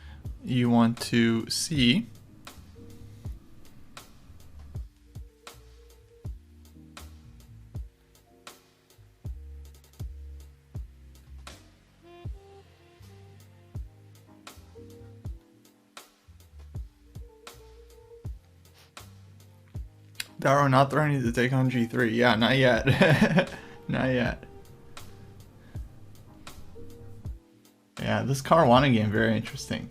you want to see. Daro not threatening to take on G3. Yeah, not yet. Not yet. Yeah, this Caruana game, very interesting.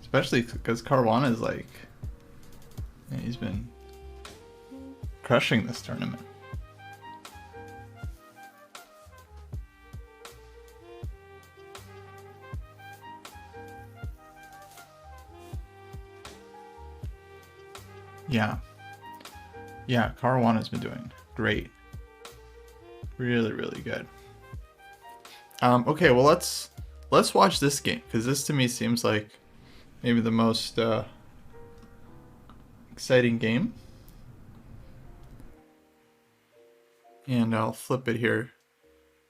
Especially because Caruana is like... Man, he's been crushing this tournament. Yeah, Caruana's been doing great. Really good. Okay, well let's watch this game, because this to me seems like maybe the most exciting game. And I'll flip it here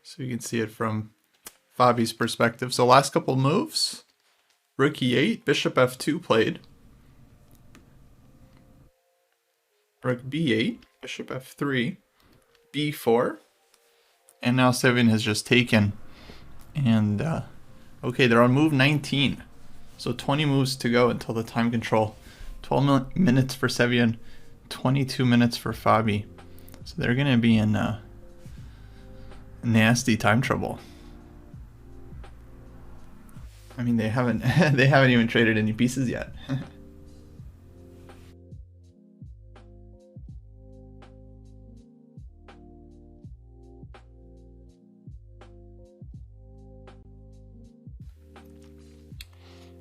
so you can see it from Fabi's perspective. So last couple moves. Rook e8, bishop f2 played. Rook b8, bishop f3, b4. And now Sevian has just taken. And, okay, they're on move 19. So 20 moves to go until the time control. 12 minutes for Sevian, 22 minutes for Fabi. So they're going to be in nasty time trouble. I mean, they haven't they haven't even traded any pieces yet.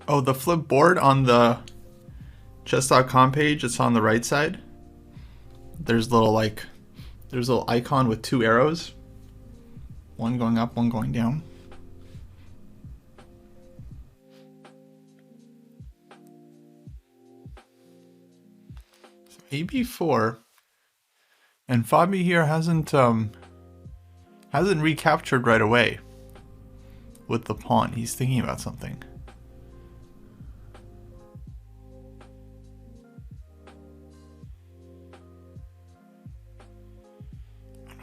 Oh, the flip board on the chess.com page, it's on the right side. There's a little icon with two arrows. One going up, one going down. So AB4, and Fabi here hasn't recaptured right away with the pawn. He's thinking about something.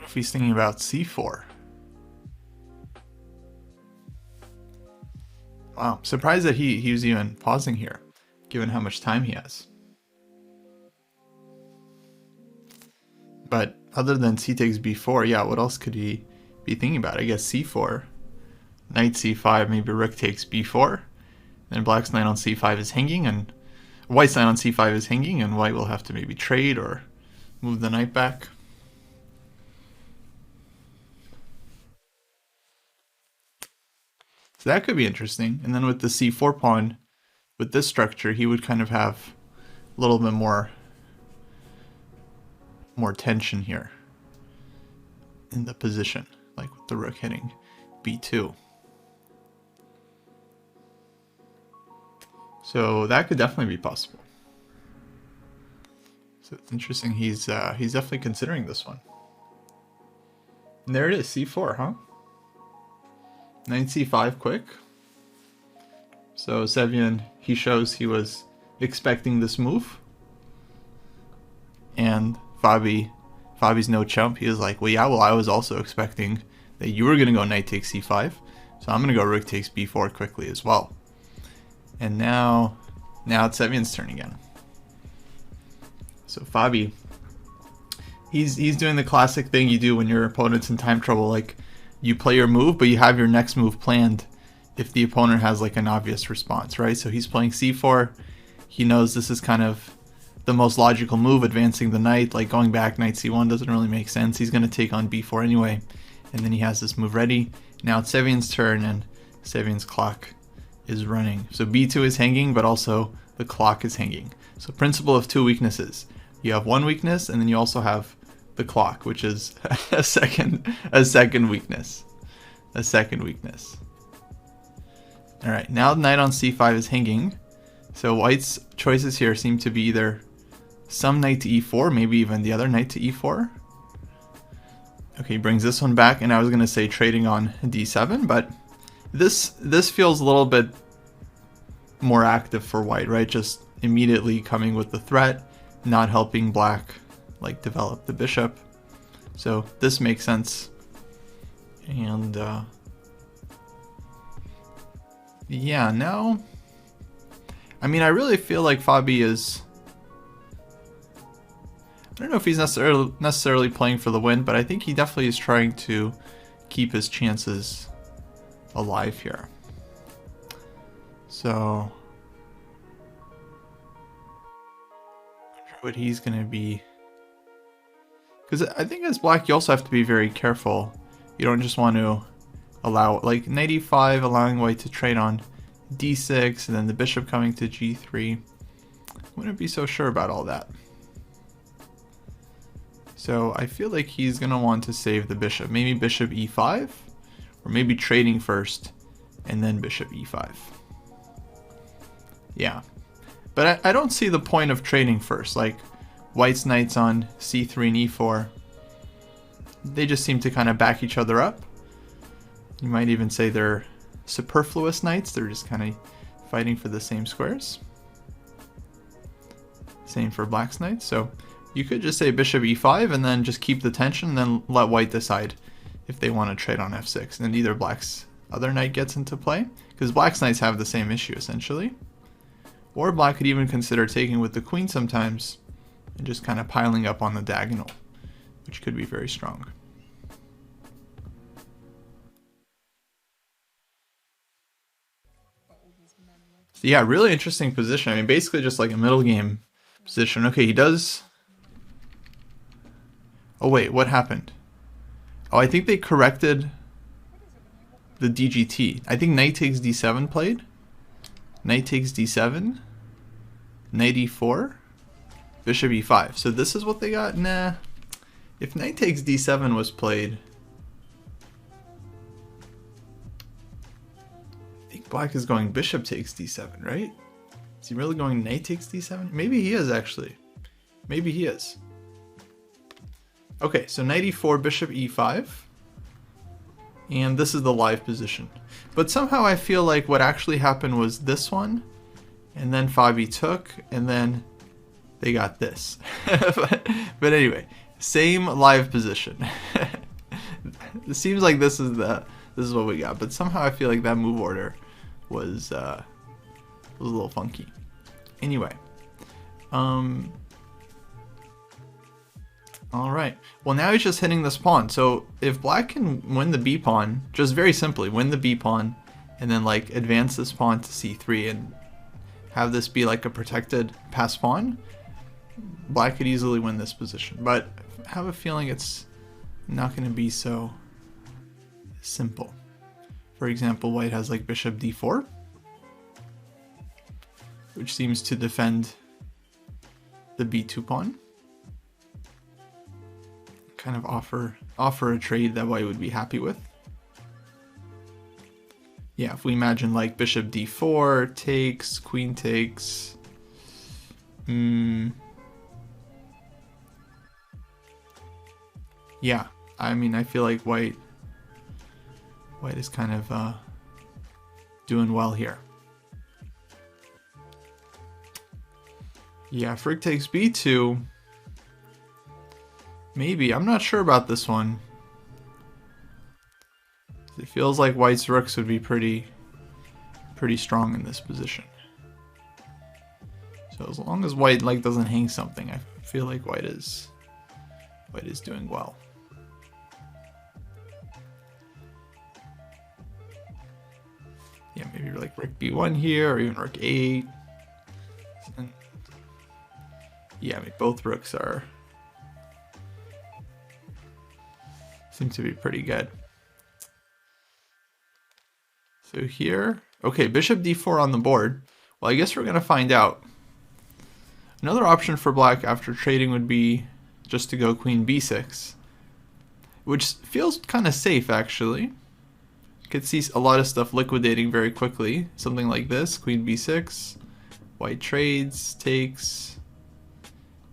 If he's thinking about c4. Wow, surprised that he was even pausing here, given how much time he has. But other than c takes b4, yeah, what else could he be thinking about? I guess c4, knight c5, maybe rook takes b4. Then black's knight on c5 is hanging, and white's knight on c5 is hanging, and white will have to maybe trade or move the knight back. So that could be interesting. And then with the c4 pawn, with this structure, he would kind of have a little bit more tension here in the position, like with the rook hitting b2. So that could definitely be possible. So it's interesting. He's definitely considering this one. And there it is, c4, huh? Knight c5 quick. So Sevian, he shows he was expecting this move. And Fabi's no chump. He was like, well, yeah, I was also expecting that you were going to go knight takes c5. So I'm going to go rook takes b4 quickly as well. And now it's Sevian's turn again. So Fabi, he's doing the classic thing you do when your opponent's in time trouble, like you play your move, but you have your next move planned if the opponent has like an obvious response, right? So he's playing c4. He knows this is kind of the most logical move, advancing the knight. Like going back knight c1 doesn't really make sense. He's going to take on b4 anyway. And then he has this move ready. Now it's Sevian's turn, and Sevian's clock is running. So b2 is hanging, but also the clock is hanging. So principle of two weaknesses. You have one weakness, and then you also have the clock, which is a second weakness. A second weakness. All right, now the knight on c5 is hanging. So white's choices here seem to be either some knight to e4, maybe even the other knight to e4. Okay, he brings this one back, and I was going to say trading on d7, but this feels a little bit more active for white, right? Just immediately coming with the threat, not helping black like develop the bishop. So this makes sense. And yeah, now I mean, I really feel like Fabi is, I don't know if he's necessarily playing for the win, but I think he definitely is trying to keep his chances alive here. So I wonder what he's going to be, because I think as black you also have to be very careful. You don't just want to allow, like knight e5 allowing white to trade on d6 and then the bishop coming to g3. Wouldn't be so sure about all that. So I feel like he's going to want to save the bishop. Maybe bishop e5, or maybe trading first and then bishop e5. Yeah, but I don't see the point of trading first. Like white's knights on c3 and e4, they just seem to kind of back each other up. You might even say they're superfluous knights. They're just kind of fighting for the same squares. Same for black's knight. So you could just say bishop e5 and then just keep the tension and then let white decide if they want to trade on f6. And then either black's other knight gets into play, because black's knights have the same issue essentially. Or black could even consider taking with the queen sometimes and just kind of piling up on the diagonal, which could be very strong. So yeah, really interesting position. I mean, basically just like a middle game position. Okay, he does... Oh wait, what happened? Oh, I think they corrected the DGT. I think knight takes d7 played. Knight takes d7. Knight e4. Bishop e5. So this is what they got? Nah. If knight takes d7 was played... I think black is going bishop takes d7, right? Is he really going knight takes d7? Maybe he is, actually. Maybe he is. Okay, so knight e4, bishop e5. And this is the live position. But somehow I feel like what actually happened was this one, and then Fabi took, and then they got this. but anyway, same live position. It seems like this is what we got, but somehow I feel like that move order was a little funky. Anyway, all right. Well, now he's just hitting this pawn. So if black can win the b pawn, just very simply win the b pawn, and then like advance this pawn to c3 and have this be like a protected pass pawn, black could easily win this position. But I have a feeling it's not going to be so simple. For example, white has like bishop d4, which seems to defend the b2 pawn. Kind of offer a trade that white would be happy with. Yeah, if we imagine like bishop d4 takes, queen takes. Yeah, I mean, I feel like white is kind of doing well here. Yeah, if rook takes b2. Maybe. I'm not sure about this one. It feels like white's rooks would be pretty strong in this position. So as long as white like doesn't hang something, I feel like white is doing well. Yeah, maybe like rook b1 here, or even rook 8. And yeah, I mean, both rooks seem to be pretty good. So here, okay, bishop d4 on the board. Well, I guess we're gonna find out. Another option for black after trading would be just to go queen b6, which feels kind of safe actually. You could see a lot of stuff liquidating very quickly. Something like this, queen b6, white trades, takes,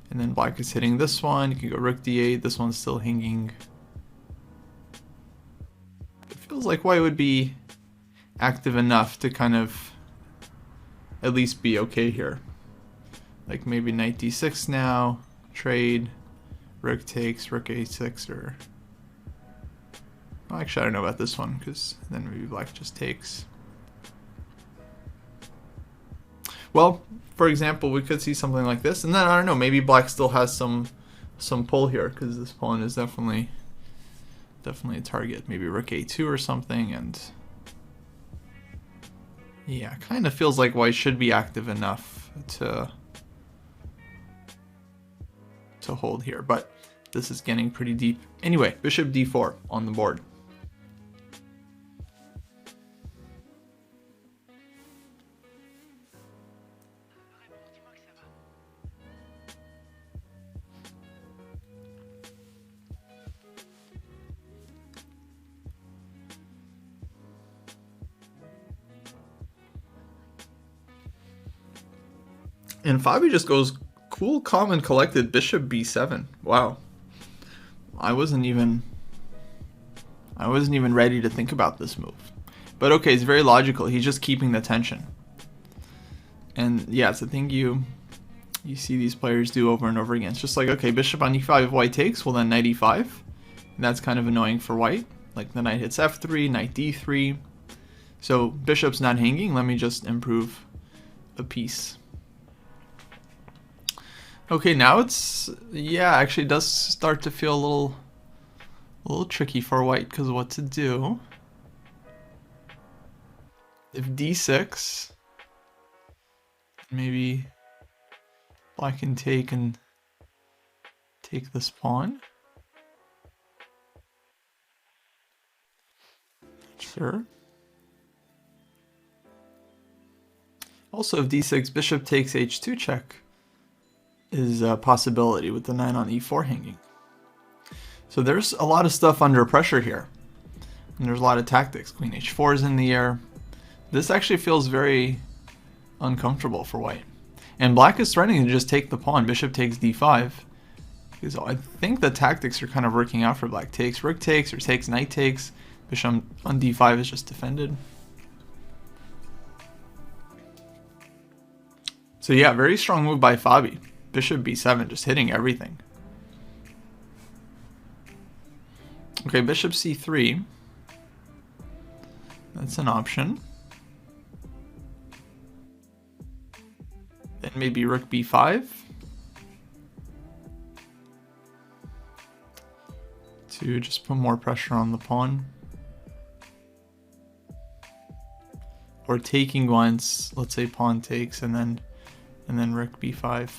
and then black is hitting this one. You can go rook d8, this one's still hanging. It feels like white would be active enough to kind of at least be okay here. Like maybe knight d6 now, trade, rook takes, rook a6, or... Well, actually I don't know about this one, because then maybe black just takes. Well, for example, we could see something like this, and then I don't know, maybe black still has some pull here, because this pawn is definitely a target. Maybe rook a2 or something, and yeah, kind of feels like white should be active enough to hold here, but this is getting pretty deep. Anyway, bishop d4 on the board. And Fabi just goes cool, calm, and collected bishop b7. Wow. I wasn't even ready to think about this move. But okay, it's very logical. He's just keeping the tension. And yeah, it's a thing you see these players do over and over again. It's just like, okay, bishop on e5, if white takes, well then knight e5. And that's kind of annoying for white. Like the knight hits f3, knight d3. So bishop's not hanging, let me just improve a piece. Okay, now it's, yeah, actually it does start to feel a little tricky for white, because what to do if d6, maybe black can take this pawn. Sure. Also, if d6, bishop takes h2 check is a possibility with the knight on e4 hanging. So there's a lot of stuff under pressure here. And there's a lot of tactics. Queen h4 is in the air. This actually feels very uncomfortable for white. And black is threatening to just take the pawn. Bishop takes d5. Because I think the tactics are kind of working out for black. Takes, rook takes, or takes, knight takes. Bishop on d5 is just defended. So yeah, very strong move by Fabi. Bishop b7, just hitting everything. Okay, bishop c3. That's an option. Then maybe rook b5. To just put more pressure on the pawn. Or taking once, let's say pawn takes, and then rook b5.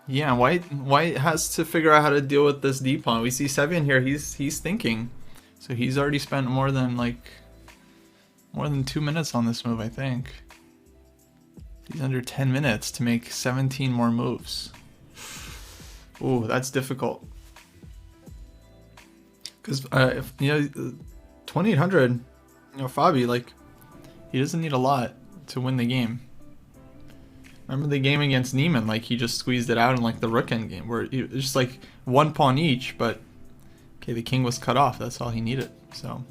Yeah, white has to figure out how to deal with this d pawn. We see Sevian here, he's thinking. So he's already spent more than 2 minutes on this move, I think. He's under 10 minutes to make 17 more moves. Ooh, that's difficult. Because if 2800, Fabi, like, he doesn't need a lot to win the game. Remember the game against Neiman, like he just squeezed it out in like the rook end game, where it was just like one pawn each, but okay, the king was cut off. That's all he needed. So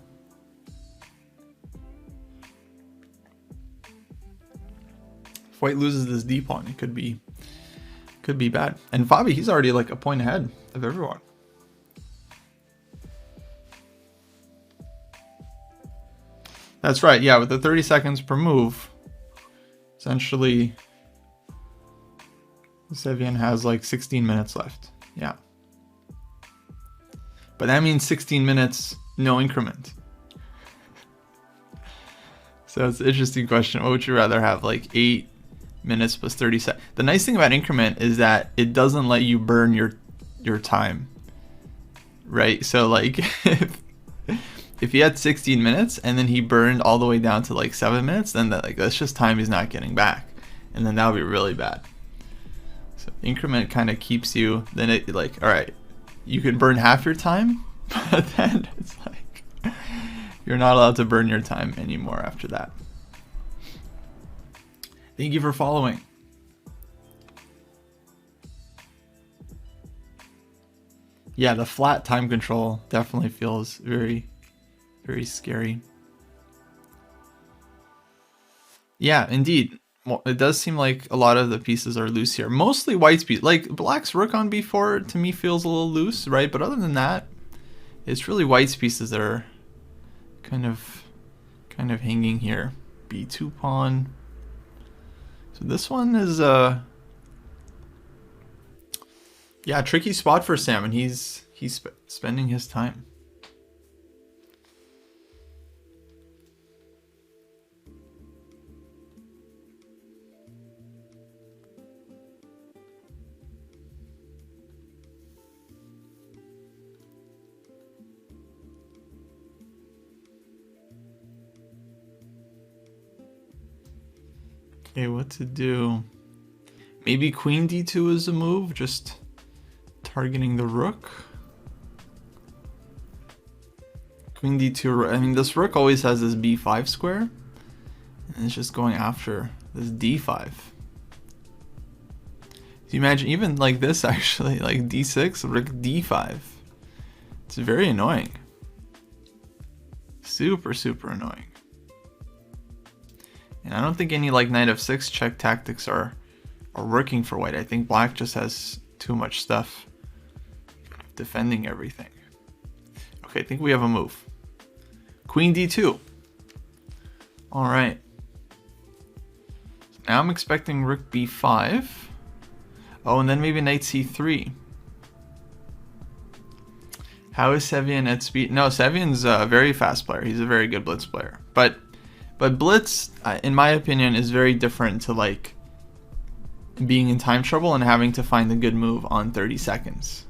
if white loses this d pawn, it could be bad. And Fabi, he's already like a point ahead of everyone. That's right. Yeah, with the 30 seconds per move, essentially Sevian has like 16 minutes left. Yeah. But that means 16 minutes, no increment. So it's an interesting question. What would you rather have? Like 8 minutes plus 30 seconds. The nice thing about increment is that it doesn't let you burn your time. Right? So like if he had 16 minutes and then he burned all the way down to like 7 minutes, then that's just time he's not getting back. And then that would be really bad. So increment kind of keeps you, then it like, all right, you can burn half your time, but then it's like, you're not allowed to burn your time anymore after that. Thank you for following. Yeah, the flat time control definitely feels very, very scary. Yeah, indeed. Well, it does seem like a lot of the pieces are loose here. Mostly white's piece. Like black's rook on b4 to me feels a little loose, right? But other than that, it's really white's pieces that are kind of hanging here. b2 pawn. So this one is yeah, tricky spot for Sam, and he's spending his time. Okay, what to do? Maybe queen d2 is a move, just targeting the rook. Queen d2, I mean, this rook always has this b5 square, and it's just going after this d5. you imagine even like this actually, like d6, rook d5. It's very annoying. Super, super annoying. And I don't think any like knight f6 check tactics are working for white. I think black just has too much stuff defending everything. Okay, I think we have a move. Queen d2. All right. So now I'm expecting rook b5. Oh, and then maybe knight c3. How is Sevian at speed? No, Sevian's a very fast player. He's a very good blitz player. But blitz, in my opinion, is very different to like being in time trouble and having to find a good move on 30 seconds.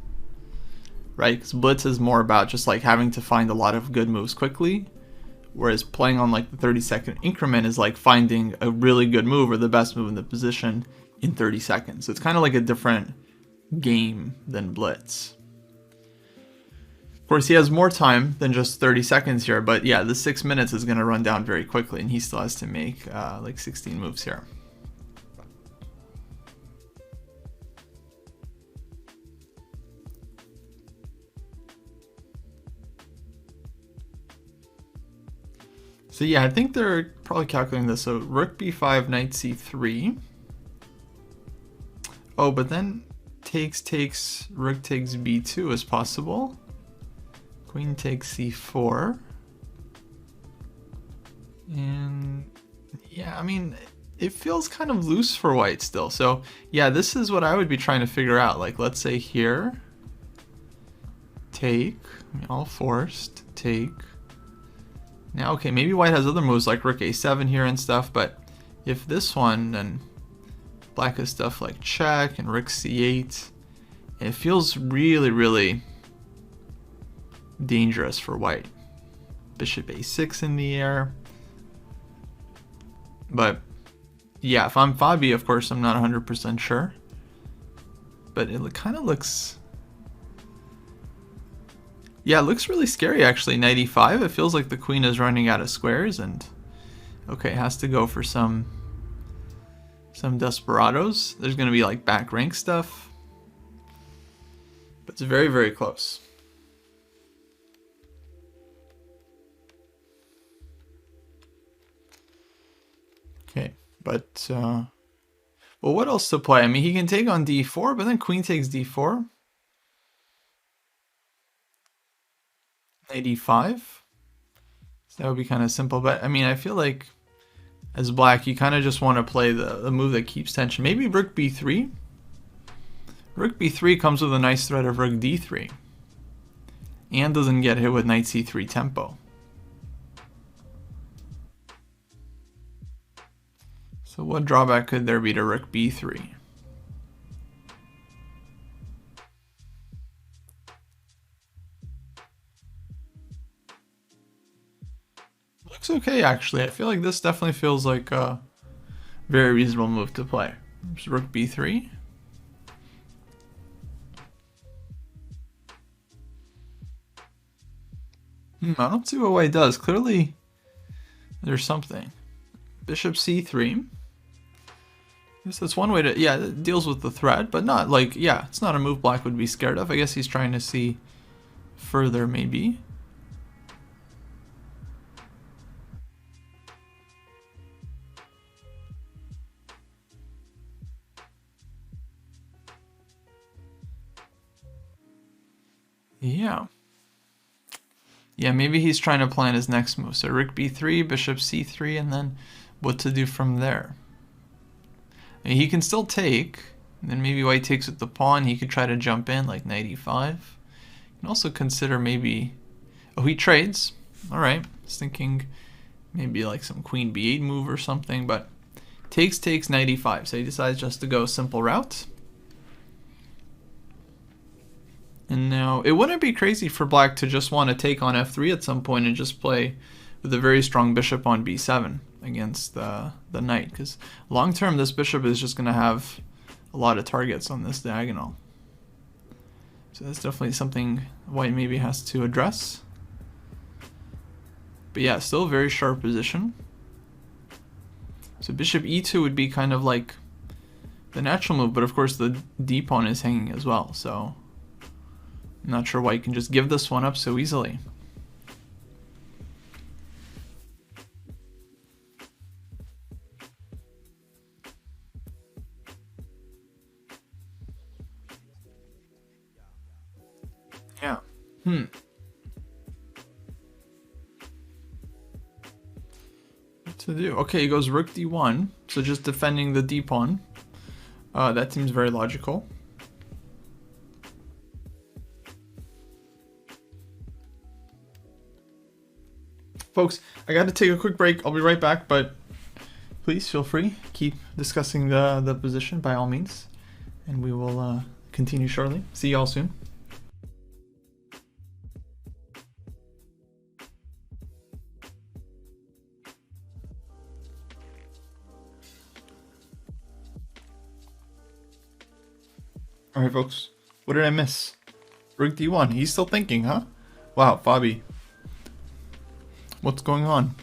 Right? Because blitz is more about just like having to find a lot of good moves quickly. Whereas playing on like the 30-second increment is like finding a really good move or the best move in the position in 30 seconds. So it's kind of like a different game than blitz. Of course, he has more time than just 30 seconds here, but yeah, the 6 minutes is going to run down very quickly, and he still has to make like 16 moves here. So yeah, I think they're probably calculating this. So rook b5, knight c3. Oh, but then takes, rook takes b2 is possible. Queen takes c4. And yeah, I mean, it feels kind of loose for white still. So yeah, this is what I would be trying to figure out. Like, let's say here, take, all forced, take. Now, okay, maybe white has other moves like rook a7 here and stuff, but if this one, then black has stuff like check and rook c8. And it feels really, really dangerous for white. Bishop a6 in the air. But yeah, if I'm Fabi, of course, I'm not 100% sure. But it kind of looks... Yeah, it looks really scary actually. Knight e5. It feels like the queen is running out of squares, and okay, has to go for some desperados. There's going to be like back rank stuff. But it's very, very close. Okay, but well, what else to play? I mean, he can take on d4, but then queen takes d4. Knight e5. So that would be kind of simple, but I mean, I feel like as black, you kind of just want to play the move that keeps tension. Maybe rook b3. Rook b3 comes with a nice threat of rook d3. And doesn't get hit with knight c3 tempo. So what drawback could there be to rook b3? Looks okay, actually. I feel like this definitely feels like a very reasonable move to play. Just rook b3. I don't see what white does. Clearly, there's something. Bishop c3. I guess that's one way to... Yeah, it deals with the threat, but not like... Yeah, it's not a move black would be scared of. I guess he's trying to see further, maybe. Yeah. Yeah, maybe he's trying to plan his next move. So rook b3, bishop c3, and then what to do from there. I mean, he can still take, and then maybe white takes with the pawn. He could try to jump in like knight e5. You can also consider maybe... Oh, he trades. All right. I was thinking maybe like some queen b8 move or something, but takes, knight e5. So he decides just to go simple route. And now, it wouldn't be crazy for black to just want to take on f3 at some point and just play with a very strong bishop on b7 against the knight. Because long term, this bishop is just going to have a lot of targets on this diagonal. So that's definitely something white maybe has to address. But yeah, still a very sharp position. So bishop e2 would be kind of like the natural move, but of course the d pawn is hanging as well, so I'm not sure why you can just give this one up so easily. Yeah. What to do? Okay, he goes rook d1, so just defending the d pawn. That seems very logical. Folks, I got to take a quick break. I'll be right back, but please feel free. Keep discussing the position by all means. And we will continue shortly. See y'all soon. Alright folks, what did I miss? Rook d1, he's still thinking, huh? Wow, Fabi. What's going on?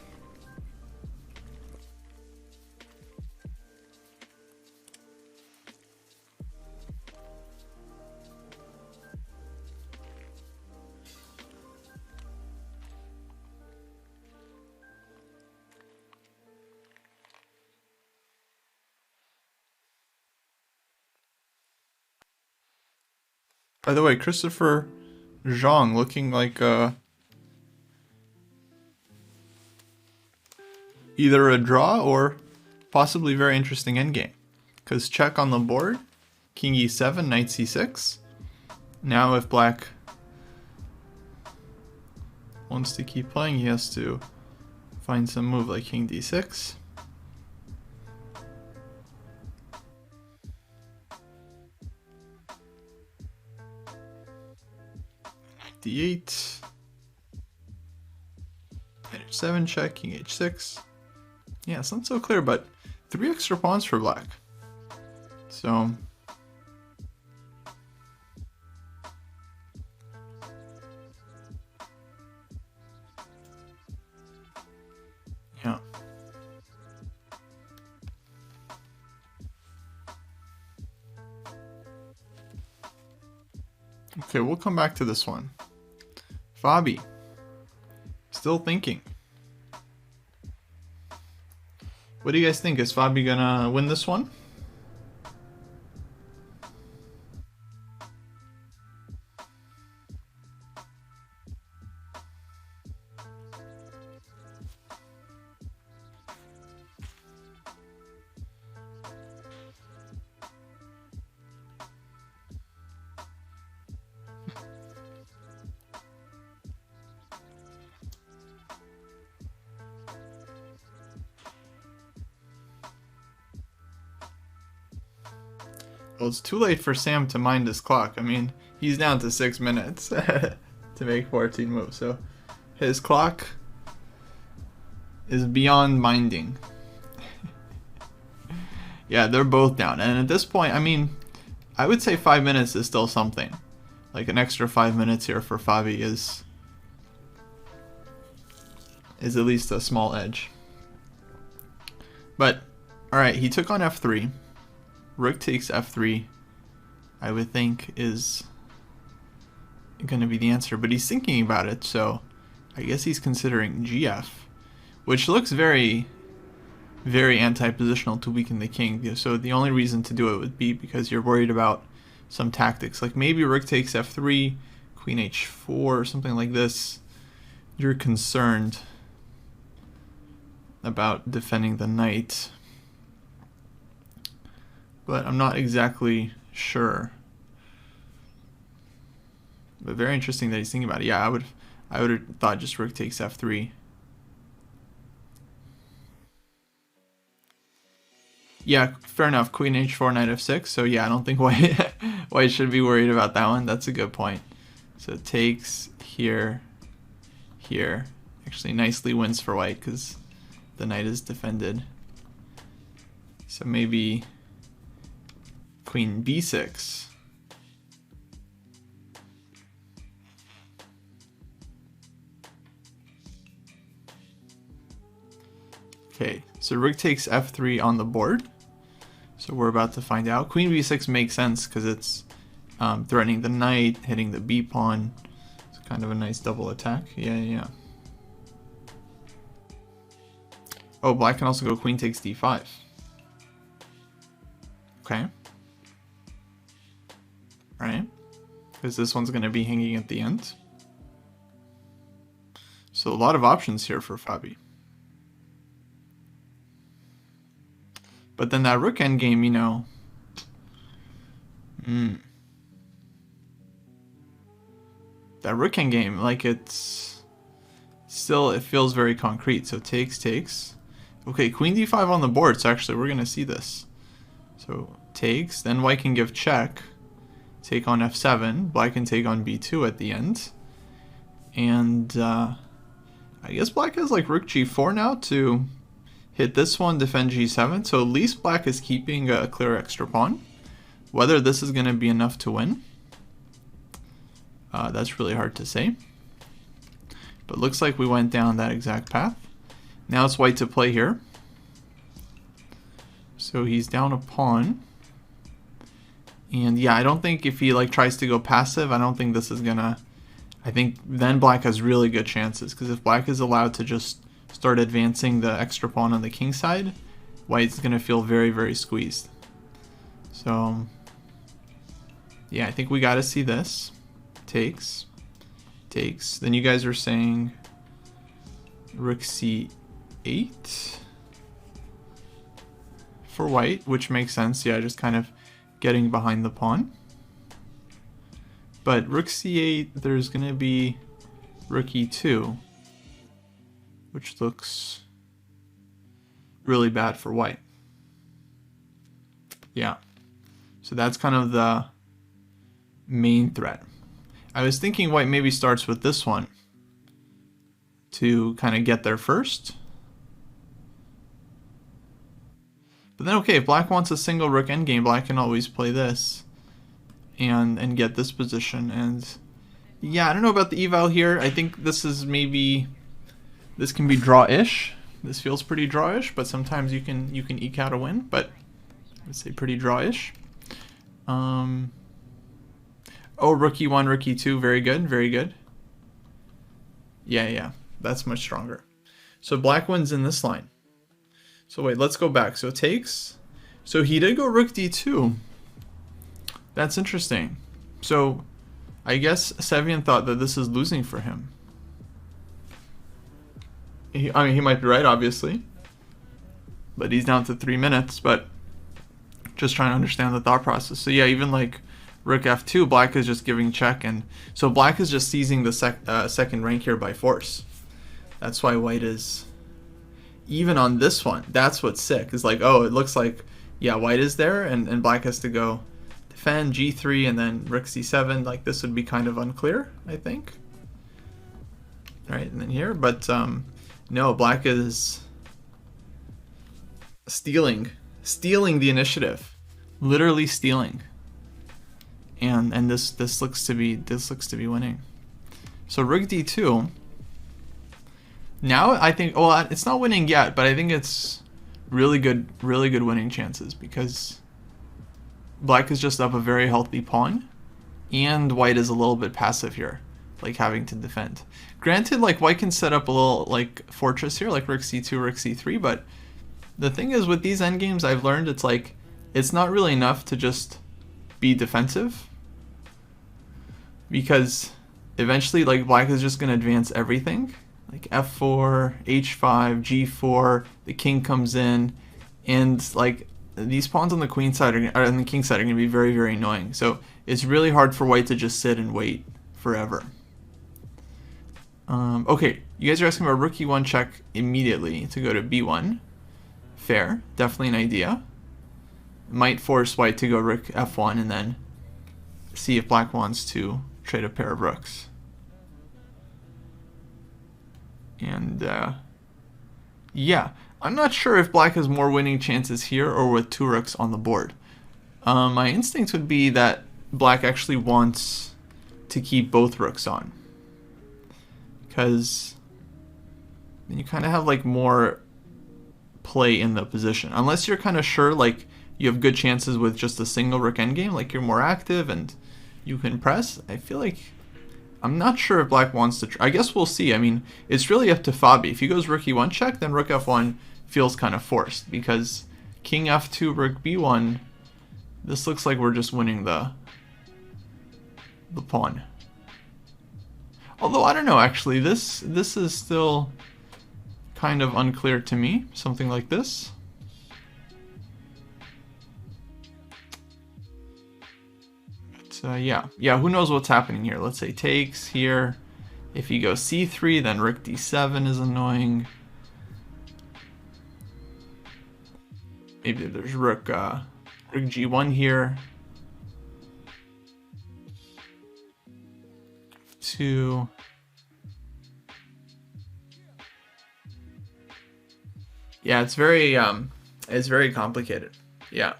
By the way, Christopher Zhang looking like either a draw or possibly very interesting endgame. Because check on the board, king e7, knight c6. Now if black wants to keep playing, he has to find some move like king d6. d8, knight h7 check, king h6. Yeah, it's not so clear, but 3 extra pawns for black. So yeah. Okay, we'll come back to this one. Fabi, still thinking. What do you guys think? Is Fabi gonna win this one? Well, it's too late for Sam to mind his clock. I mean, he's down to 6 minutes to make 14 moves. So his clock is beyond minding. Yeah, they're both down. And at this point, I mean, I would say 5 minutes is still something. Like an extra 5 minutes here for Fabi is at least a small edge. But, alright, he took on f3. Rook takes f3, I would think, is going to be the answer. But he's thinking about it, so I guess he's considering gf, which looks very, very anti-positional to weaken the king. So the only reason to do it would be because you're worried about some tactics. Like maybe rook takes f3, queen h4, or something like this. You're concerned about defending the knight. But I'm not exactly sure. But very interesting that he's thinking about it. Yeah, I would have thought just rook takes f3. Yeah, fair enough. Queen h4, knight f6. So yeah, I don't think White should be worried about that one. That's a good point. So it takes here, here. Actually, nicely wins for White because the knight is defended. So maybe queen b6. Okay, so rook takes f3 on the board. So So we're about to find out. Queen b6 makes sense because it's threatening the knight, hitting the b pawn. It's kind of a nice double attack. Yeah. Oh, black can also go queen takes d5. Okay. Right. Because this one's going to be hanging at the end. So a lot of options here for Fabi. But then that rook endgame, you know. That rook endgame, like it's still, it feels very concrete. So takes. Okay, queen d5 on the board. So actually, we're going to see this. So takes, then white can give check. Take on f7. Black can take on b2 at the end. And I guess black has like rook g4 now to hit this one, defend g7. So at least black is keeping a clear extra pawn. Whether this is going to be enough to win, that's really hard to say. But looks like we went down that exact path. Now it's white to play here. So he's down a pawn. And yeah, I don't think if he like tries to go passive, I don't think this is gonna, I think then black has really good chances. Because if black is allowed to just start advancing the extra pawn on the king side, white's gonna feel very, very squeezed. So yeah, I think we gotta see this. Takes. Then you guys are saying rook c8 for white, which makes sense. Yeah, just kind of getting behind the pawn. But rook c8, there's going to be rook e2, which looks really bad for white. Yeah. So that's kind of the main threat. I was thinking white maybe starts with this one to kind of get there first. But then, okay, if black wants a single rook endgame, black can always play this and get this position. And yeah, I don't know about the eval here. I think this is maybe, this can be draw-ish. This feels pretty draw-ish, but sometimes you can eke out a win. But let's say pretty draw-ish. Oh, rook e1, rook e2, very good, very good. Yeah, that's much stronger. So black wins in this line. So wait, let's go back. So takes. So he did go rook d2. That's interesting. So I guess Sevian thought that this is losing for him. I mean, he might be right, obviously. But he's down to 3 minutes. But just trying to understand the thought process. So yeah, even like rook f2, black is just giving check. And so black is just seizing the second rank here by force. That's why white is... Even on this one, that's what's sick. Is like, oh, it looks like, yeah, white is there, and black has to go defend g3 and then rook c7. Like, this would be kind of unclear, I think. Right, and then here, but no, black is stealing the initiative, literally stealing. And this looks to be winning. So rook d2. Now I think, well, it's not winning yet, but I think it's really good winning chances because black is just up a very healthy pawn and white is a little bit passive here, like having to defend. Granted, like white can set up a little like fortress here, like rook c2, rook c3, but the thing is with these endgames I've learned it's like, it's not really enough to just be defensive because eventually like black is just going to advance everything. Like f4, h5, g4, the king comes in, and like these pawns on the queen side or on the king side are going to be very, very annoying. So it's really hard for white to just sit and wait forever. Okay, you guys are asking about rook e1 check immediately to go to b1. Fair, definitely an idea. Might force white to go rook f1 and then see if black wants to trade a pair of rooks. And yeah, I'm not sure if black has more winning chances here or with 2 rooks on the board. My instinct would be that black actually wants to keep both rooks on. Because then you kind of have like more play in the position. Unless you're kind of sure like you have good chances with just a single rook endgame, like you're more active and you can press. I feel like, I'm not sure if black wants to, I guess we'll see. I mean, it's really up to Fabi. If he goes rook e1 check, then rook f1 feels kind of forced, because king f2, rook b1, this looks like we're just winning the pawn. Although, I don't know, actually, this is still kind of unclear to me, something like this. But, yeah, who knows what's happening here. Let's say takes here. If he goes c3, then rook d7 is annoying. Maybe there's rook g1 here. 2. Yeah, it's very complicated. Yeah.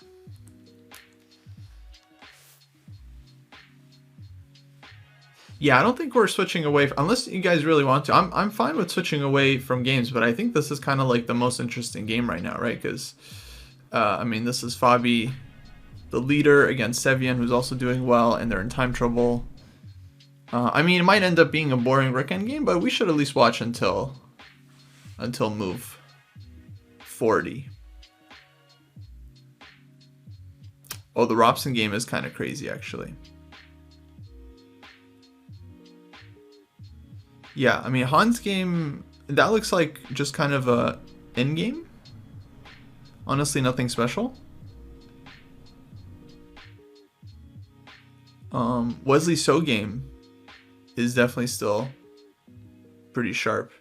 Yeah, I don't think we're switching away unless you guys really want to. I'm fine with switching away from games, but I think this is kind of like the most interesting game right now, right? Because I mean, this is Fabi, the leader, against Sevian, who's also doing well, and they're in time trouble. I mean, it might end up being a boring rook endgame, but we should at least watch until move 40. Oh, the Robson game is kind of crazy, actually. Yeah, I mean, Han's game, that looks like just kind of a endgame. Honestly, nothing special. Wesley So game is definitely still pretty sharp.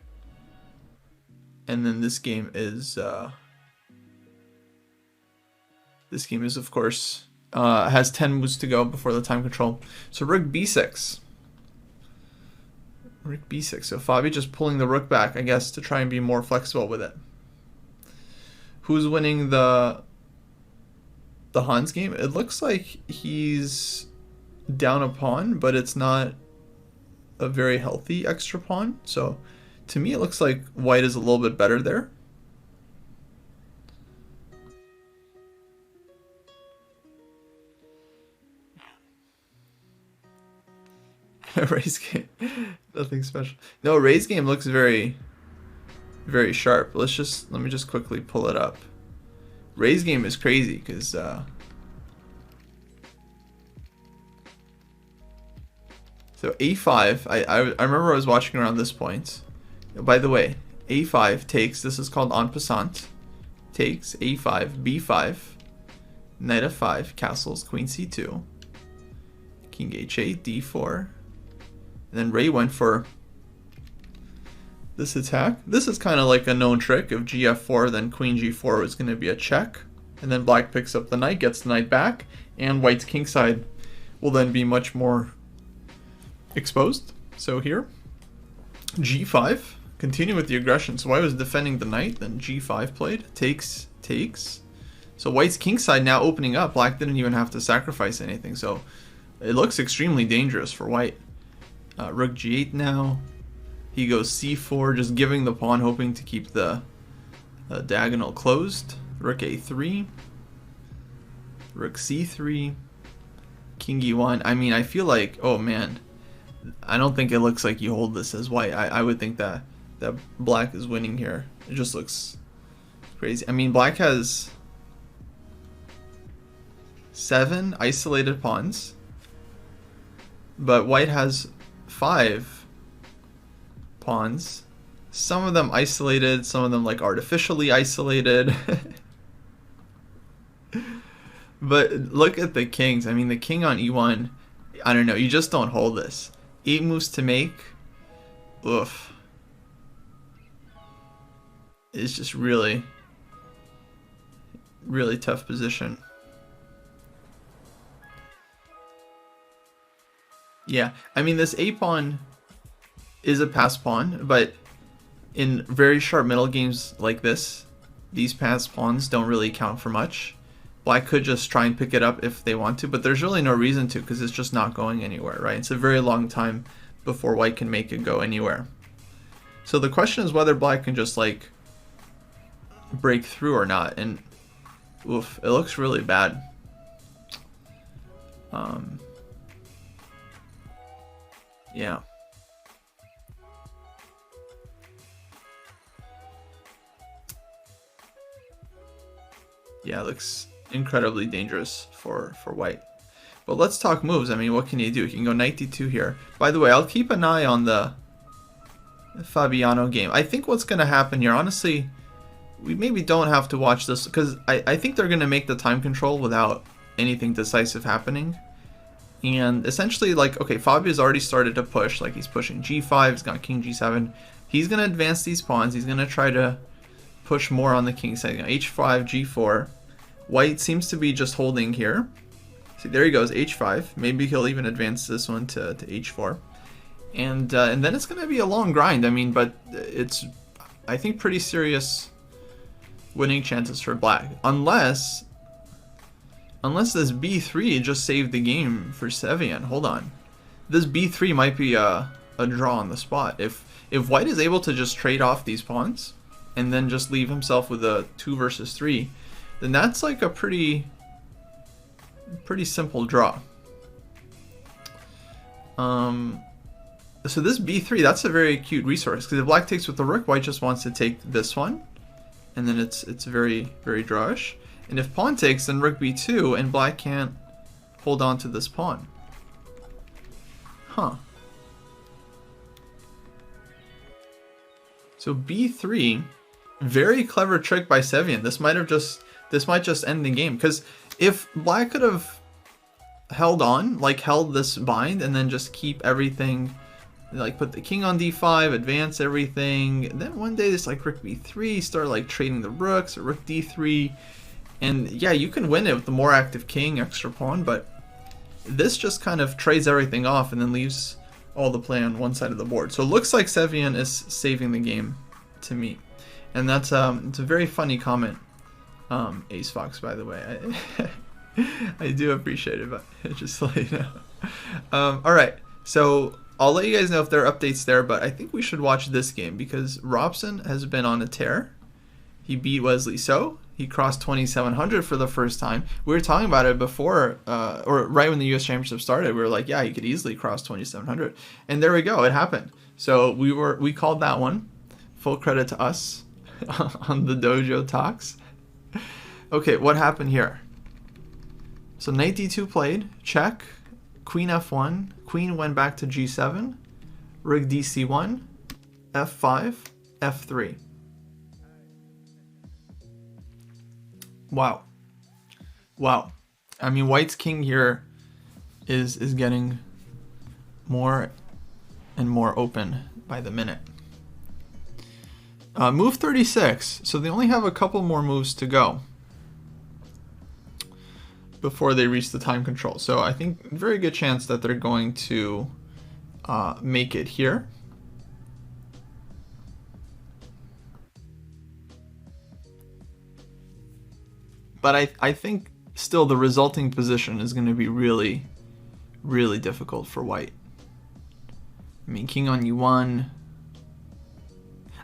And then this game is of course has 10 moves to go before the time control. So rook b6. Rook b6. So Fabi just pulling the rook back, I guess, to try and be more flexible with it. Who's winning the Hans game? It looks like he's down a pawn, but it's not a very healthy extra pawn. So to me, it looks like white is a little bit better there. Ray's game, nothing special. No, Ray's game looks very, very sharp. Let me just quickly pull it up. Ray's game is crazy because so a5. I remember I was watching around this point. By the way, a5 takes. This is called en passant. Takes a5, b5, knight f5, castles, queen c2, king h8, d4. And then Ray went for this attack. This is kind of like a known trick of gf4, then queen g4 was going to be a check. And then black picks up the knight, gets the knight back, and white's kingside will then be much more exposed. So here, g5, continue with the aggression. So white was defending the knight, then g5 played, takes. So white's kingside now opening up. Black didn't even have to sacrifice anything. So it looks extremely dangerous for white. Rook g8 now. He goes c4, just giving the pawn, hoping to keep the diagonal closed. Rook a3. Rook c3. King e1. I mean, I feel like, oh man, I don't think it looks like you hold this as white. I would think that black is winning here. It just looks crazy. I mean, black has 7 isolated pawns, but white has 5 pawns. Some of them isolated, some of them like artificially isolated. But look at the kings. I mean, the king on e1, I don't know, you just don't hold this. 8 moves to make. Oof. It's just really, really tough position. Yeah, I mean, this a pawn is a pass pawn, but in very sharp middle games like this, these pass pawns don't really count for much. Black could just try and pick it up if they want to, but there's really no reason to because it's just not going anywhere, right? It's a very long time before white can make it go anywhere. So the question is whether black can just like break through or not. And Oof, it looks really bad. Yeah. Yeah, it looks incredibly dangerous for white. But let's talk moves. I mean, what can you do? You can go knight d2 here. By the way, I'll keep an eye on the Fabiano game. I think what's going to happen here, honestly, we maybe don't have to watch this, because I think they're going to make the time control without anything decisive happening. And essentially, like, okay, Fabio's already started to push. Like, he's pushing g5, he's got king g7. He's going to advance these pawns. He's going to try to push more on the king side. h5, g4. White seems to be just holding here. See, there he goes, h5. Maybe he'll even advance this one to h4. And then it's going to be a long grind. I mean, but it's, I think, pretty serious winning chances for black. Unless this b3 just saved the game for Sevian. Hold on. This b3 might be a draw on the spot. If white is able to just trade off these pawns and then just leave himself with a 2 versus 3, then that's like a pretty simple draw. So this b3, that's a very cute resource, because if black takes with the rook, white just wants to take this one, and then it's very, very drawish. And if pawn takes, then rook b2, and black can't hold on to this pawn. Huh. So b3, very clever trick by Sevian. This might just end the game, because if black could have held on, like held this bind, and then just keep everything, like put the king on d5, advance everything, and then one day this like rook b3, start like trading the rooks, or rook d3, and yeah, you can win it with the more active king, extra pawn, but this just kind of trades everything off and then leaves all the play on one side of the board. So it looks like Sevian is saving the game to me, and that's it's a very funny comment, Ace Fox, by the way. I do appreciate it, but just to let you know. All right, so I'll let you guys know if there are updates there, but I think we should watch this game, because Robson has been on a tear. He beat Wesley So. He crossed 2,700 for the first time. We were talking about it before, or right when the U.S. Championship started. We were like, yeah, he could easily cross 2,700. And there we go, it happened. So we called that one. Full credit to us on the dojo talks. Okay, what happened here? So knight d2 played, check, queen f1, queen went back to g7, rook dc1, f5, f3. Wow. Wow. I mean, white's king here is getting more and more open by the minute. Move 36. So they only have a couple more moves to go before they reach the time control. So I think very good chance that they're going to make it here. But I think still the resulting position is going to be really, really difficult for white. I mean, king on e1.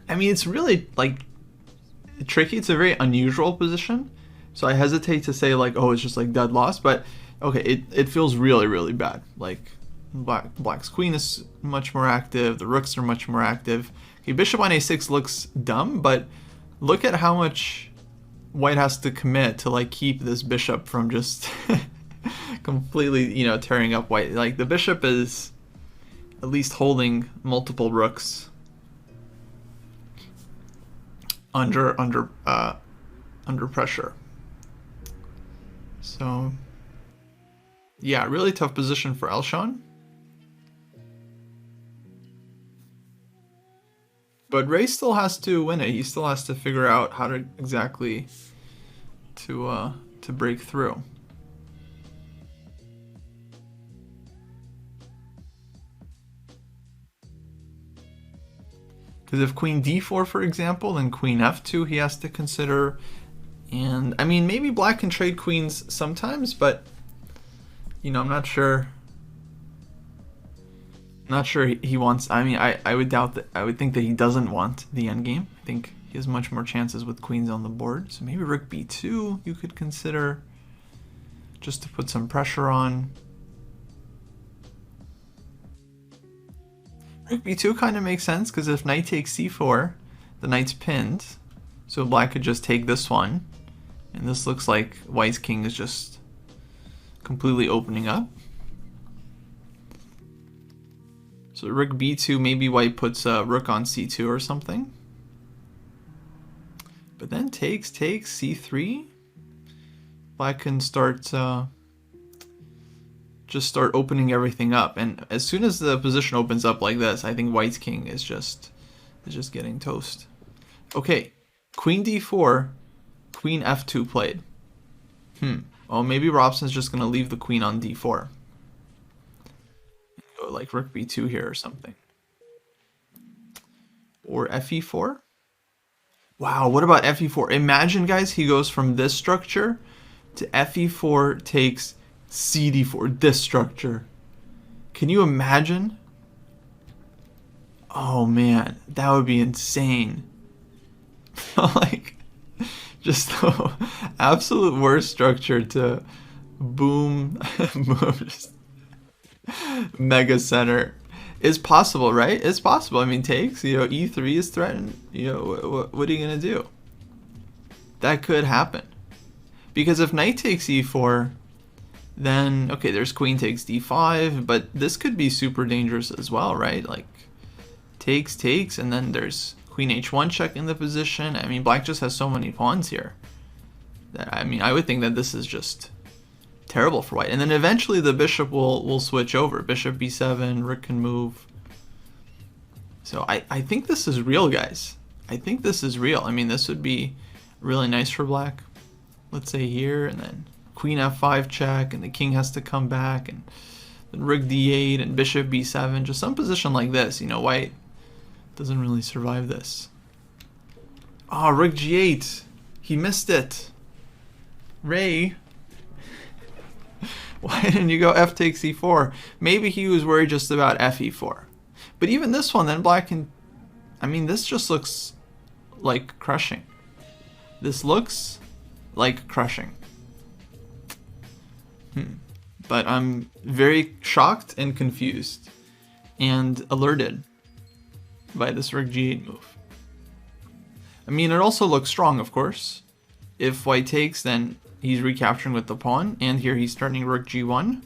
I mean, it's really like tricky. It's a very unusual position. So I hesitate to say like, oh, it's just like dead loss. But okay, it feels really, really bad. Like black's queen is much more active. The rooks are much more active. Okay, bishop on a6 looks dumb, but look at how much white has to commit to like keep this bishop from just completely, you know, tearing up white. Like the bishop is at least holding multiple rooks under pressure. So yeah, really tough position for Elshon. But Ray still has to win it. He still has to figure out how to exactly to break through. Because if queen d4, for example, then queen f2 he has to consider. And I mean, maybe black can trade queens sometimes, but you know, I'm not sure. Not sure he wants. I mean, I would doubt that. I would think that he doesn't want the endgame. I think he has much more chances with queens on the board. So maybe rook b2 you could consider, just to put some pressure on. Rook b2 kind of makes sense, because if knight takes c4, the knight's pinned. So black could just take this one. And this looks like white's king is just completely opening up. So rook b2, maybe white puts rook on c2 or something. But then takes c3. Black can start just start opening everything up, and as soon as the position opens up like this, I think white's king is just getting toast. Okay, queen d4, queen f2 played. Oh, maybe Robson's just gonna leave the queen on d4. Go like rook b2 here or something. Or fe4. Wow, what about fe4? Imagine, guys, he goes from this structure to fe4 takes cd4, this structure. Can you imagine? Oh man, that would be insane. Like, just the absolute worst structure to boom, boom, just mega center. Is possible, right? It's possible. I mean, takes, e3 is threatened. What are you gonna do? That could happen. Because if knight takes e4, then, okay, there's queen takes d5, but this could be super dangerous as well, right? Like, takes, and then there's queen h1 checking the position. I mean, black just has so many pawns here. I would think that this is just terrible for white. And then eventually the bishop will switch over. Bishop b7, rook can move. So I think this is real, guys. I think this is real. I mean, this would be really nice for black. Let's say here, and then queen f5 check, and the king has to come back, and then rook d8, and bishop b7. Just some position like this. White doesn't really survive this. Oh, rook g8. He missed it. Ray. Why didn't you go f takes e4? Maybe he was worried just about fe4. But even this one, then black can... I mean, this just looks like crushing. This looks like crushing. But I'm very shocked and confused and alerted by this rook g8 move. I mean, it also looks strong, of course. If white takes, then he's recapturing with the pawn, and here he's starting rook g1,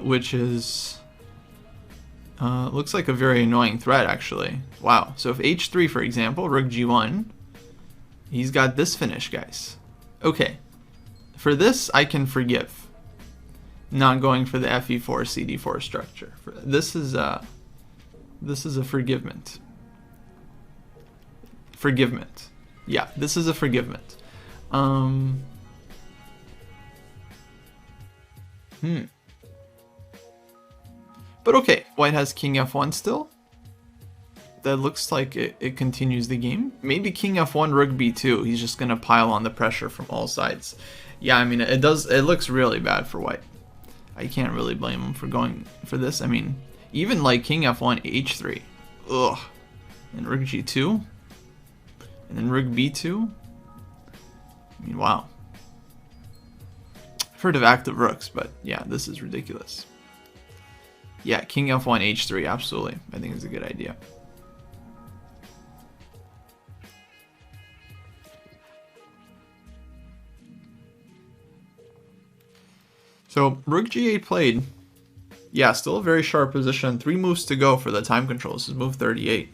which is looks like a very annoying threat, actually. Wow. So if h3, for example, rook g1, he's got this finish, guys. Okay, for this I can forgive not going for the fe4 cd4 structure. This is a forgivement. Yeah, this is a forgivement. But okay, white has king f1 still. That looks like it continues the game. Maybe king f1, rook b2. He's just gonna pile on the pressure from all sides. Yeah, I mean, it looks really bad for white. I can't really blame him for going for this. I mean, even like king f1, h3. Ugh. And rook g2. And then rook b2. I mean, wow. I've heard of active rooks, but yeah, this is ridiculous. Yeah, king f1, h3, absolutely. I think it's a good idea. So, rook g8 played. Yeah, still a very sharp position. 3 moves to go for the time control. This is move 38.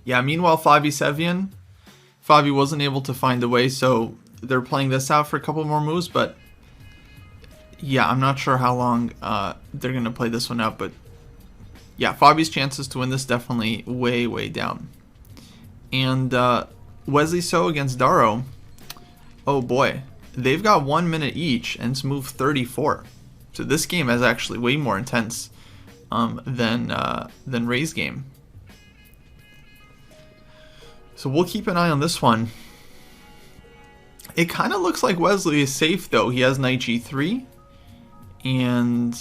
Yeah, meanwhile, Fabi wasn't able to find a way, so they're playing this out for a couple more moves, but yeah, I'm not sure how long they're going to play this one out, but yeah, Fabi's chances to win this definitely way, way down. And Wesley So against Daro, oh boy, they've got 1 minute each, and it's move 34. So this game is actually way more intense than Ray's game. So we'll keep an eye on this one. It kind of looks like Wesley is safe, though. He has knight g3, and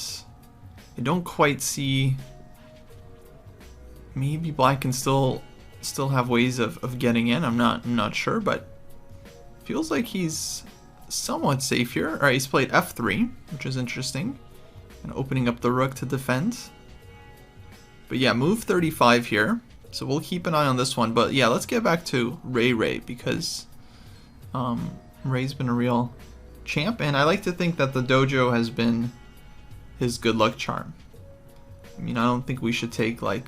I don't quite see maybe black can still have ways of getting in. I'm not sure, but feels like he's somewhat safe here. All right, he's played f3, which is interesting, and opening up the rook to defend. But yeah, move 35 here. So we'll keep an eye on this one. But yeah, let's get back to Ray because Ray's been a real champ, and I like to think that the dojo has been his good luck charm. I mean, I don't think we should take like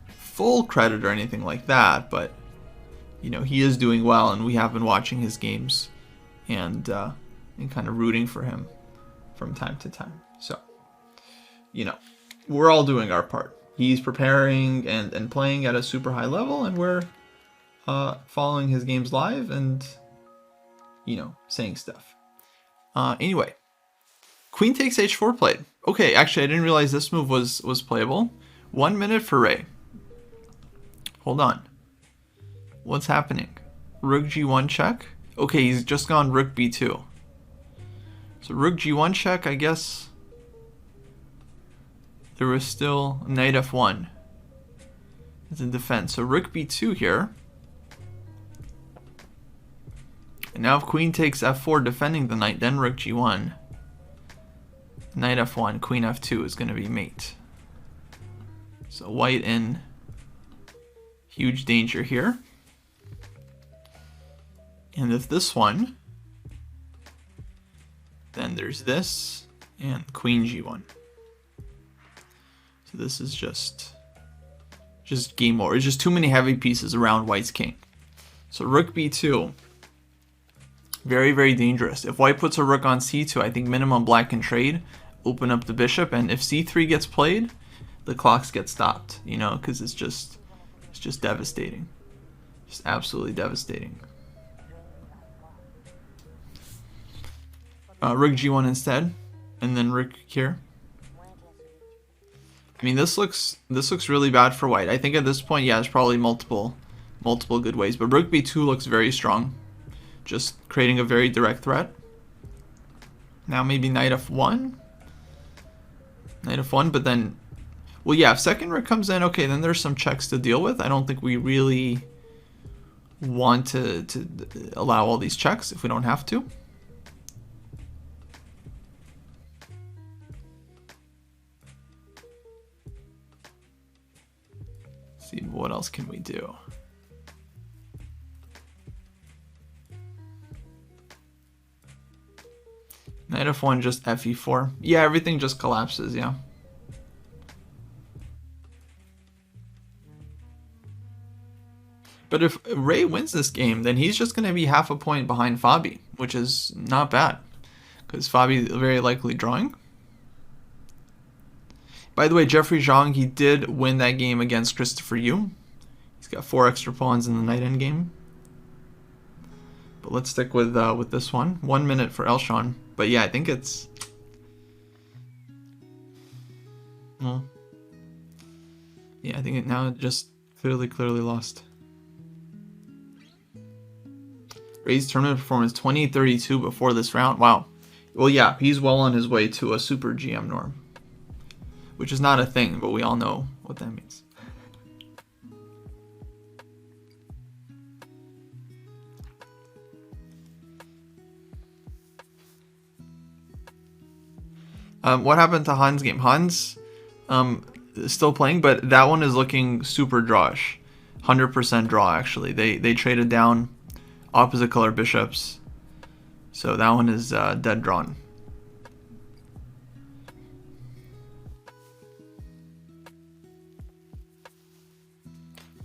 full credit or anything like that, but you know, he is doing well, and we have been watching his games and kind of rooting for him from time to time. So, you know, we're all doing our part. He's preparing and playing at a super high level, and we're following his games live and, you know, saying stuff. Anyway, queen takes h4 played. Okay, actually, I didn't realize this move was playable. 1 minute for Ray. Hold on. What's happening? Rook g1 check? Okay, he's just gone rook b2. So rook g1 check, I guess. There was still knight f1. It's in defense. So rook b2 here. And now if queen takes f4 defending the knight, then rook g1. Knight f1, queen f2 is going to be mate. So white in huge danger here. And if this one, then there's this and queen g1. So this is just game over. It's just too many heavy pieces around white's king. So rook b2, very, very dangerous. If white puts a rook on c2, I think minimum black can trade, open up the bishop, and if c3 gets played, the clocks get stopped, you know, because it's just devastating. Just absolutely devastating. Rook g1 instead, and then rook here. I mean, this looks really bad for white. I think at this point, yeah, there's probably multiple good ways, but rook b2 looks very strong, just creating a very direct threat. Now maybe knight f1, but then, well, yeah, if second rook comes in, okay, then there's some checks to deal with. I don't think we really want to allow all these checks if we don't have to. See, what else can we do? Knight f1, just fe4. Yeah, everything just collapses, yeah. But if Ray wins this game, then he's just going to be half a point behind Fabi, which is not bad, because Fabi very likely drawing. By the way, Jeffrey Zhang, he did win that game against Christopher Yu. He's got 4 extra pawns in the knight endgame. But let's stick with this one. 1 minute for Elshon. But yeah, I think it's... Well, yeah, I think it now just clearly lost. Ray's tournament performance 20-32 before this round. Wow. Well, yeah, he's well on his way to a super GM norm, which is not a thing, but we all know what that means. What happened to Hans' game? Hans is still playing, but that one is looking super drawish. 100% draw, actually. They traded down opposite color bishops, so that one is dead drawn.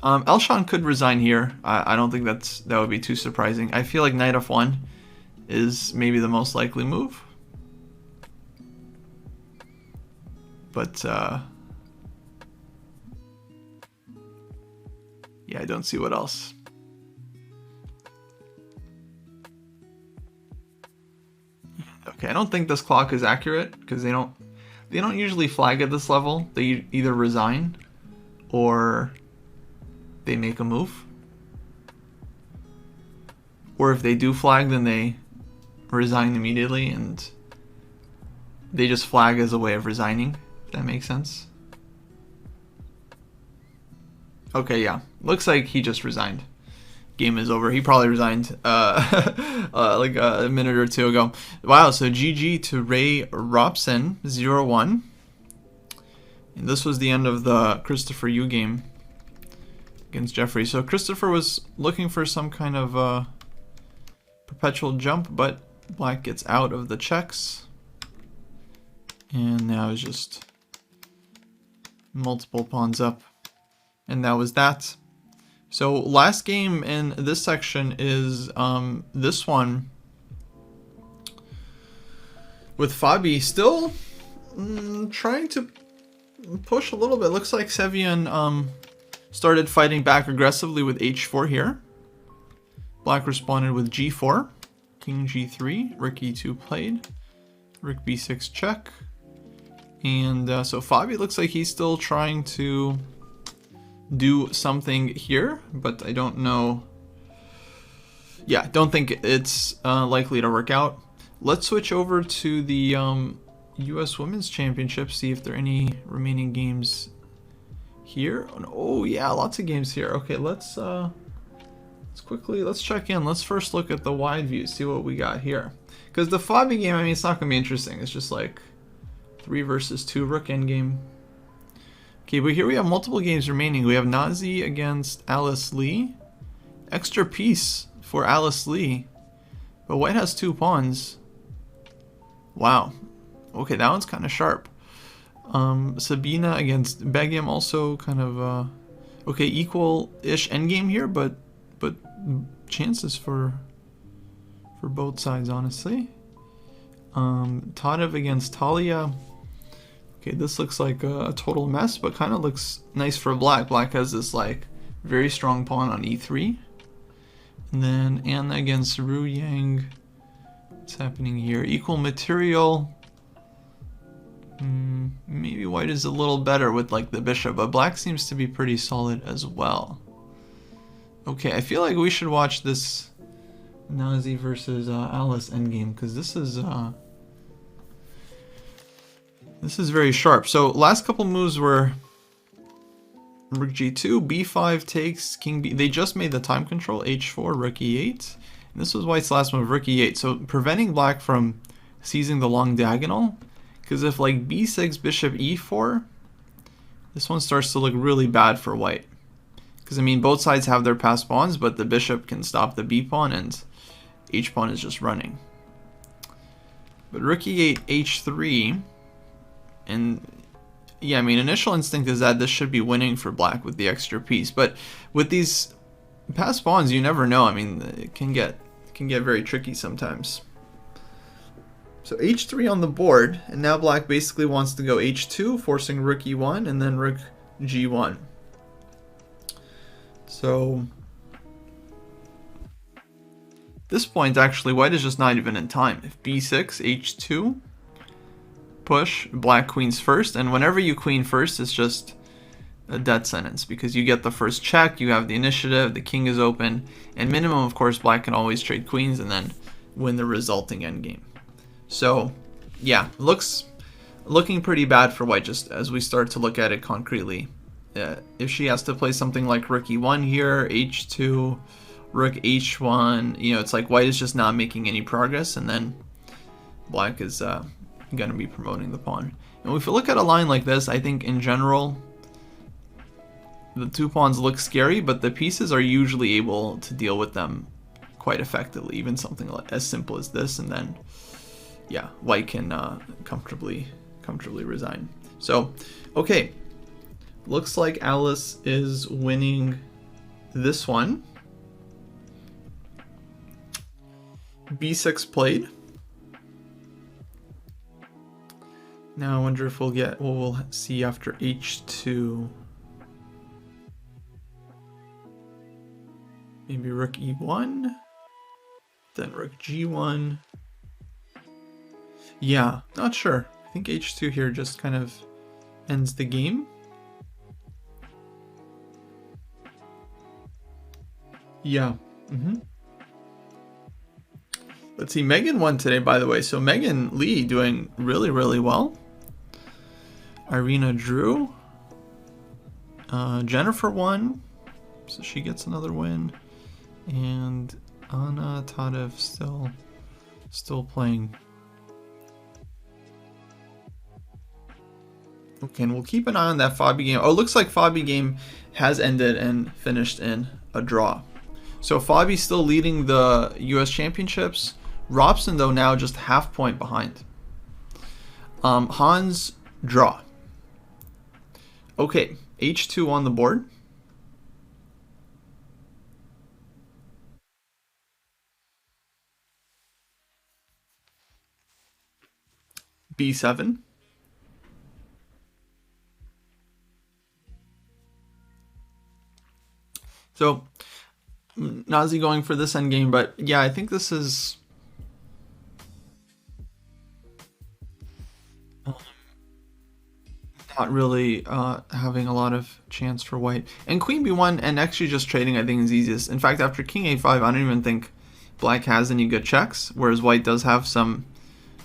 Elshon could resign here. I don't think that would be too surprising. I feel like knight f1 is maybe the most likely move. But yeah, I don't see what else. Okay, I don't think this clock is accurate because they don't usually flag at this level. They either resign or they make a move. Or if they do flag, then they resign immediately, and they just flag as a way of resigning, if that makes sense. Okay, yeah. Looks like he just resigned. Game is over. He probably resigned like a minute or two ago. Wow, so GG to Ray Robson, 0-1. And this was the end of the Christopher Yu game against Jeffrey. So Christopher was looking for some kind of perpetual jump, but Black gets out of the checks. And now it's just multiple pawns up. And that was that. So last game in this section is this one with Fabi still trying to push a little bit. Looks like Sevian started fighting back aggressively with h4 here. Black responded with g4, king g3, rook e2 played, rook b6 check. And so Fabi looks like he's still trying to do something here, but I don't know. Yeah, don't think it's likely to work out. Let's switch over to the US Women's Championship, see if there are any remaining games here. Oh yeah, lots of games here. Okay, let's check in. Let's first look at the wide view, see what we got here. Because the Fabi game, I mean, it's not gonna be interesting. It's just like 3 versus 2 rook endgame. Okay, but here we have multiple games remaining. We have Nazi against Alice Lee. Extra piece for Alice Lee. But white has 2 pawns. Wow. Okay, that one's kind of sharp. Sabina against Begim, also kind of okay, equal-ish endgame here, but chances for both sides, honestly. Tadev against Talia. Okay, this looks like a total mess, but kind of looks nice for Black. Black has this like very strong pawn on e3. And then Anna against Ru Yang. What's happening here? Equal material. Maybe white is a little better with like the bishop, but Black seems to be pretty solid as well. Okay, I feel like we should watch this Nazi versus Alice endgame, because this is very sharp. So last couple moves were rook g2, b5 takes, king b. They just made the time control, h4, rook e8. And this was white's last move, rook e8. So preventing Black from seizing the long diagonal. Because if like b6, bishop e4, this one starts to look really bad for white. Because I mean, both sides have their passed pawns, but the bishop can stop the b pawn and h pawn is just running. But rook e8, h3. And yeah, I mean, initial instinct is that this should be winning for Black with the extra piece. But with these passed pawns, you never know. I mean, it can get very tricky sometimes. So h3 on the board, and now Black basically wants to go h2, forcing rook e1, and then rook g1. So at this point, actually, white is just not even in time. If b6, h2, push, Black queens first, and whenever you queen first, it's just a death sentence, because you get the first check, you have the initiative, the king is open, and minimum, of course, Black can always trade queens and then win the resulting endgame. So yeah, looking pretty bad for white just as we start to look at it concretely. If she has to play something like rook e1 here, h2, rook h1, you know, it's like white is just not making any progress, and then Black is going to be promoting the pawn. And if we look at a line like this, I think in general the 2 pawns look scary, but the pieces are usually able to deal with them quite effectively, even something like as simple as this, and then yeah, white can comfortably resign. So okay, looks like Alice is winning this one. b6 played. Now I wonder if we'll get what we'll see after h2. Maybe rook e1, then rook g1. Yeah, not sure. I think h2 here just kind of ends the game. Yeah. Let's see, Megan won today, by the way. So Megan Lee doing really, really well. Irina Drew. Jennifer won, so she gets another win, and Anna Tadev still playing. Okay, and we'll keep an eye on that Fabi game. Oh, it looks like Fabi game has ended and finished in a draw. So Fabi's still leading the U.S. Championships. Robson, though, now just half point behind. Hans, draw. Okay, H2 on the board. B7. So, Nazi going for this endgame, but yeah, I think this is... not really having a lot of chance for white. And Queen B1 and actually just trading I think is easiest. In fact, after King A5, I don't even think black has any good checks, whereas white does have some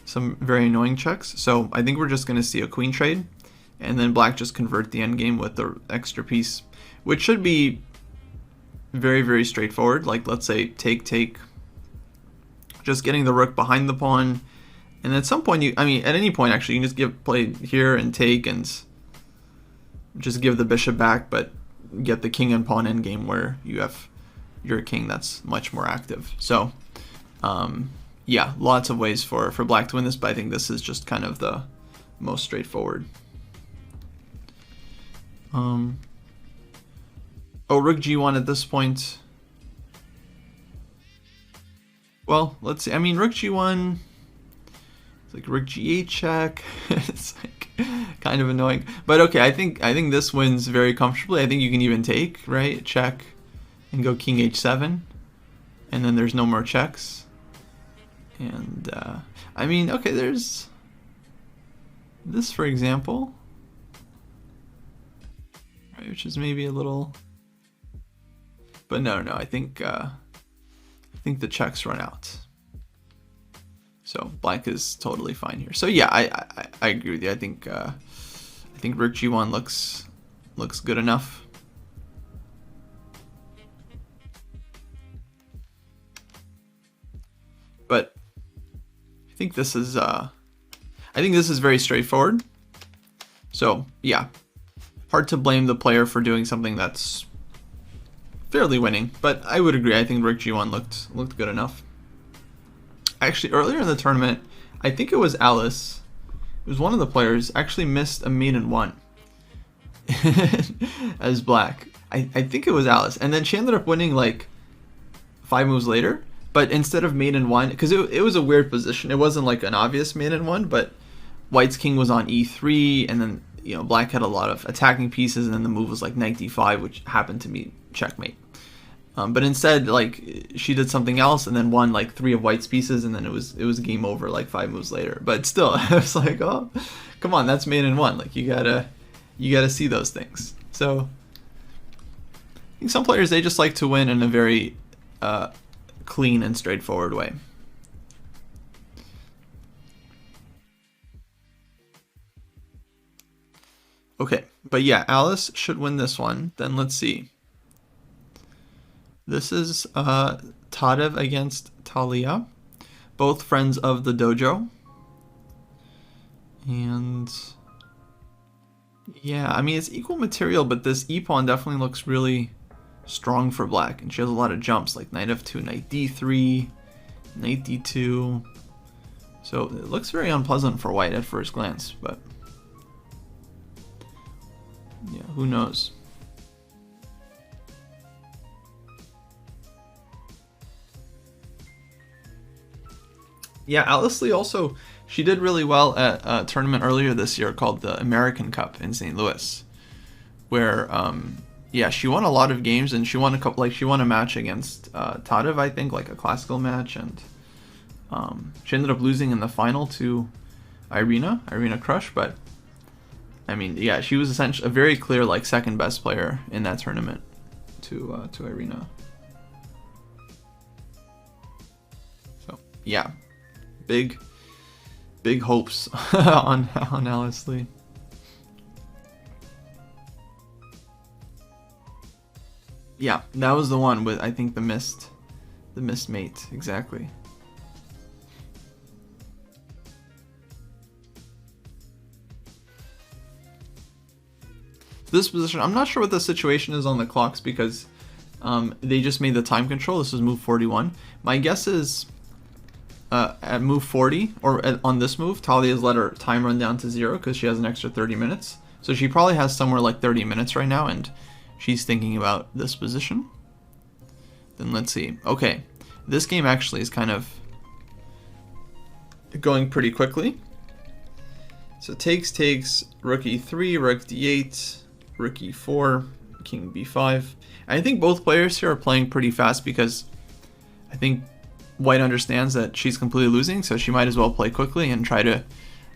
very annoying checks. So I think we're just going to see a queen trade, and then black just convert the endgame with the extra piece, which should be very, very straightforward. Like, let's say take, just getting the rook behind the pawn. And at some point, at any point actually, you can just play here and take and just give the bishop back, but get the king and pawn endgame where you have your king that's much more active. So, yeah, lots of ways for black to win this, but I think this is just kind of the most straightforward. Oh, rook g1 at this point. Well, let's see. I mean, rook g1... like rook g8 check. It's like kind of annoying, but okay. I think this wins very comfortably. I think you can even take, right, check and go king h7, and then there's no more checks. And I mean, okay, there's this, for example, right, which is maybe a little, but no, I think the checks run out. So black is totally fine here. So yeah, I agree with you. I think rook g1 looks good enough. But I think this is very straightforward. So yeah, hard to blame the player for doing something that's fairly winning. But I would agree. I think rook g1 looked good enough. Actually, earlier in the tournament, I think it was Alice. It was one of the players actually missed a mate in one as black. I think it was Alice, and then she ended up winning like 5 moves later. But instead of mate in one, because it was a weird position. It wasn't like an obvious mate in one, but white's king was on e3, and then black had a lot of attacking pieces, and then the move was like knight d5, which happened to be checkmate. But instead, like, she did something else and then won like 3 of white's pieces, and then it was game over like 5 moves later. But still, I was like, oh, come on, that's mate in one. Like, you gotta see those things. So I think some players, they just like to win in a very clean and straightforward way. Okay, but yeah, Alice should win this one. Then let's see. This is Tadev against Talia, both friends of the dojo. And yeah, I mean, it's equal material, but this e-pawn definitely looks really strong for black. And she has a lot of jumps, like knight f2, knight d3, knight d2. So it looks very unpleasant for white at first glance, but yeah, who knows? Yeah, Alice Lee also, she did really well at a tournament earlier this year called the American Cup in St. Louis, where yeah, she won a lot of games, and she won a couple, like she won a match against Tadev, I think, like a classical match, and she ended up losing in the final to Irina Krush, but I mean, yeah, she was essentially a very clear like second best player in that tournament to Irina. So yeah. Big hopes on Alice Lee. Yeah, that was the one with, I think, the missed mate, exactly. This position, I'm not sure what the situation is on the clocks because they just made the time control. This was move 41. My guess is at move 40, or on this move, Talia has let her time run down to 0 because she has an extra 30 minutes. So she probably has somewhere like 30 minutes right now, and she's thinking about this position. Then let's see. Okay, this game actually is kind of going pretty quickly. So takes, rook e3, rook d8, rook e4, king b5. And I think both players here are playing pretty fast because I think White understands that she's completely losing, so she might as well play quickly and try to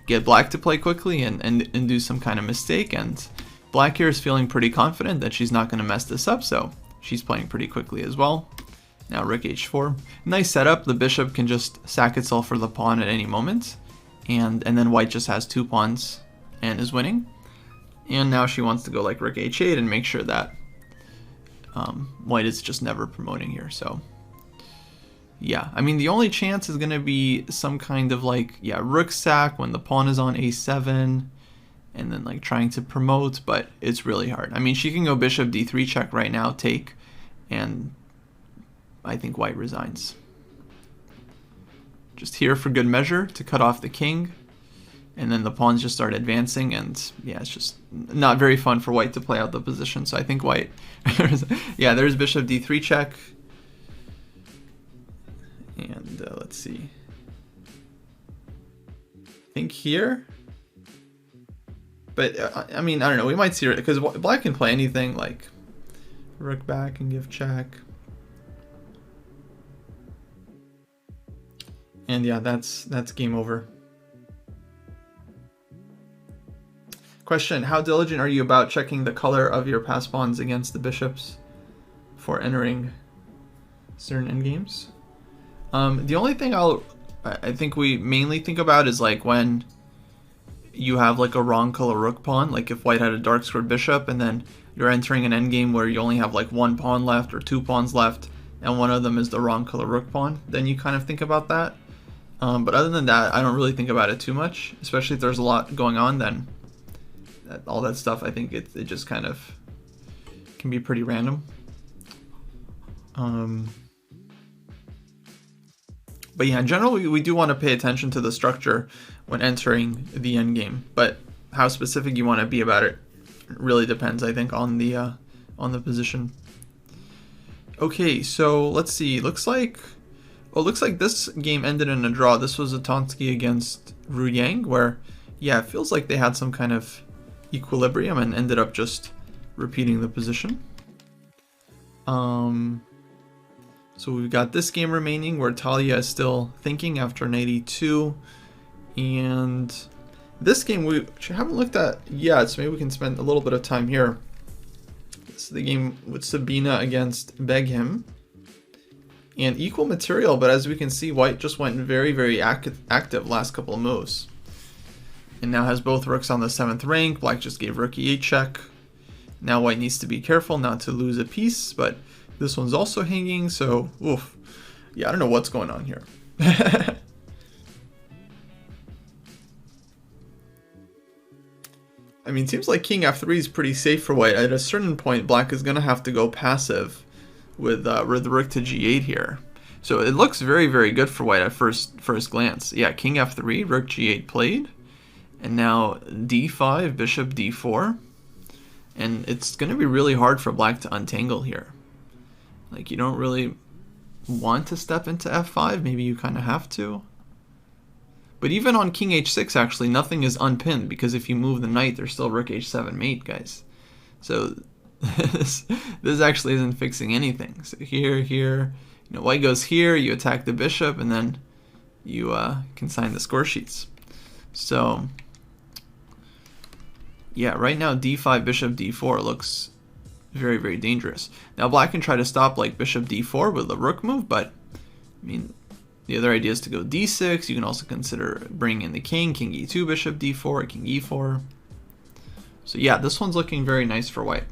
get Black to play quickly and do some kind of mistake. And Black here is feeling pretty confident that she's not going to mess this up, so she's playing pretty quickly as well. Now rook h4. Nice setup. The bishop can just sack itself for the pawn at any moment. And then White just has 2 pawns and is winning. And now she wants to go like rook h8 and make sure that White is just never promoting here. So yeah, I mean, the only chance is going to be some kind of like, yeah, rook sack when the pawn is on a7 and then like trying to promote, but it's really hard. I mean, she can go bishop d3 check right now, take, and I think White resigns. Just here for good measure to cut off the king, and then the pawns just start advancing, and yeah, it's just not very fun for White to play out the position. So I think White, yeah, there's bishop d3 check, and let's see. I think here, but I mean, I don't know. We might see it because Black can play anything like rook back and give check. And yeah, that's game over. Question, how diligent are you about checking the color of your passed pawns against the bishops for entering certain endgames? The only thing I think we mainly think about is like when you have like a wrong color rook pawn, like if White had a dark squared bishop and then you're entering an endgame where you only have like 1 pawn left or 2 pawns left and one of them is the wrong color rook pawn, then you kind of think about that. But other than that, I don't really think about it too much, especially if there's a lot going on. Then all that stuff, I think it just kind of can be pretty random. But yeah, in general, we do want to pay attention to the structure when entering the endgame. But how specific you want to be about it really depends, I think, on the position. Okay, so let's see. Looks like this game ended in a draw. This was a Kavutskiy against Ru Yang, where, yeah, it feels like they had some kind of equilibrium and ended up just repeating the position. So we've got this game remaining where Talia is still thinking after an 82. And this game we haven't looked at yet, so maybe we can spend a little bit of time here. This is the game with Sabina against Beghem. And equal material, but as we can see, White just went very, very active last couple of moves. And now has both rooks on the 7th rank. Black just gave rook e8 check. Now White needs to be careful not to lose a piece, but this one's also hanging, so oof. Yeah, I don't know what's going on here. I mean, it seems like king f3 is pretty safe for White. At a certain point, Black is going to have to go passive with rook to g8 here. So it looks very, very good for White at first glance. Yeah, king f3, rook g8 played. And now d5, bishop d4. And it's going to be really hard for Black to untangle here. Like, you don't really want to step into f5. Maybe you kind of have to. But even on king h6, actually, nothing is unpinned, because if you move the knight, there's still rook h7 mate, guys. So this actually isn't fixing anything. So here, you know, White goes here, you attack the bishop, and then you can sign the score sheets. So yeah, right now d5, bishop d4 looks very, very dangerous. Now Black can try to stop like bishop d4 with a rook move, but I mean, the other idea is to go d6. You can also consider bringing in the king e2, bishop d4, king e4. So yeah, this one's looking very nice for White.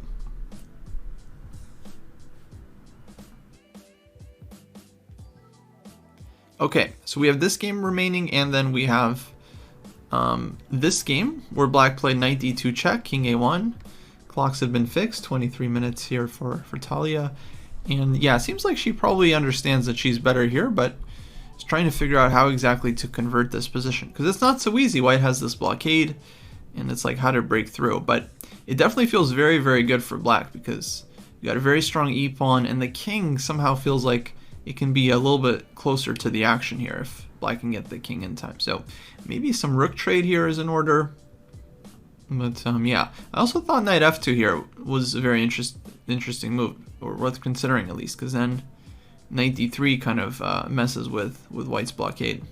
Okay, so we have this game remaining, and then we have this game where black played knight d2 check, king a1. Clocks have been fixed, 23 minutes here for Talia. And yeah, it seems like she probably understands that she's better here, but is trying to figure out how exactly to convert this position. Because it's not so easy. White has this blockade, and it's like how to break through. But it definitely feels very, very good for black, because you got a very strong e-pawn, and the king somehow feels like it can be a little bit closer to the action here if black can get the king in time. So maybe some rook trade here is in order. But yeah, I also thought knight f2 here was a very interesting move, or worth considering at least, because then knight d3 kind of messes with white's blockade.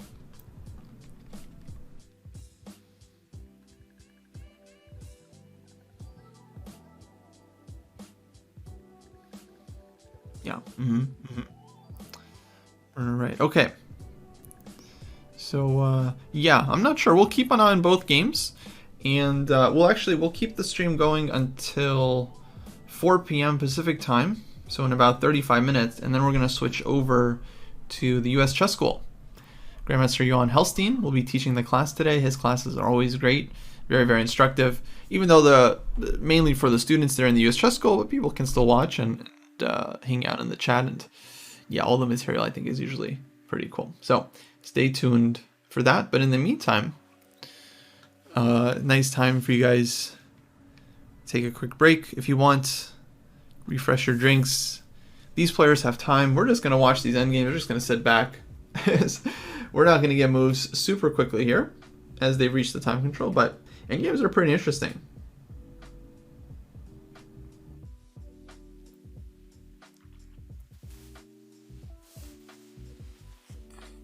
Yeah. All right. Okay. So yeah, I'm not sure. We'll keep an eye on both games, and we'll keep the stream going until 4 p.m. Pacific time, so in about 35 minutes, and then we're gonna switch over to the U.S. Chess School. Grandmaster Johan Helstein will be teaching the class today. His classes are always great, very, very instructive. Even though mainly for the students there in the U.S. Chess School, but people can still watch and hang out in the chat, and yeah, all the material I think is usually pretty cool. So stay tuned for that. But in the meantime, nice time for you guys. Take a quick break if you want. Refresh your drinks. These players have time. We're just going to watch these endgames. We're just going to sit back. We're not going to get moves super quickly here as they reach the time control, but endgames are pretty interesting.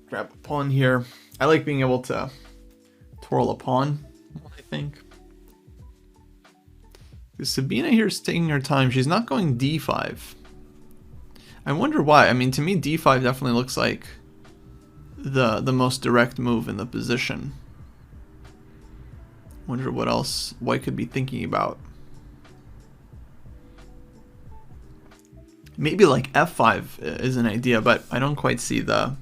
Grab a pawn here. I like being able to twirl a pawn, I think. Sabina here is taking her time. She's not going d5. I wonder why. I mean, to me, d5 definitely looks like the most direct move in the position. Wonder what else white could be thinking about. Maybe like f5 is an idea, but I don't quite see the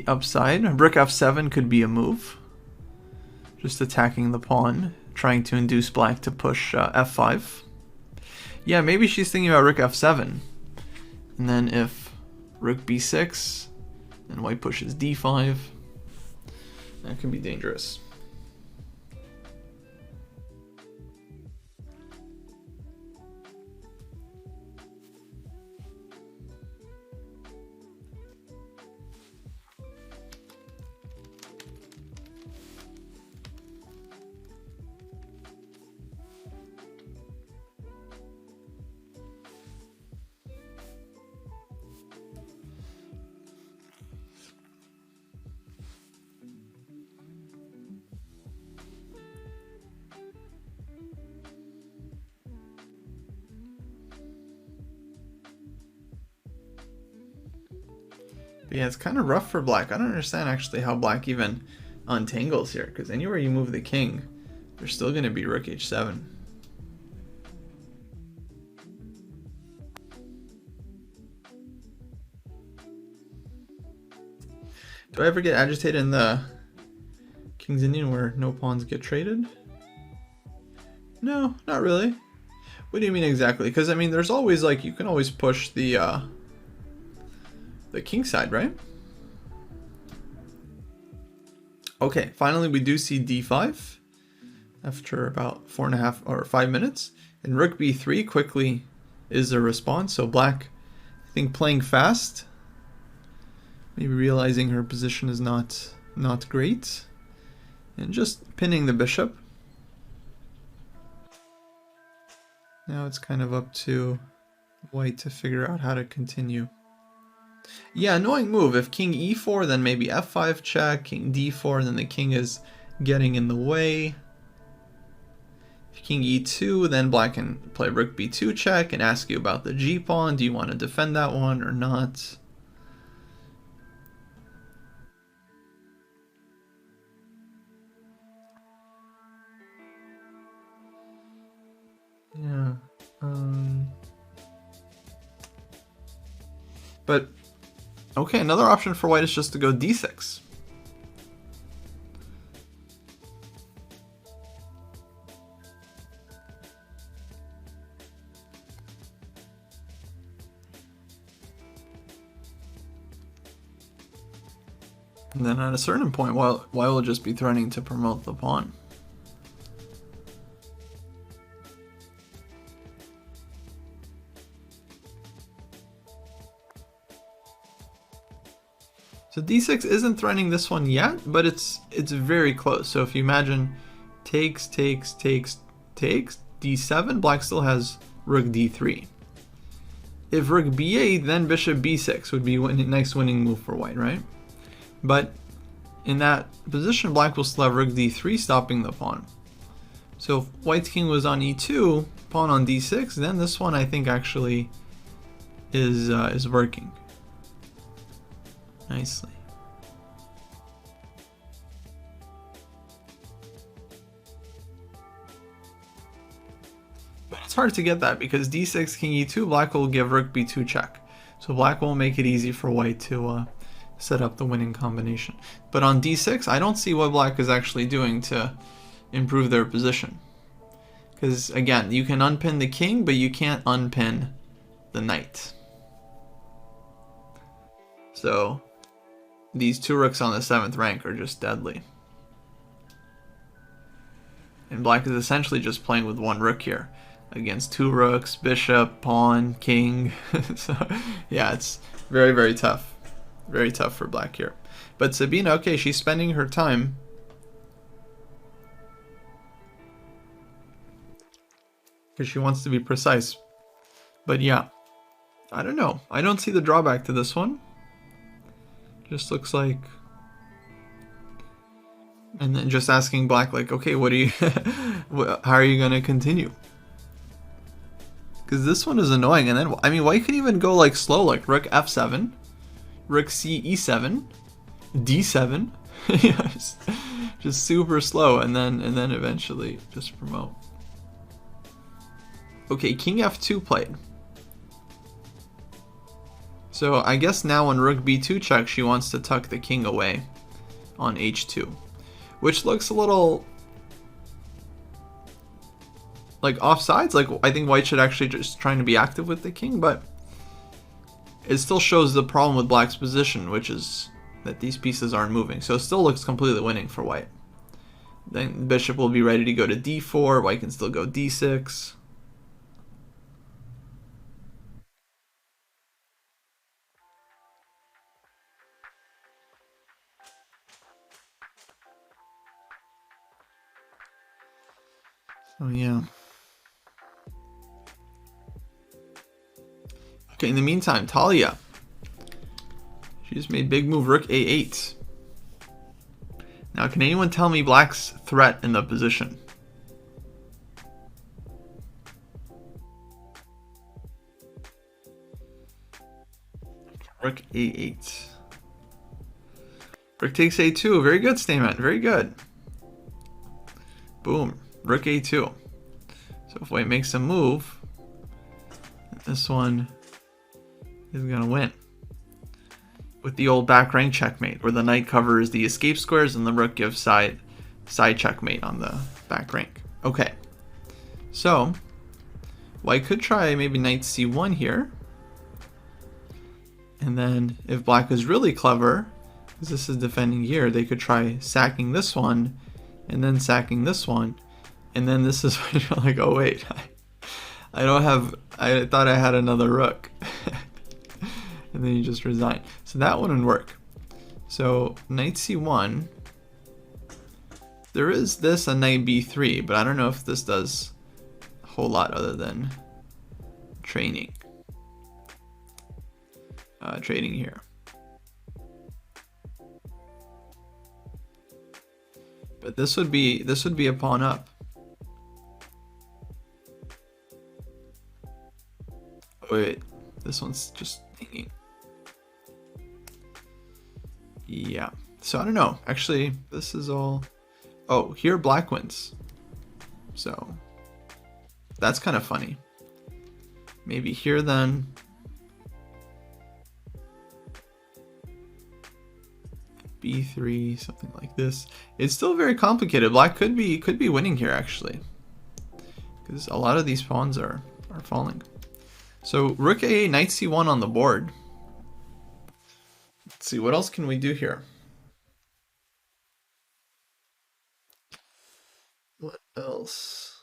upside. Rook f7 could be a move. Just attacking the pawn, trying to induce black to push f5. Yeah, maybe she's thinking about rook f7. And then if rook b6, then white pushes d5. That can be dangerous. But yeah, it's kind of rough for black. I don't understand actually how black even untangles here, because anywhere you move the king, there's still going to be rook h7. Do I ever get agitated in the King's Indian where no pawns get traded? No, not really. What do you mean exactly? Because I mean, there's always like, you can always push the king side, right? Okay, finally we do see d5 after about 4.5 or 5 minutes, and rook b3 quickly is the response. So black, I think, playing fast, maybe realizing her position is not great, and just pinning the bishop. Now it's kind of up to white to figure out how to continue. Yeah, annoying move. If king e4, then maybe f5 check, king d4, then the king is getting in the way. If king e2, then black can play rook b2 check and ask you about the g-pawn. Do you want to defend that one or not? Yeah. But Okay, another option for white is just to go d6. And then at a certain point, white will just be threatening to promote the pawn. So d6 isn't threatening this one yet, but it's very close. So if you imagine takes, d7, black still has rook d3. If rook b8, then bishop b6 would be a nice winning move for white, right? But in that position, black will still have rook d3 stopping the pawn. So if white's king was on e2, pawn on d6, then this one I think actually is working nicely. But it's hard to get that because d6 king e2, black will give rook b2 check. So black won't make it easy for white to set up the winning combination. But on d6, I don't see what black is actually doing to improve their position. Because again, you can unpin the king, but you can't unpin the knight. So these two rooks on the 7th rank are just deadly. And black is essentially just playing with one rook here against two rooks, bishop, pawn, king. So yeah, it's very, very tough. Very tough for black here. But Sabina, okay, she's spending her time because she wants to be precise. But yeah, I don't know. I don't see the drawback to this one. Just looks like, and then just asking black like, okay, what do you, how are you gonna continue? Because this one is annoying. And then I mean, white could even go like slow, like rook f7, rook c e7, d7, yeah, just super slow, and then eventually just promote. Okay, king f2 played. So I guess now when rook b2 checks, she wants to tuck the king away on h2, which looks a little like offsides. Like I think white should actually just trying to be active with the king, but it still shows the problem with black's position, which is that these pieces aren't moving. So it still looks completely winning for white. Then bishop will be ready to go to d4. White can still go d6. Oh yeah. Okay, in the meantime, Talia. She just made big move rook a8. Now, can anyone tell me black's threat in the position? Rook a8. Rook takes a2. Very good, Stayman. Very good. Boom. Rook a2. So if white makes a move, this one is going to win. With the old back rank checkmate, where the knight covers the escape squares and the rook gives side checkmate on the back rank. Okay. So white could try maybe knight c1 here. And then if black is really clever, because this is defending here, they could try sacking this one and then sacking this one. And then this is when you're like, oh wait, I thought I had another rook. And then you just resign. So that wouldn't work. So knight c1. There is this and knight b3, but I don't know if this does a whole lot other than training. Trading here. But this would be a pawn up. Wait, this one's just hanging. Yeah, so I don't know. Actually, this is all. Oh, here black wins. So that's kind of funny. Maybe here then. b3, something like this. It's still very complicated. Black could be winning here actually, because a lot of these pawns are falling. So rook a8, knight c1 on the board. Let's see, what else can we do here? What else?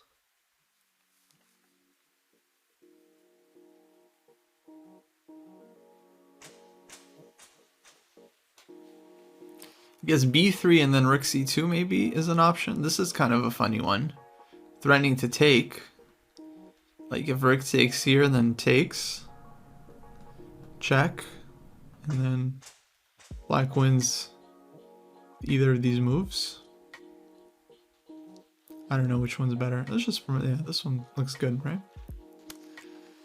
I guess b3 and then rook c2 maybe is an option. This is kind of a funny one. Threatening to take. Like if rook takes here, then takes. Check. And then black wins either of these moves. I don't know which one's better. Let's just, yeah, this one looks good, right?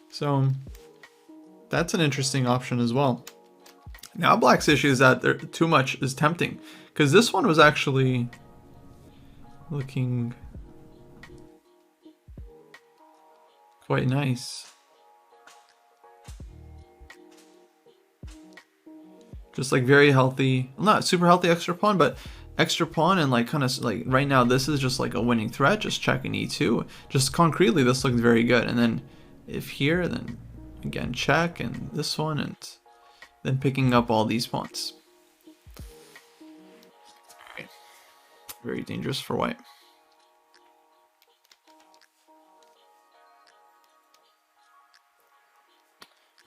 So that's an interesting option as well. Now black's issue is that there too much is tempting, because this one was actually looking quite nice. Just like very healthy, not super healthy extra pawn, but extra pawn, and like kind of like right now this is just like a winning threat, just checking e2. Just concretely this looks very good. And then if here, then again check, and this one, and then picking up all these pawns. Okay. Very dangerous for white.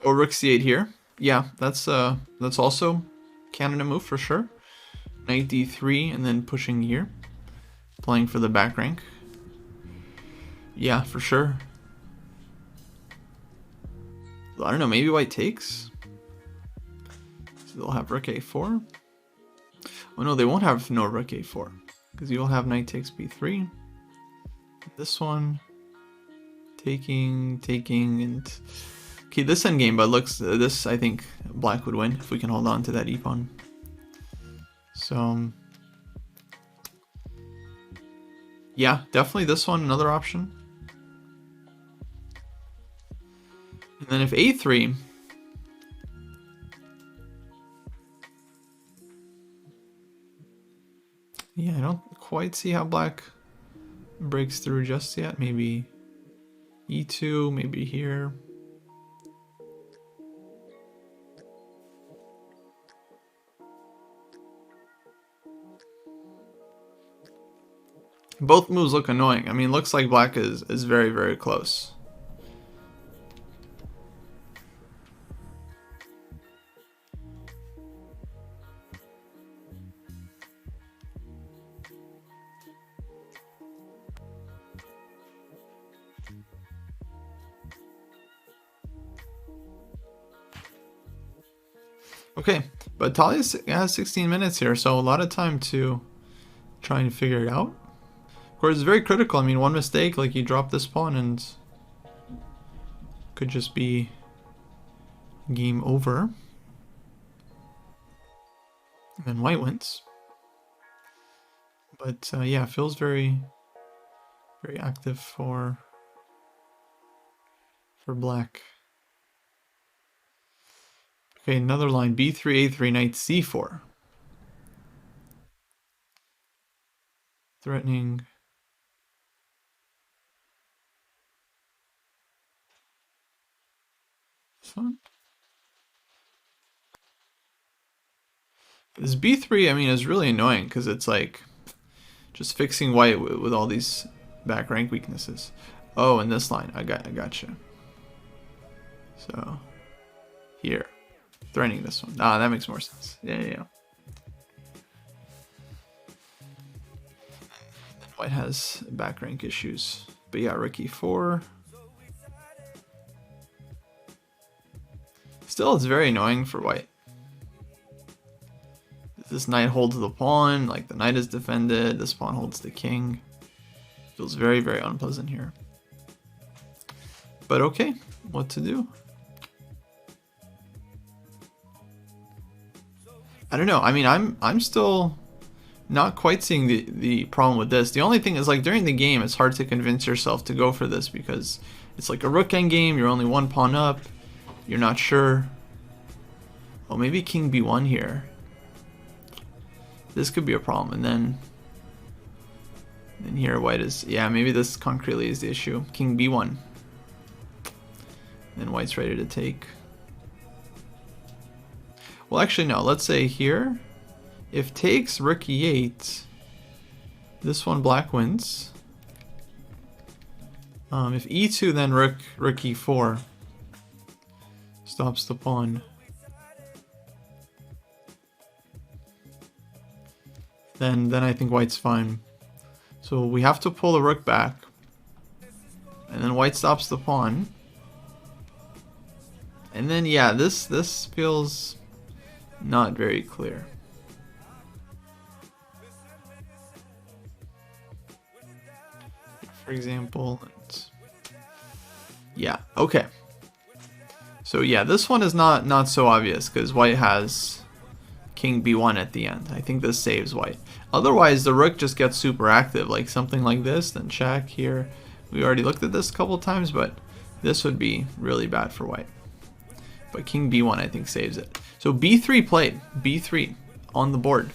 Oh, rook c8 here. Yeah, that's also candidate move for sure. Knight d3 and then pushing here, playing for the back rank. Yeah, for sure. I don't know, maybe white takes. So they'll have rook a4. Oh no, they won't have no rook a4, because you'll have knight takes b3. This one taking, and okay, this endgame, but looks this, I think black would win if we can hold on to that e-pawn. So yeah, definitely this one, another option. And then if a3, yeah, I don't quite see how black breaks through just yet. Maybe e2, maybe here. Both moves look annoying. I mean, looks like black is very, very close. Okay, but Talia has 16 minutes here, so a lot of time to try and figure it out. Of course, it's very critical. I mean, one mistake, like you drop this pawn and could just be game over. And then white wins. But yeah, feels very, very active for black. Okay, another line, b3, a3, knight c4. Threatening. This one. This b3, I mean, is really annoying because it's like just fixing white with all these back rank weaknesses. Oh, and this line, I gotcha. So here. Threatening this one. Ah, that makes more sense. Yeah. Then white has back rank issues. But yeah, rook e4. Still, it's very annoying for white. This knight holds the pawn, like the knight is defended, this pawn holds the king. Feels very, very unpleasant here. But okay, what to do? I don't know. I mean, I'm still not quite seeing the problem with this. The only thing is, like, during the game, it's hard to convince yourself to go for this because it's like a rook endgame. You're only one pawn up. You're not sure. Oh, maybe king b1 here. this could be a problem. And then here white is, yeah, maybe this concretely is the issue. King b1. Then white's ready to take. Well, actually, no. Let's say here, if takes rook e8, this one black wins. If e2, then rook e4 stops the pawn. Then I think white's fine. So we have to pull the rook back, and then white stops the pawn. And then yeah, this feels not very clear. For example, yeah, okay. So yeah, this one is not so obvious because white has king b1 at the end. I think this saves white. Otherwise, the rook just gets super active, like something like this, then check here. We already looked at this a couple times, but this would be really bad for white. But king b1 I think saves it. So b3 played, b3 on the board.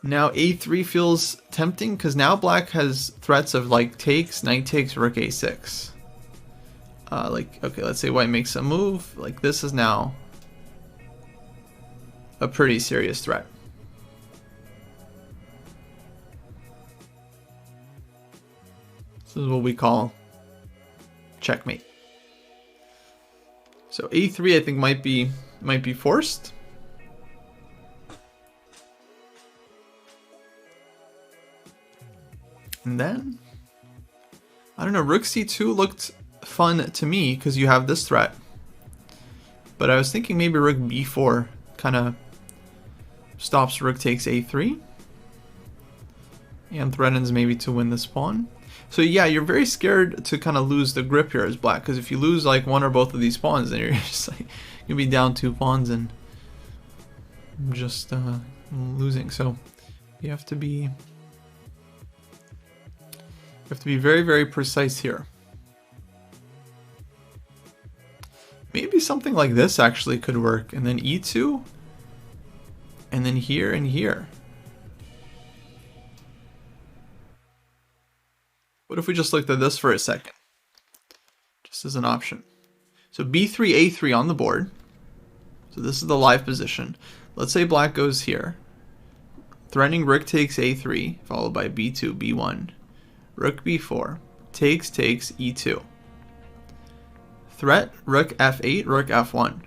Now a3 feels tempting because now black has threats of like takes, knight takes, rook a6. Like, okay, let's say white makes a move. Like this is now a pretty serious threat. This is what we call checkmate. So a3 I think might be forced. And then I don't know, rook c2 looked fun to me because you have this threat. But I was thinking maybe rook b4 kind of stops rook takes a3 and threatens maybe to win this pawn. So yeah, you're very scared to kind of lose the grip here as black, because if you lose like one or both of these pawns, then you're just like you'll be down 2 pawns and just losing. So you have to be very, very precise here. Maybe something like this actually could work, and then e2, and then here and here. What if we just looked at this for a second? Just as an option. So b3, a3 on the board. So this is the live position. Let's say black goes here. Threatening rook takes a3, followed by b2, b1. Rook b4. Takes, e2. Threat, rook f8, rook f1.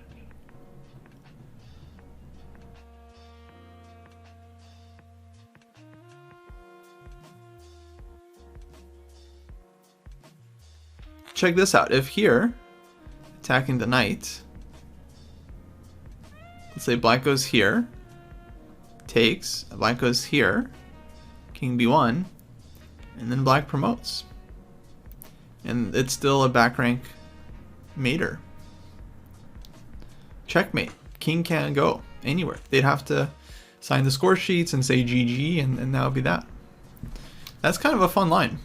Check this out. If here, attacking the knight, let's say black goes here, takes, black goes here, king b1, and then black promotes. And it's still a back rank mater. Checkmate. King can't go anywhere. They'd have to sign the score sheets and say GG, and that would be that. That's kind of a fun line.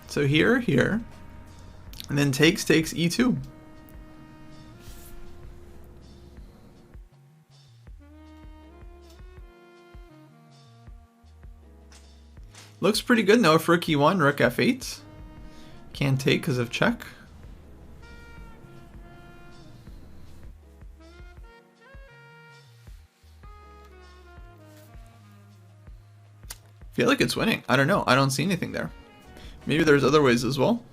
So here, and then takes e2. Looks pretty good now. If rook e1, rook f8. Can't take because of check. I feel like it's winning. I don't know. I don't see anything there. Maybe there's other ways as well.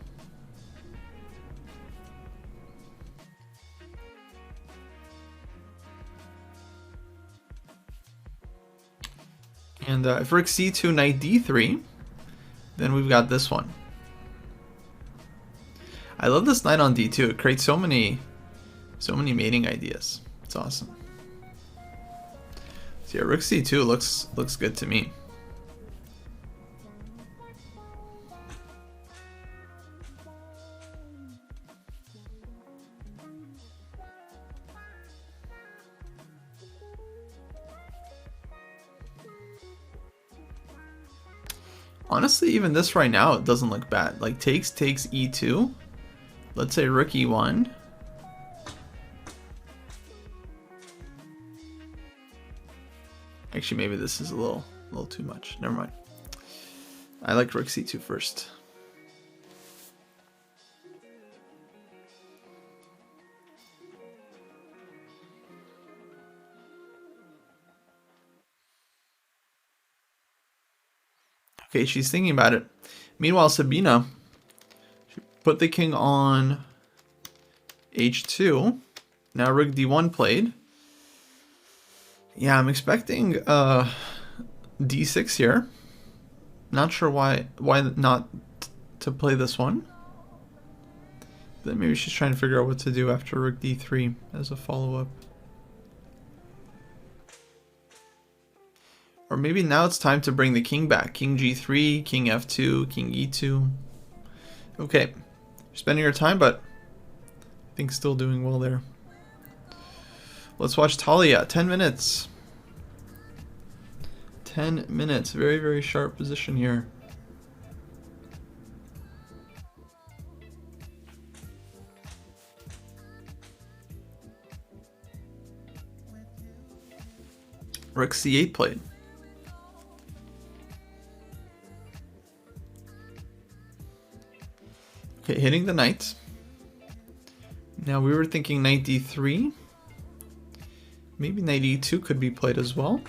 And if rook c2, knight d3, then we've got this one. I love this knight on d2. It creates so many mating ideas. It's awesome. So yeah, rook c2 looks good to me. Honestly, even this right now, it doesn't look bad. Like takes e2. Let's say rook e1. Actually, maybe this is a little too much. Never mind. I like rook c2 first. Okay, she's thinking about it. Meanwhile, Sabina, she put the king on h2. Now rook d1 played. Yeah, I'm expecting d6 here. Not sure why not to play this one. Then maybe she's trying to figure out what to do after rook d3 as a follow-up. Or maybe now it's time to bring the king back. King g3, king f2, king e2. Okay, spending her time, but I think still doing well there. Let's watch Talia. 10 minutes. 10 minutes. Very, very sharp position here. Rook c8 played. Okay, hitting the knight. Now we were thinking knight d3. Maybe knight e2 could be played as well.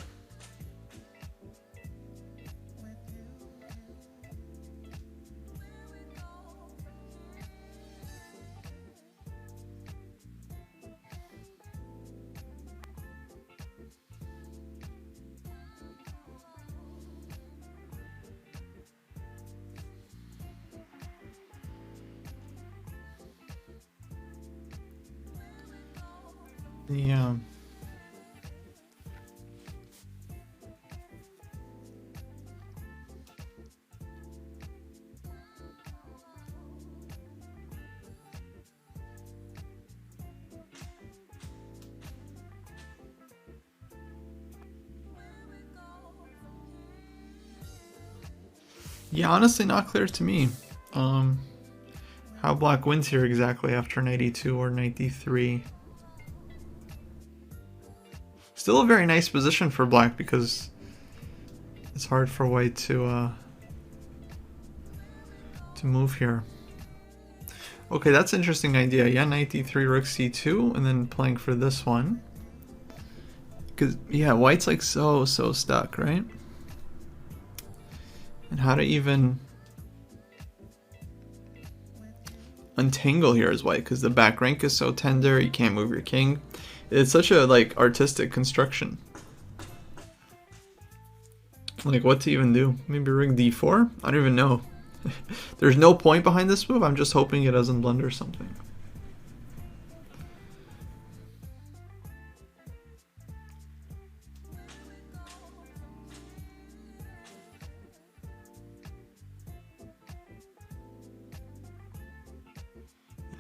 Yeah. Yeah, honestly not clear to me. How black wins here exactly after knight e2 or knight d3. Still a very nice position for black because it's hard for white to move here. Okay, that's an interesting idea. Yeah, knight d3, rook c2, and then playing for this one. Because, yeah, white's like so stuck, right? And how to even untangle here is white, because the back rank is so tender, you can't move your king. It's such a like artistic construction. Like what to even do? Maybe ring d4? I don't even know. There's no point behind this move. I'm just hoping it doesn't blunder something.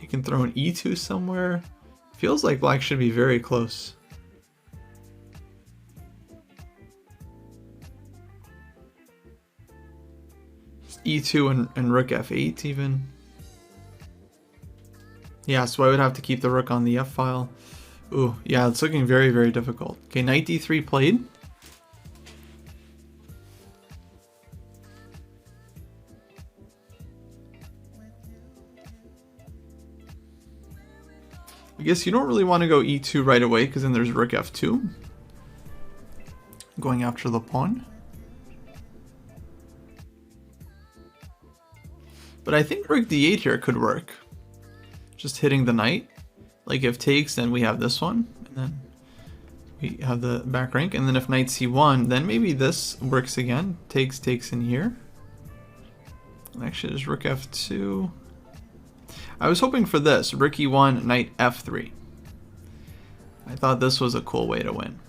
You can throw an e2 somewhere. Feels like black should be very close. E2 and rook f8 even. Yeah, so I would have to keep the rook on the f file. Ooh, yeah, it's looking very, very difficult. Okay, knight d3 played. I guess you don't really want to go e2 right away because then there's rook f2. Going after the pawn. But I think rook d8 here could work. Just hitting the knight. Like if takes, then we have this one. And then we have the back rank. And then if knight c1, then maybe this works again. Takes in here. And actually there's rook f2. I was hoping for this. Rook e1, knight f3. I thought this was a cool way to win.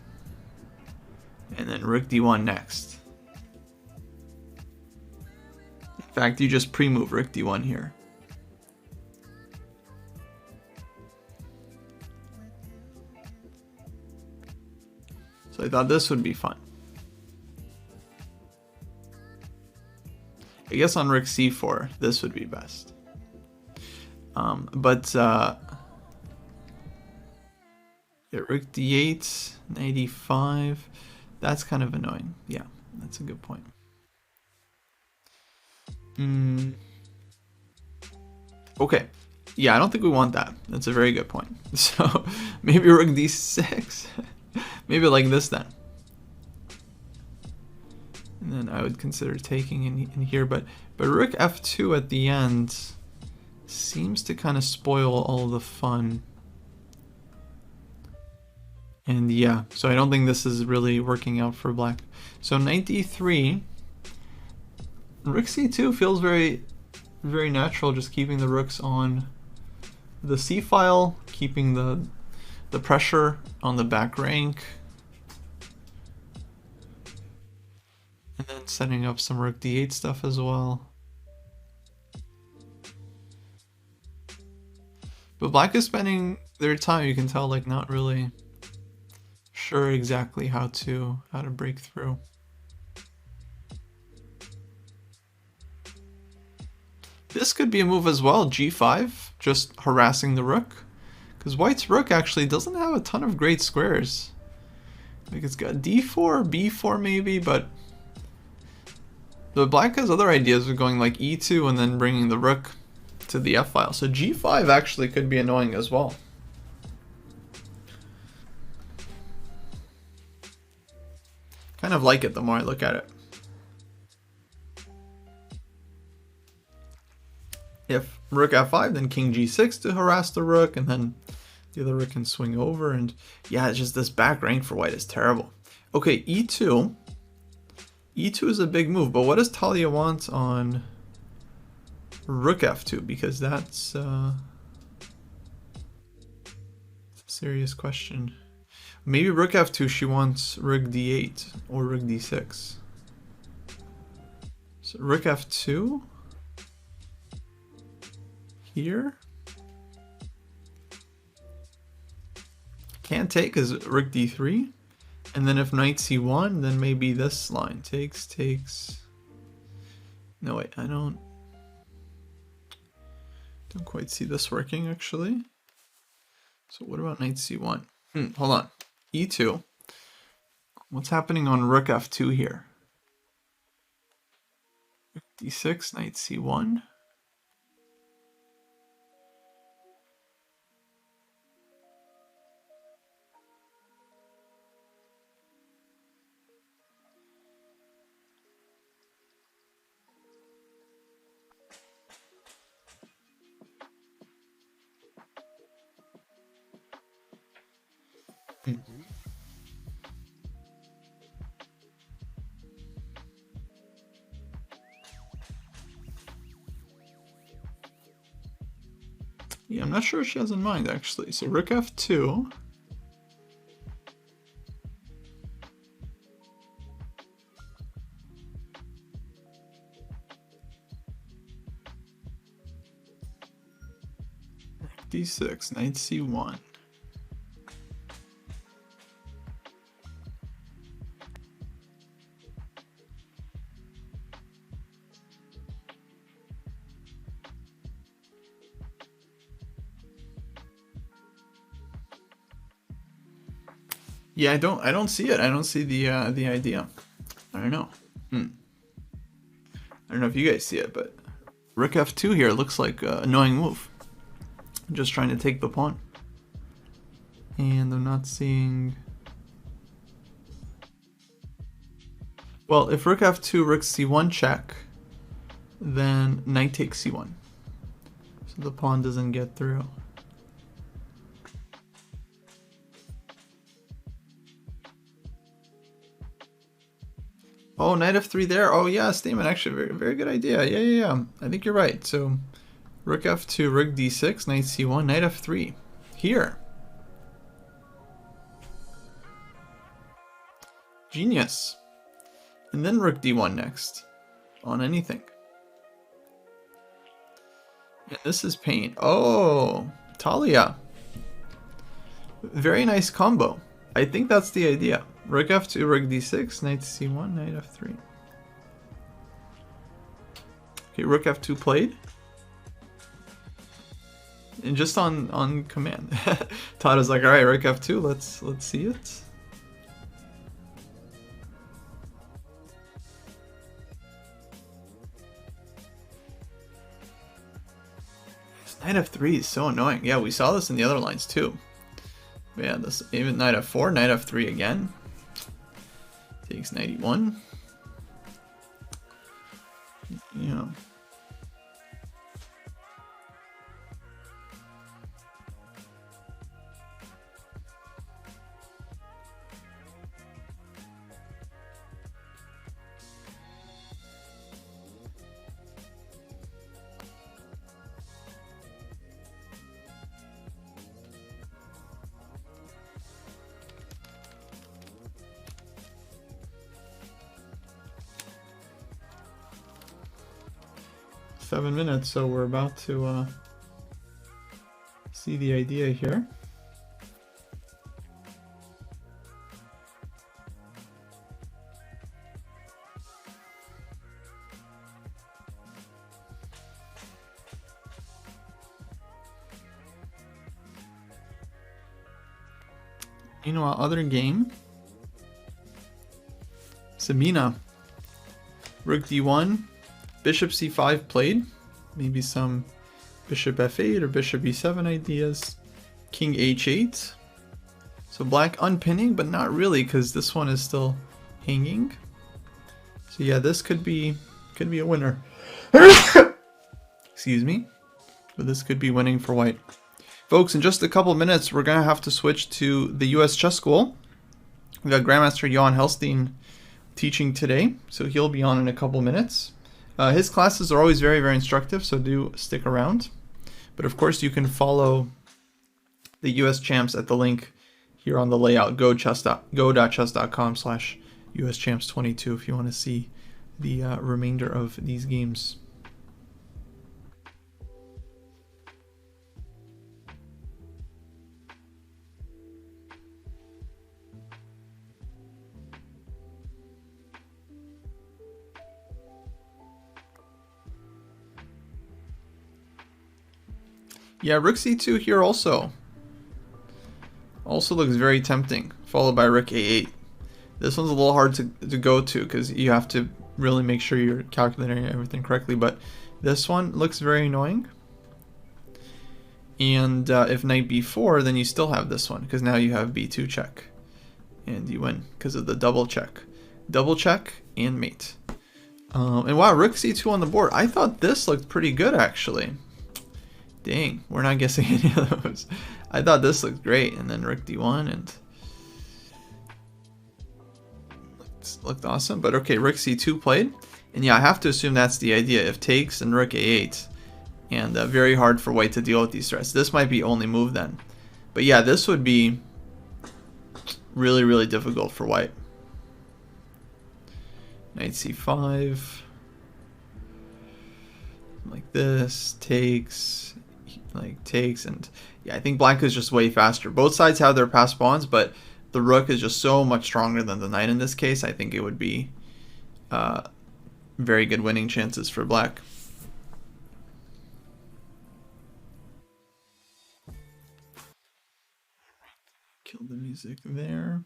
And then rook d1 next. In fact, you just pre-move rook d1 here. So I thought this would be fun. I guess on rook c4, this would be best. Yeah, rook d8, knight e5. That's kind of annoying. Yeah, that's a good point. Okay. Yeah, I don't think we want that. That's a very good point. So maybe rook d6. Maybe like this then. And then I would consider taking in here, but rook f2 at the end seems to kind of spoil all the fun. And yeah, so I don't think this is really working out for black. So knight d3, rook c2 feels very, very natural, just keeping the rooks on the c file, keeping the pressure on the back rank, and then setting up some rook d8 stuff as well. But black is spending their time, you can tell, like not really sure exactly how to break through. This could be a move as well, g5, just harassing the rook. Because white's rook actually doesn't have a ton of great squares. Like it's got d4, b4 maybe, but the black has other ideas of going like e2 and then bringing the rook to the f file. So g5 actually could be annoying as well. Kind of like it the more I look at it. If rook f5, then king g6 to harass the rook, and then the other rook can swing over. And yeah, it's just this back rank for white is terrible. Okay, e2. e2 is a big move, but what does Talia want on rook f2? Because that's a serious question. Maybe rook f2, she wants rook d8 or rook d6. So rook f2 here. Can't take because rook d3. And then if knight c1, then maybe this line takes. No, wait, I don't quite see this working actually. So what about knight c1? Hold on. e2. What's happening on rook f2 here? Rook d6, knight c1. Yeah, I'm not sure what she has in mind actually. So rook f2. Rook d6, knight c1. Yeah, I don't see it. I don't see the idea. I don't know. I don't know if you guys see it, but rook f2 here looks like an annoying move. I'm just trying to take the pawn. And I'm not seeing... Well, if rook f2, rook c1 check, then knight takes c1. So the pawn doesn't get through. Oh, knight f3 there. Oh yeah, Stamen, actually very, very good idea. Yeah. I think you're right. So rook f2, rook d6, knight c1, knight f3. Here. Genius. And then rook d1 next. On anything. Yeah, this is pain. Oh, Talia. Very nice combo. I think that's the idea. Rook f2, rook d6, knight c1, knight f3. Okay, rook f2 played. And just on command. Todd is like, alright, rook f2, let's see it. Knight f3 is so annoying. Yeah, we saw this in the other lines too. But yeah, this even knight f4, knight f3 again. Takes knight e1. Yeah. Seven minutes, so we're about to see the idea here. Meanwhile, other game. Samina. Rook d1. Bishop c5 played. Maybe some bishop f8 or bishop e7 ideas. King h8. So black unpinning, but not really because this one is still hanging. So yeah, this could be a winner. Excuse me. But this could be winning for white. Folks, in just a couple minutes, we're going to have to switch to the US Chess School. We've got Grandmaster Johan Helstein teaching today, so he'll be on in a couple minutes. His classes are always very, very instructive, so do stick around. But of course, you can follow the US champs at the link here on the layout, go.chess.com/USChamps22 if you want to see the remainder of these games. Yeah, rook c2 here also looks very tempting, followed by rook a8. This one's a little hard to go to because you have to really make sure you're calculating everything correctly, but this one looks very annoying. And if knight b4, then you still have this one because now you have b2 check. And you win because of the double check. Double check and mate. And wow, rook c2 on the board. I thought this looked pretty good actually. Dang, we're not guessing any of those. I thought this looked great, and then rook d1 and looked awesome. But okay, rook c2 played, and yeah, I have to assume that's the idea. If takes and rook a8, and very hard for white to deal with these threats. This might be only move then, but yeah, this would be really, really difficult for white. Knight c5, like this, takes. Like takes, and yeah, I think black is just way faster. Both sides have their passed pawns, but the rook is just so much stronger than the knight in this case. I think it would be very good winning chances for black. Kill the music there.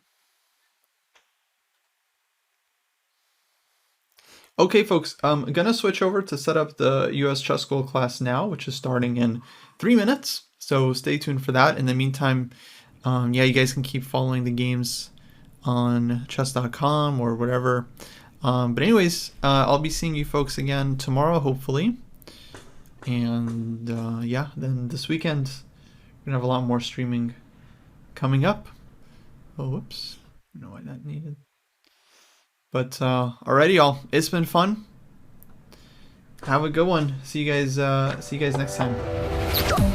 Okay, folks, I'm gonna switch over to set up the US Chess School class now, which is starting in 3 minutes. So stay tuned for that. In the meantime, yeah, you guys can keep following the games on chess.com or whatever. But anyways, I'll be seeing you folks again tomorrow, hopefully. And yeah, then this weekend, we're gonna have a lot more streaming coming up. Oh, whoops. I don't know why that needed. But alrighty, y'all. It's been fun. Have a good one. See you guys next time.